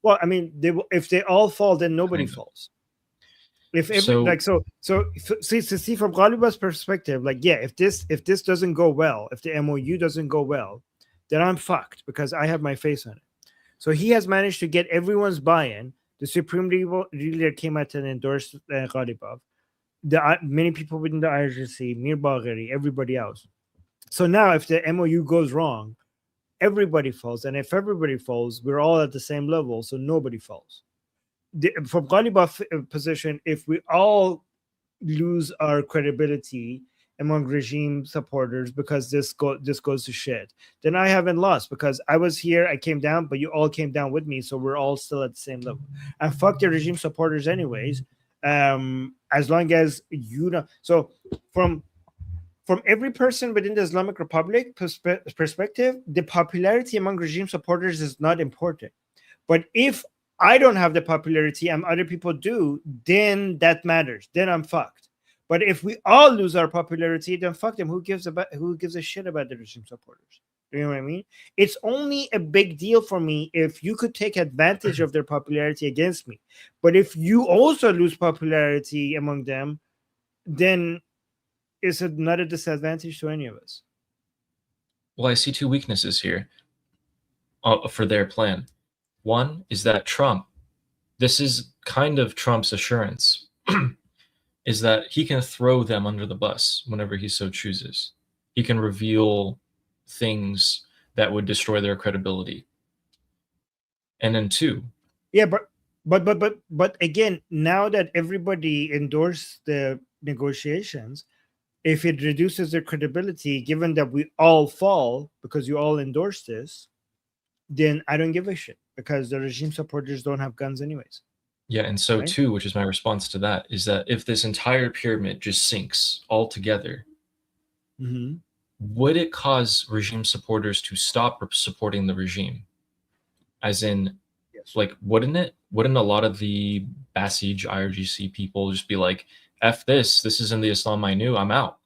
Well, I mean, if they all fall, then nobody falls. See from Ghalibaf's perspective, like, yeah, if this doesn't go well, if the MOU doesn't go well, then I'm fucked because I have my face on it. So he has managed to get everyone's buy-in. The supreme leader came out and endorsed Ghalibaf. Many people within the IRGC, Mir Bagheri, everybody else. So now, if the MOU goes wrong, everybody falls, and if everybody falls, we're all at the same level, so nobody falls. From Ghalibaf's position, if we all lose our credibility among regime supporters because this goes to shit, then I haven't lost, because I was here, I came down, but you all came down with me, so we're all still at the same level. And fuck the regime supporters anyways, as long as you know. So from every person within the Islamic Republic perspective, the popularity among regime supporters is not important. But if I don't have the popularity and other people do, then that matters. Then I'm fucked. But if we all lose our popularity, then fuck them. Who gives a shit about the regime supporters? You know what I mean? It's only a big deal for me if you could take advantage of their popularity against me. But if you also lose popularity among them, then it's not a disadvantage to any of us. Well, I see two weaknesses here for their plan. One is that Trump, this is kind of Trump's assurance, is that he can throw them under the bus whenever he so chooses. He can reveal things that would destroy their credibility. And then two. Yeah, but again, now that everybody endorsed the negotiations, if it reduces their credibility, given that we all fall because you all endorsed this, then I don't give a shit, because the regime supporters don't have guns anyways. Yeah, and so Right? too, which is my response to that, is that if this entire pyramid just sinks altogether, would it cause regime supporters to stop supporting the regime? As in, like, wouldn't it? Wouldn't a lot of the Basij IRGC people just be like, F this isn't the Islam I knew, I'm out?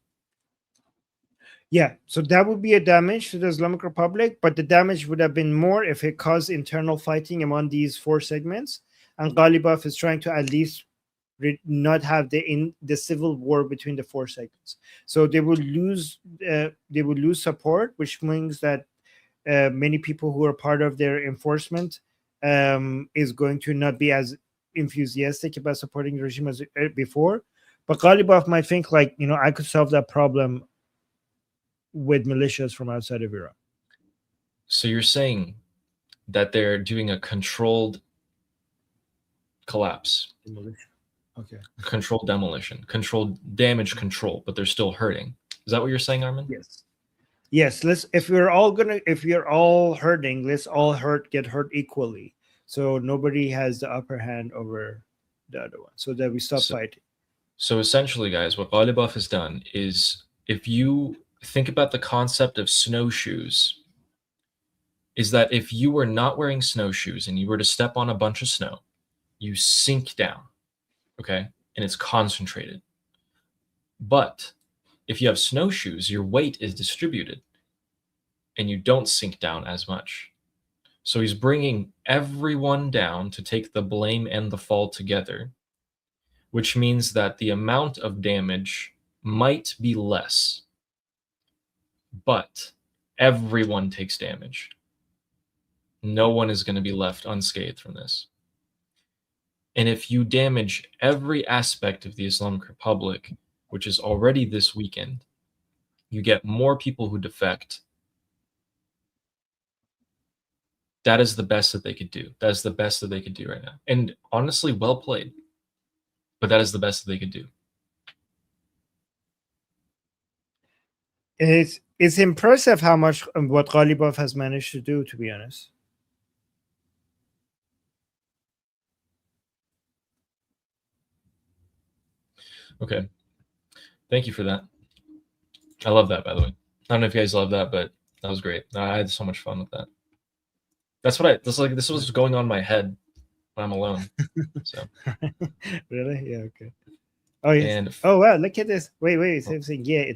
Yeah, so that would be a damage to the Islamic Republic, but the damage would have been more if it caused internal fighting among these four segments. And Ghalibaf is trying to at least not have the civil war between the four segments. So they would lose support, which means that many people who are part of their enforcement is going to not be as enthusiastic about supporting the regime as before. But Ghalibaf might think, like, I could solve that problem with militias from outside of Iran. So you're saying that they're doing a controlled collapse. Demolition. Okay. Controlled demolition, controlled damage control, but they're still hurting. Is that what you're saying, Armin? Yes. If you're all hurting, let's all get hurt equally. So nobody has the upper hand over the other one, so that we stop fighting. So essentially, guys, what Ghalibaf has done is, if you think about the concept of snowshoes, is that if you were not wearing snowshoes and you were to step on a bunch of snow, you sink down, okay? And it's concentrated. But if you have snowshoes, your weight is distributed and you don't sink down as much. So he's bringing everyone down to take the blame and the fall together, which means that the amount of damage might be less, but everyone takes damage. No one is going to be left unscathed from this. And if you damage every aspect of the Islamic Republic, which is already this weekend, you get more people who defect. That is the best that they could do. That is the best that they could do right now. And honestly, well played. But that is the best that they could do. It's impressive how much what Ghalibaf has managed to do, to be honest. Okay. Thank you for that. I love that, by the way. I don't know if you guys love that, but that was great. I had so much fun with that. This was going on in my head when I'm alone. So really? Yeah, okay. Oh yeah. And wow, look at this. Wait. Same thing. Yeah,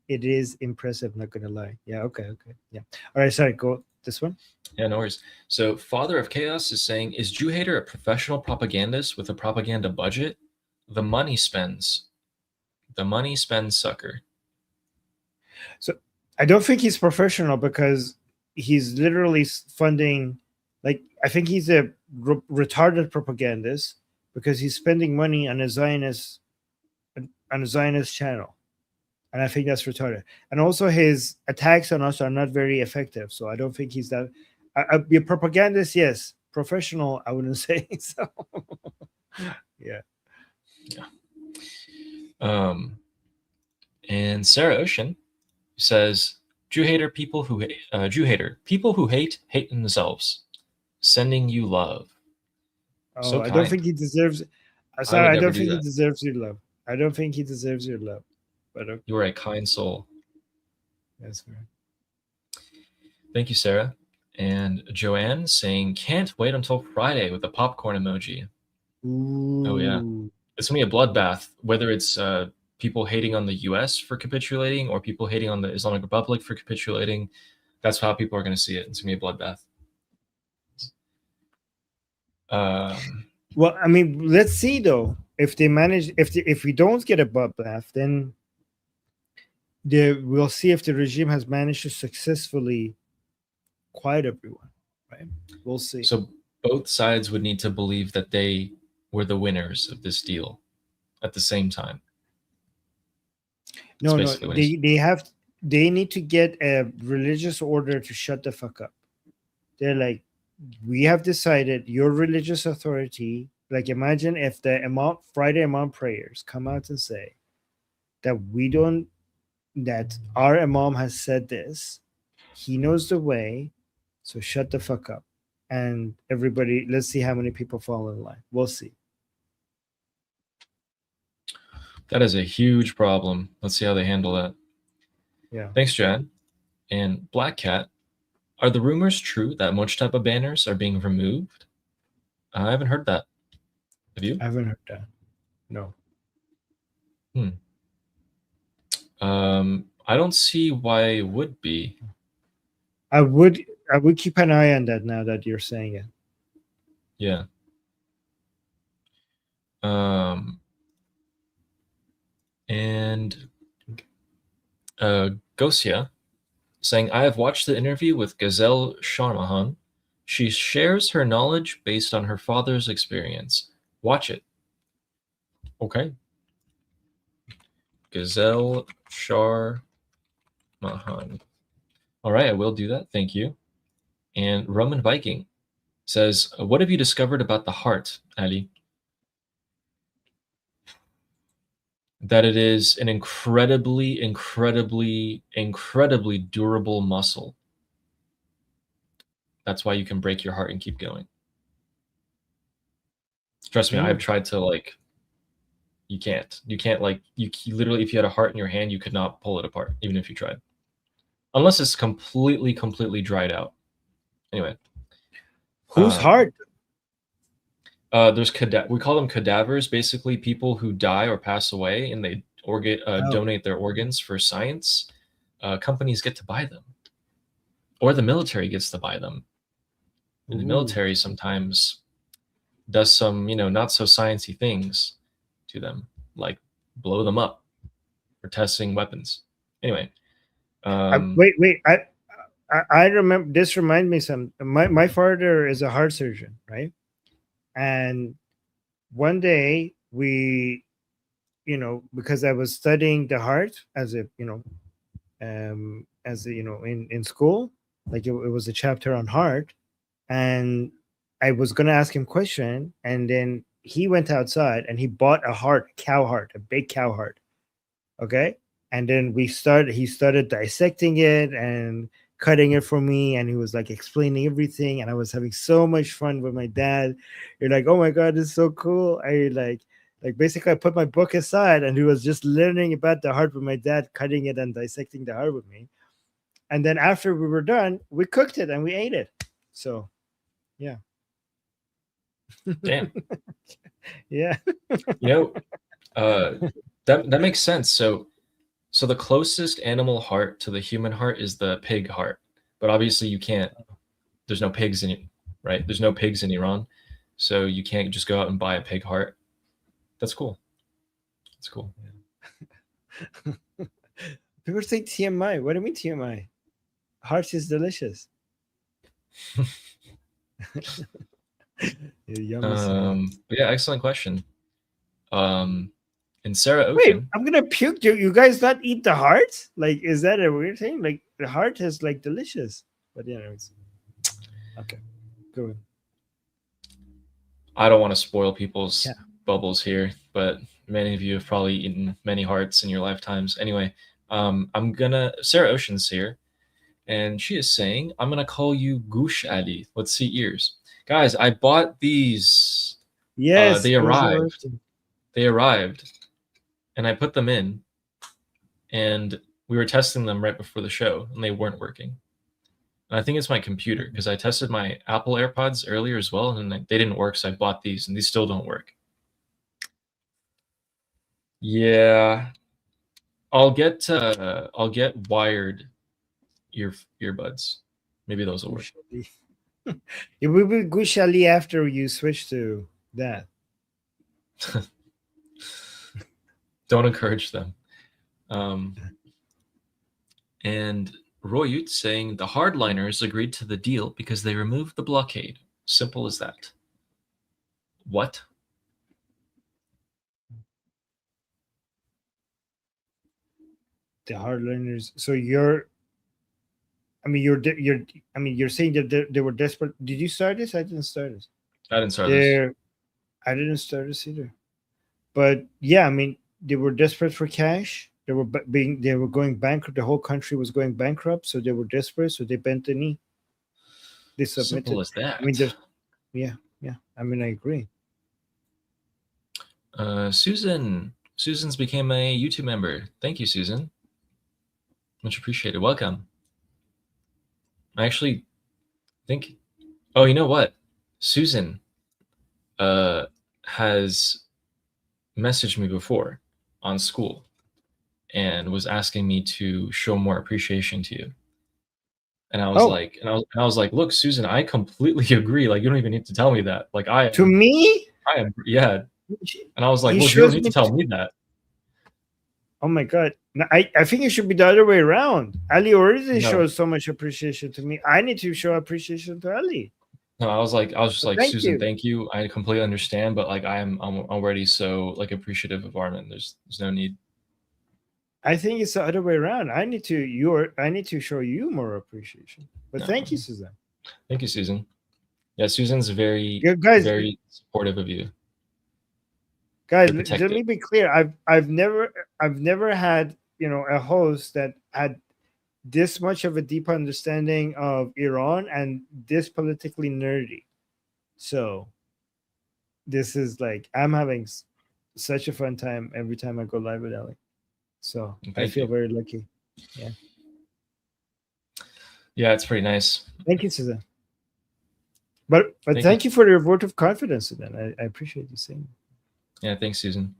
it is impressive, not gonna lie. Yeah, okay. Yeah. All right, sorry, go this one. Yeah, no worries. So Father of Chaos is saying, is Jew Hater a professional propagandist with a propaganda budget? The money spends, sucker. So I don't think he's professional, because he's literally funding, like, I think he's a retarded propagandist because he's spending money on a Zionist channel, and I think that's retarded. And also, his attacks on us are not very effective. So I don't think he's that. Be a propagandist, yes. Professional, I wouldn't say so. Yeah. And Sarah Ocean says, Jew hater people who hate themselves. Sending you love. Oh, So I don't kind. think he deserves. Sorry, I don't think he deserves your love. I don't think he deserves your love. But okay. You are a kind soul. That's right. Thank you, Sarah. And Joanne saying, can't wait until Friday with the popcorn emoji. Ooh. Oh, yeah. It's going to be a bloodbath, whether it's people hating on the US for capitulating or people hating on the Islamic Republic for capitulating. That's how people are going to see it. It's going to be a bloodbath. Well, I mean, let's see, though. If they manage, if we don't get a bloodbath, then we'll see if the regime has managed to successfully quiet everyone, right? We'll see. So both sides would need to believe that they were the winners of this deal at the same time. No, they need to get a religious order to shut the fuck up. They're like, we have decided your religious authority. Like, imagine if the Friday Imam prayers come out and say that that our Imam has said this, he knows the way, so shut the fuck up. And everybody, let's see how many people fall in line. We'll see. That is a huge problem. Let's see how they handle that. Yeah. Thanks, Jan. And Black Cat, are the rumors true that Mojtaba banners are being removed? I haven't heard that. Have you? I haven't heard that. No. I don't see why it would be. I would keep an eye on that now that you're saying it. Yeah. And Gosia saying, I have watched the interview with Gazelle Sharmahan. She shares her knowledge based on her father's experience. Watch it. Okay. Gazelle Sharmahan. All right, I will do that. Thank you. And Roman Viking says, what have you discovered about the heart, Ali? That it is an incredibly, incredibly, incredibly durable muscle. That's why you can break your heart and keep going. Trust me, I've tried to, you can't, you literally, if you had a heart in your hand, you could not pull it apart, even if you tried. Unless it's completely, completely dried out. Anyway. Whose heart? There's we call them cadavers, basically people who die or pass away and they donate their organs for science. Companies get to buy them. Or the military gets to buy them. And the military sometimes does some, not so sciencey things to them, like blow them up for testing weapons. Anyway. Wait. I remember, this reminds me my father is a heart surgeon, right? And one day we, because I was studying the heart in school, like it was a chapter on heart, and I was going to ask him a question, and then he went outside and he bought a cow heart, a big cow heart. Okay. And then he started dissecting it and cutting it for me, and he was like explaining everything, and I was having so much fun with my dad. You're like, oh my god, this is so cool. I basically I put my book aside and he was just learning about the heart with my dad, cutting it and dissecting the heart with me. And then after we were done, we cooked it and we ate it. So yeah. Damn. Yeah. That makes sense. So the closest animal heart to the human heart is the pig heart, but obviously you can't. There's no pigs in it, right? There's no pigs in Iran, so you can't just go out and buy a pig heart. That's cool. That's cool. People say TMI. What do you mean TMI? Heart is delicious. But yeah, excellent question. And Sarah Wait, Ocean. I'm gonna puke. Do you guys not eat the heart? Like, is that a weird thing? Like, the heart is like delicious. But yeah, anyways. Okay, go ahead. I don't want to spoil people's bubbles here, but many of you have probably eaten many hearts in your lifetimes. Anyway, Sarah Ocean's here, and she is saying, I'm gonna call you Gush Ali. Let's see ears. Guys, I bought these. Yes, they arrived. They arrived, and I put them in, and we were testing them right before the show, and they weren't working. And I think it's my computer, because I tested my Apple AirPods earlier as well, and they didn't work, so I bought these, and these still don't work. Yeah, I'll get wired earbuds. Maybe those will work. It will be Gush Ali after you switch to that. Don't encourage them. And Royut saying the hardliners agreed to the deal because they removed the blockade. Simple as that. What? The hardliners. So you're saying that they were desperate. Did you start this? I didn't start this. I didn't start this. I didn't start this either. But yeah, I mean, they were desperate for cash. They were going bankrupt. The whole country was going bankrupt, so they were desperate. So they bent the knee. They submitted. Simple as that. I mean, yeah. I mean, I agree. Susan's became a YouTube member. Thank you, Susan. Much appreciated. Welcome. I actually think. Oh, you know what? Susan has messaged me before on school and was asking me to show more appreciation to you. And I was like, look, Susan, I completely agree. Like, you don't even need to tell me that. Like, to me? I am, yeah. And I was like, well, you don't need to tell me that. Oh my God. No, I think it should be the other way around. Ali already shows so much appreciation to me. I need to show appreciation to Ali. No, I was just like, Susan, thank you. I completely understand, but like I'm already so like appreciative of Armin. There's no need. I think it's the other way around. I need to show you more appreciation. But thank you, Susan. Thank you, Susan. Yeah, Susan's very supportive of you. Guys, let me be clear. I've never had, a host that had this much of a deep understanding of Iran and this politically nerdy. So this is like, I'm having such a fun time every time I go live with Ali. So I feel very lucky. Yeah. Yeah, it's pretty nice. Thank you, Susan. But thank you for your vote of confidence, Susan. I appreciate you saying that. Yeah, thanks, Susan.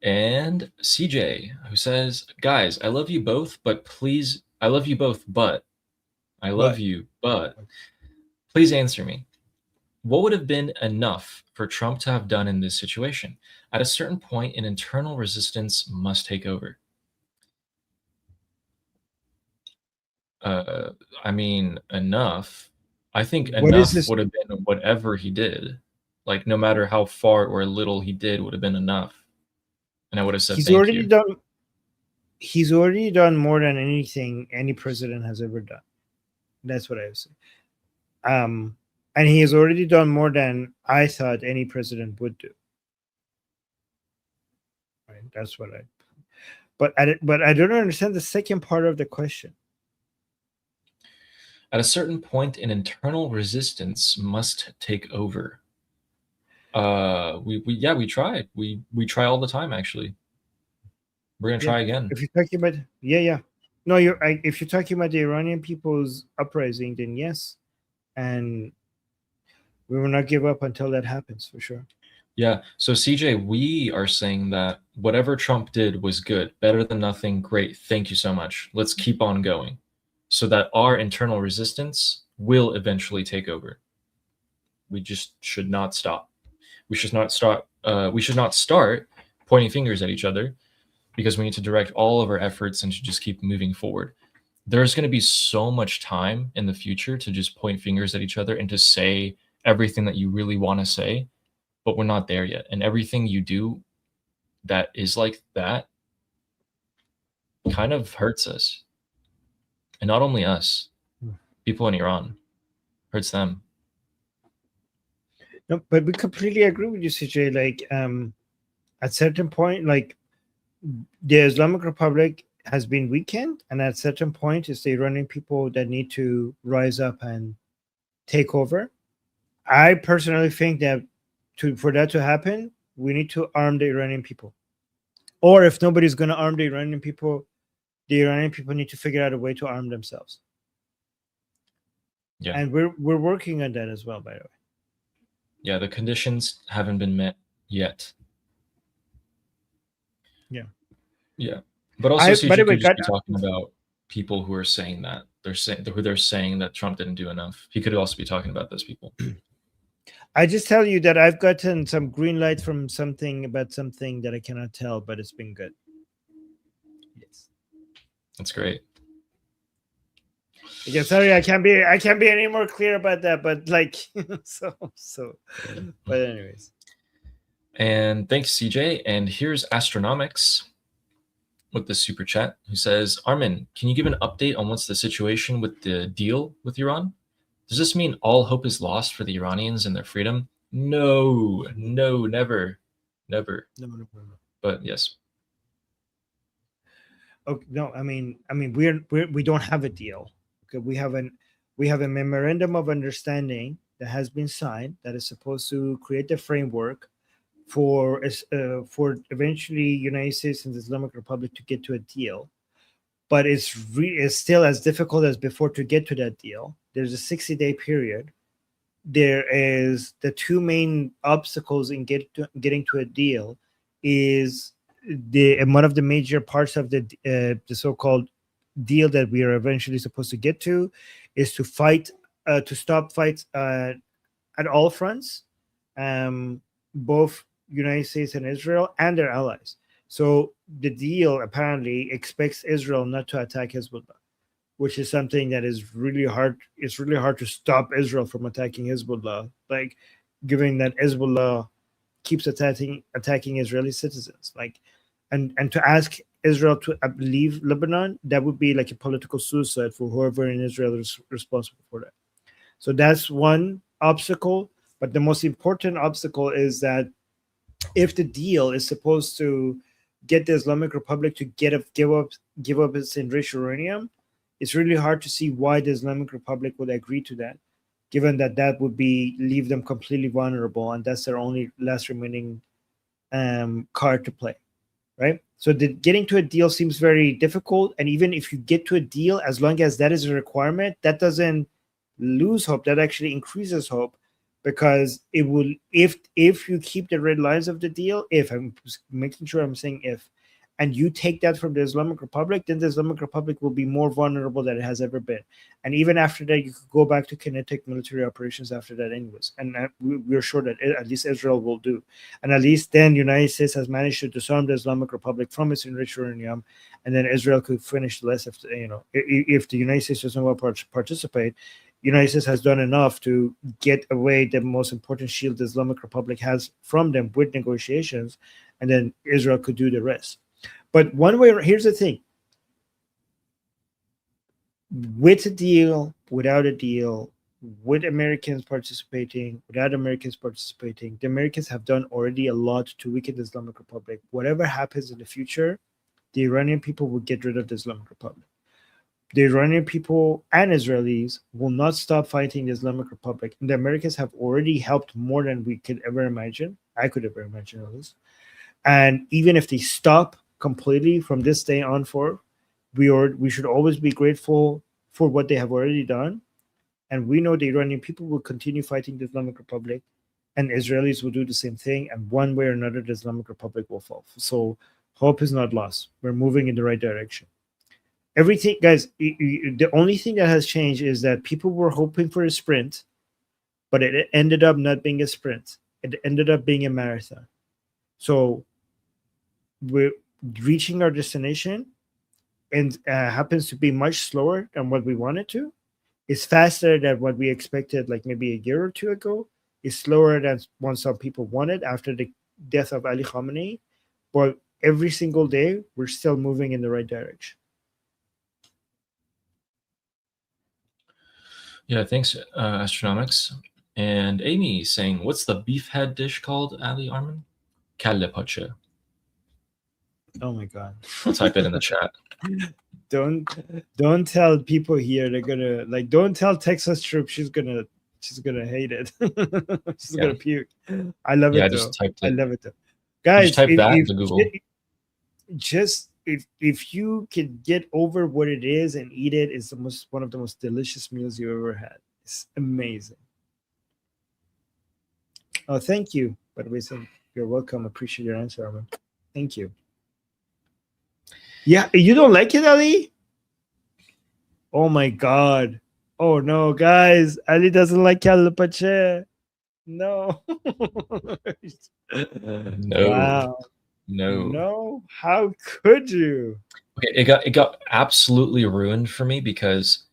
And CJ, who says, guys, I love you both, but please, I love you both, but please answer me. What would have been enough for Trump to have done in this situation? At a certain point, an internal resistance must take over. I mean, enough. I think enough would have been whatever he did. Like, no matter how far or little he did would have been enough. And I would have said he's already done more than anything any president has ever done. That's what I would say. And he has already done more than I thought any president would do. Right? That's what but I don't understand the second part of the question. At a certain point, an internal resistance must take over. We tried. We try all the time, actually. We're gonna try again. If you're talking about no, if you're talking about the Iranian people's uprising, then yes, and we will not give up until that happens, for sure. Yeah. So CJ, we are saying that whatever Trump did was good, better than nothing. Great. Thank you so much. Let's keep on going, so that our internal resistance will eventually take over. We just should not stop. We should not start pointing fingers at each other, because we need to direct all of our efforts and to just keep moving forward. There's going to be so much time in the future to just point fingers at each other and to say everything that you really want to say, but we're not there yet. And everything you do that is like that kind of hurts us. And not only us, people in Iran, hurts them. No, but we completely agree with you, CJ. Like, at certain point, like the Islamic Republic has been weakened, and at certain point, it's the Iranian people that need to rise up and take over. I personally think that for that to happen, we need to arm the Iranian people. Or if nobody's going to arm the Iranian people need to figure out a way to arm themselves. Yeah. And we're working on that as well, by the way. Yeah, the conditions haven't been met yet. Yeah. Yeah. But also, CJ could just be talking about people who are saying that. They're saying that Trump didn't do enough. He could also be talking about those people. I just tell you that I've gotten some green light from something about something that I cannot tell, but it's been good. Yes. That's great. Yeah, sorry, I can't be any more clear about that, but like but anyways. And thanks, CJ. And here's Astronomics with the super chat, who says, Armin, can you give an update on what's the situation with the deal with Iran? Does this mean all hope is lost for the Iranians and their freedom? No, never. No. But yes. Okay, no, I mean, we don't have a deal. Okay, we have a memorandum of understanding that has been signed that is supposed to create the framework for eventually United States and the Islamic Republic to get to a deal. But it's still as difficult as before to get to that deal. There's a 60-day period. There is the two main obstacles in getting to a deal is one of the major parts of the so-called deal that we are eventually supposed to get to is to stop fights at all fronts, both United States and Israel and their allies. So the deal apparently expects Israel not to attack Hezbollah, which is something that is really hard. It's really hard to stop Israel from attacking Hezbollah, like given that Hezbollah keeps attacking Israeli citizens. Like, and to ask Israel to leave Lebanon, that would be like a political suicide for whoever in Israel is responsible for that. So that's one obstacle. But the most important obstacle is that if the deal is supposed to get the Islamic Republic to give up its enriched uranium, it's really hard to see why the Islamic Republic would agree to that, given that would leave them completely vulnerable, and that's their only last remaining card to play, right? So getting to a deal seems very difficult, and even if you get to a deal, as long as that is a requirement, that doesn't lose hope. That actually increases hope, because it will, if you keep the red lines of the deal, if I'm making sure I'm saying if, and you take that from the Islamic Republic, then the Islamic Republic will be more vulnerable than it has ever been. And even after that, you could go back to kinetic military operations after that anyways. And we're sure that at least Israel will do. And at least then United States has managed to disarm the Islamic Republic from its enriched uranium, and then Israel could finish the rest. If the United States doesn't want to participate, United States has done enough to get away the most important shield the Islamic Republic has from them with negotiations, and then Israel could do the rest. But here's the thing. With a deal, without a deal, with Americans participating, without Americans participating, the Americans have done already a lot to weaken the Islamic Republic. Whatever happens in the future, the Iranian people will get rid of the Islamic Republic. The Iranian people and Israelis will not stop fighting the Islamic Republic. And the Americans have already helped more than we could ever imagine. I could ever imagine at least. And even if they stop completely from this day on forth, we should always be grateful for what they have already done. And we know the Iranian people will continue fighting the Islamic Republic, and Israelis will do the same thing. And one way or another, the Islamic Republic will fall. So hope is not lost. We're moving in the right direction. Everything, guys, the only thing that has changed is that people were hoping for a sprint, but it ended up not being a sprint. It ended up being a marathon. So we're reaching our destination, and happens to be much slower than what we wanted to. It's faster than what we expected, like maybe a year or two ago, is slower than what some people wanted after the death of Ali Khamenei, but every single day we're still moving in the right direction. Yeah, thanks, Astronomics. And Amy saying, what's the beef head dish called, Ali Arman? Kalle pacha. Oh my God. I'll type it in the chat. Don't tell people here they're gonna like. Don't tell Texas Troop she's gonna hate it. She's gonna puke. I love it. I though. just typed it. I love it though. Guys, type that into Google. Just if you can get over what it is and eat it, it's one of the most delicious meals you ever had. It's amazing. Oh, thank you. By the way, so you're welcome. Appreciate your answer, Armin. Thank you. Yeah, you don't like it, Ali? Oh my God. Oh no, guys. Ali doesn't like kalle pacha. No. No. Wow. No. How could you? Okay, it got absolutely ruined for me because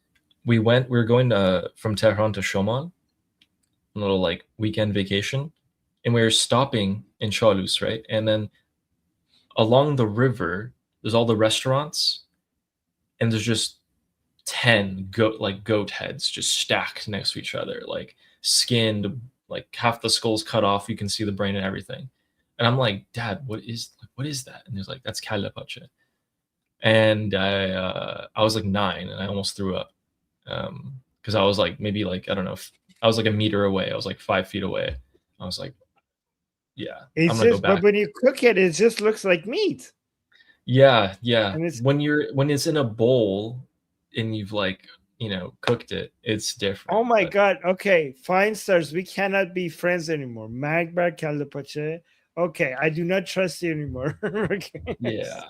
we were going from Tehran to Shoman, a little like weekend vacation, and we were stopping in Chalus, right? And then along the river, there's all the restaurants, and there's just 10 goat heads just stacked next to each other, like skinned, like half the skull's cut off. You can see the brain and everything. And I'm like, Dad, what is that? And he's like, that's kalle pacha. And I was like 9, and I almost threw up because I was like maybe like I don't know, I was like a meter away. I was like 5 feet away. I was like, yeah, it's I'm gonna just, go back. but when you cook it, it just looks like meat. Yeah. And When it's in a bowl and you've cooked it, it's different. Oh my God. Okay, fine, stars. We cannot be friends anymore. Magbar kalle pacha. Okay, I do not trust you anymore. Okay. Yeah.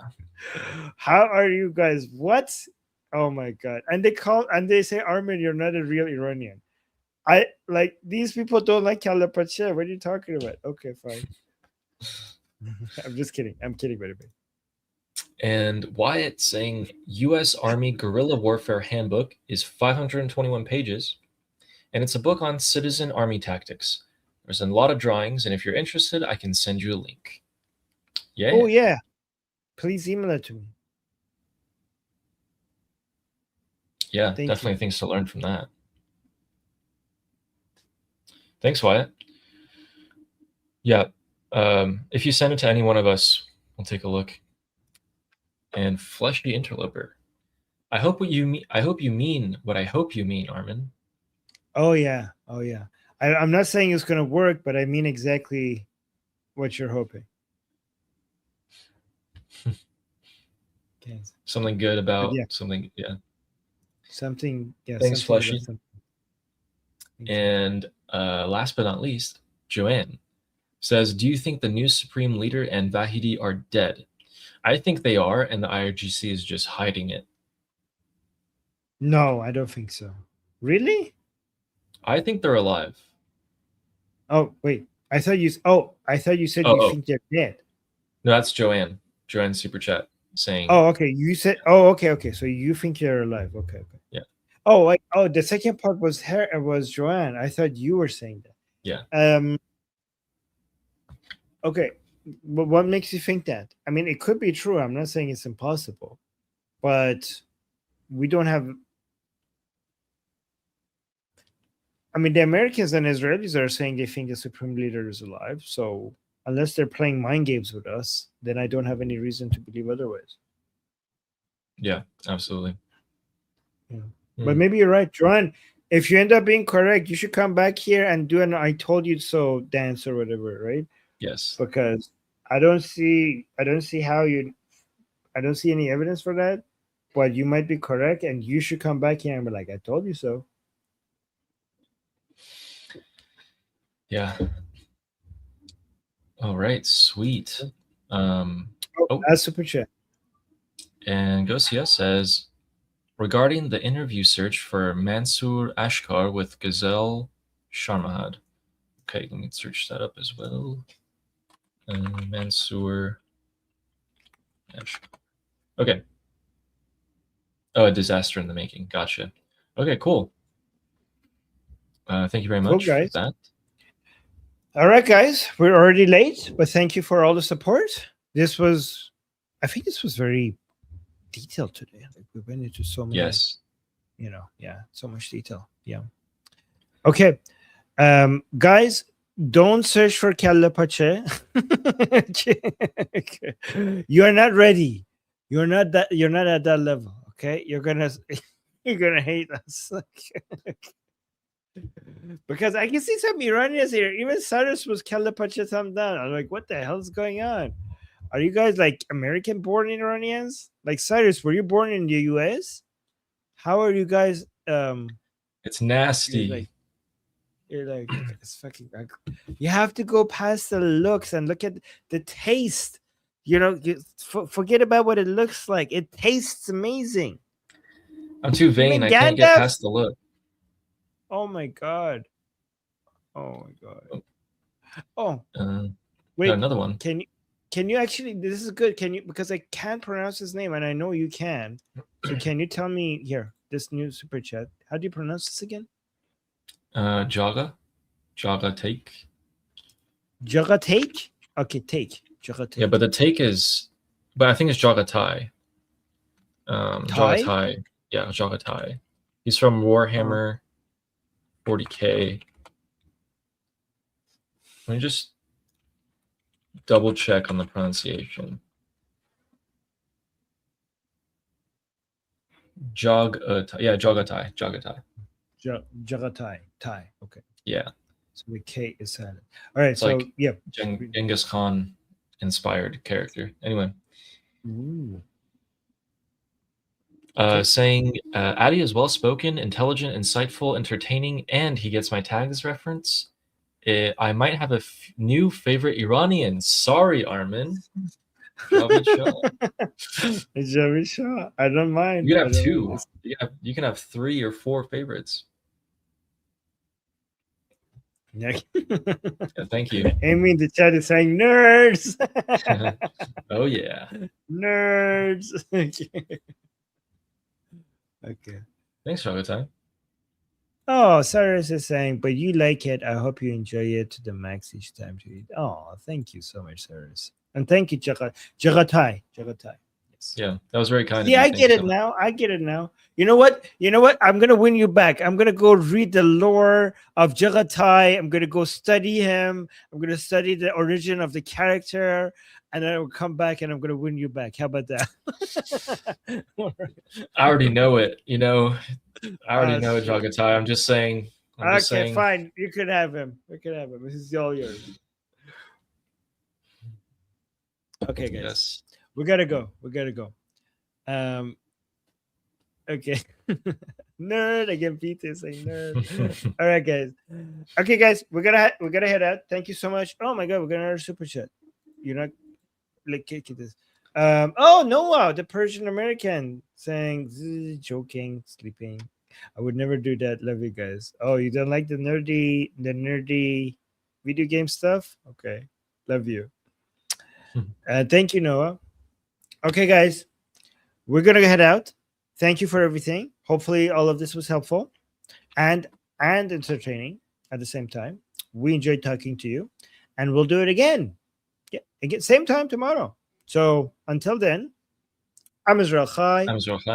How are you guys? What? Oh my God. And they say, Armin, you're not a real Iranian. I like these people don't like kalle pacha. What are you talking about? Okay, fine. I'm just kidding. I'm kidding, by the way. And Wyatt saying U.S. Army Guerrilla Warfare Handbook is 521 pages, and it's a book on citizen army tactics. There's a lot of drawings, and if you're interested, I can send you a link. Yeah. Oh yeah. Please email it to me. Yeah, definitely things to learn from that. Thanks, Wyatt. Yeah. If you send it to any one of us, we'll take a look. And Fleshy Interloper. I hope you mean what I hope you mean, Armin. Oh yeah. I'm not saying it's gonna work, but I mean exactly what you're hoping. Okay. Something good about something, yeah. Something, yeah. Thanks, something Fleshy. And last but not least, Joanne says, do you think the new supreme leader and Vahidi are dead? I think they are, and the IRGC is just hiding it. No, I don't think so. Really? I think they're alive. Oh, wait. I thought you said you think they're dead. No, that's Joanne. Joanne super chat saying. Oh, okay. You said. Oh, okay. So you think they're alive? Okay. Yeah. Oh, the second part was her. It was Joanne. I thought you were saying that. Yeah. Okay. But what makes you think that? I mean, it could be true. I'm not saying it's impossible, but we don't have. I mean, the Americans and Israelis are saying they think the supreme leader is alive. So unless they're playing mind games with us, then I don't have any reason to believe otherwise. Yeah, absolutely. Yeah. But maybe you're right, Joanne. If you end up being correct, you should come back here and do an "I told you so" dance or whatever, right? Yes. Because I don't see any evidence for that, but you might be correct, and you should come back here and be like, "I told you so." Yeah. All right, sweet. That's super chat. And Gosia says, regarding the interview search for Mansour Ashkar with Gazelle Sharmahad. Okay, let me search that up as well. Mansour Ashkar. Okay. Oh, a disaster in the making. Gotcha. Okay, cool. Thank you very much for that. All right, guys, we're already late, but thank you for all the support. I think this was very detailed today. Like we went into so many, Yes. So much detail. Yeah. Okay. Guys, don't search for Kalla Pache. You're not ready. You're not at that level. Okay. You're gonna hate us. Because I can see some Iranians here. Even Cyrus was Kalla Pache thumb down. I'm like, what the hell's going on? Are you guys like American born Iranians? Like Cyrus, were you born in the US? How are you guys? It's nasty. You're like it's fucking ugly. You have to go past the looks and look at the taste. Forget about what it looks like. It tastes amazing. I'm too vain. I can't get past the look. Oh my god. Oh. Wait, another one. Can you actually? This is good. Can you? Because I can't pronounce his name, and I know you can. So can you tell me here this new super chat? How do you pronounce this again? Jaga take. Jaga take. Okay, take. Jaga take. Yeah, but the take is, but I think it's Jaga Tai. Jaga Tai. Yeah, Jaga Tai. He's from Warhammer 40K. Let me just double check on the pronunciation. Jagatai. Jagatai. Tai. Okay. Yeah. So the K is silent. All right. It's so like yeah. Genghis Khan inspired character. Anyway. Ooh. Saying Adi is well spoken, intelligent, insightful, entertaining, and he gets my tags reference. I might have a new favorite Iranian. Sorry, Armin. Javid Shah. I don't mind. You can have two. You can have 3 or 4 favorites. Yeah. Thank you. Amy in the chat is saying nerds. Oh yeah. Nerds. Okay. Thanks, Shagatai. Oh, Cyrus is saying, but you like it. I hope you enjoy it to the max each time to eat. Oh, thank you so much, Cyrus. And thank you, Jagatai. Yes. Yeah, that was very kind. Yeah, I get it now. I get it now. You know what? I'm gonna win you back. I'm gonna go read the lore of Jagatai. I'm gonna go study him. I'm gonna study the origin of the character, and then I will come back and I'm gonna win you back. How about that? I already know it. I already know Jagatai. I'm just saying. Fine. You could have him. This is all yours. Okay, guys. Yes. We gotta go. Okay. Nerd again. Peter saying nerd. All right, guys. Okay, guys. We're gonna head out. Thank you so much. Oh my god, we're gonna another super chat. You're not like this. Oh Noah, the Persian American saying joking, sleeping. I would never do that. Love you guys. Oh, you don't like the nerdy video game stuff? Okay. Love you. Thank you, Noah. Okay, guys, we're gonna head out. Thank you for everything. Hopefully, all of this was helpful and entertaining at the same time. We enjoyed talking to you, and we'll do it again. Yeah, again, same time tomorrow. So until then, I'm Israel Chai.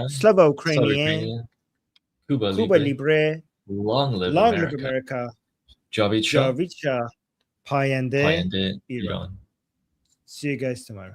Slava Ukrainian. Cuba Libre. Long live America. Javid Shah. Payande Iran. See you guys tomorrow.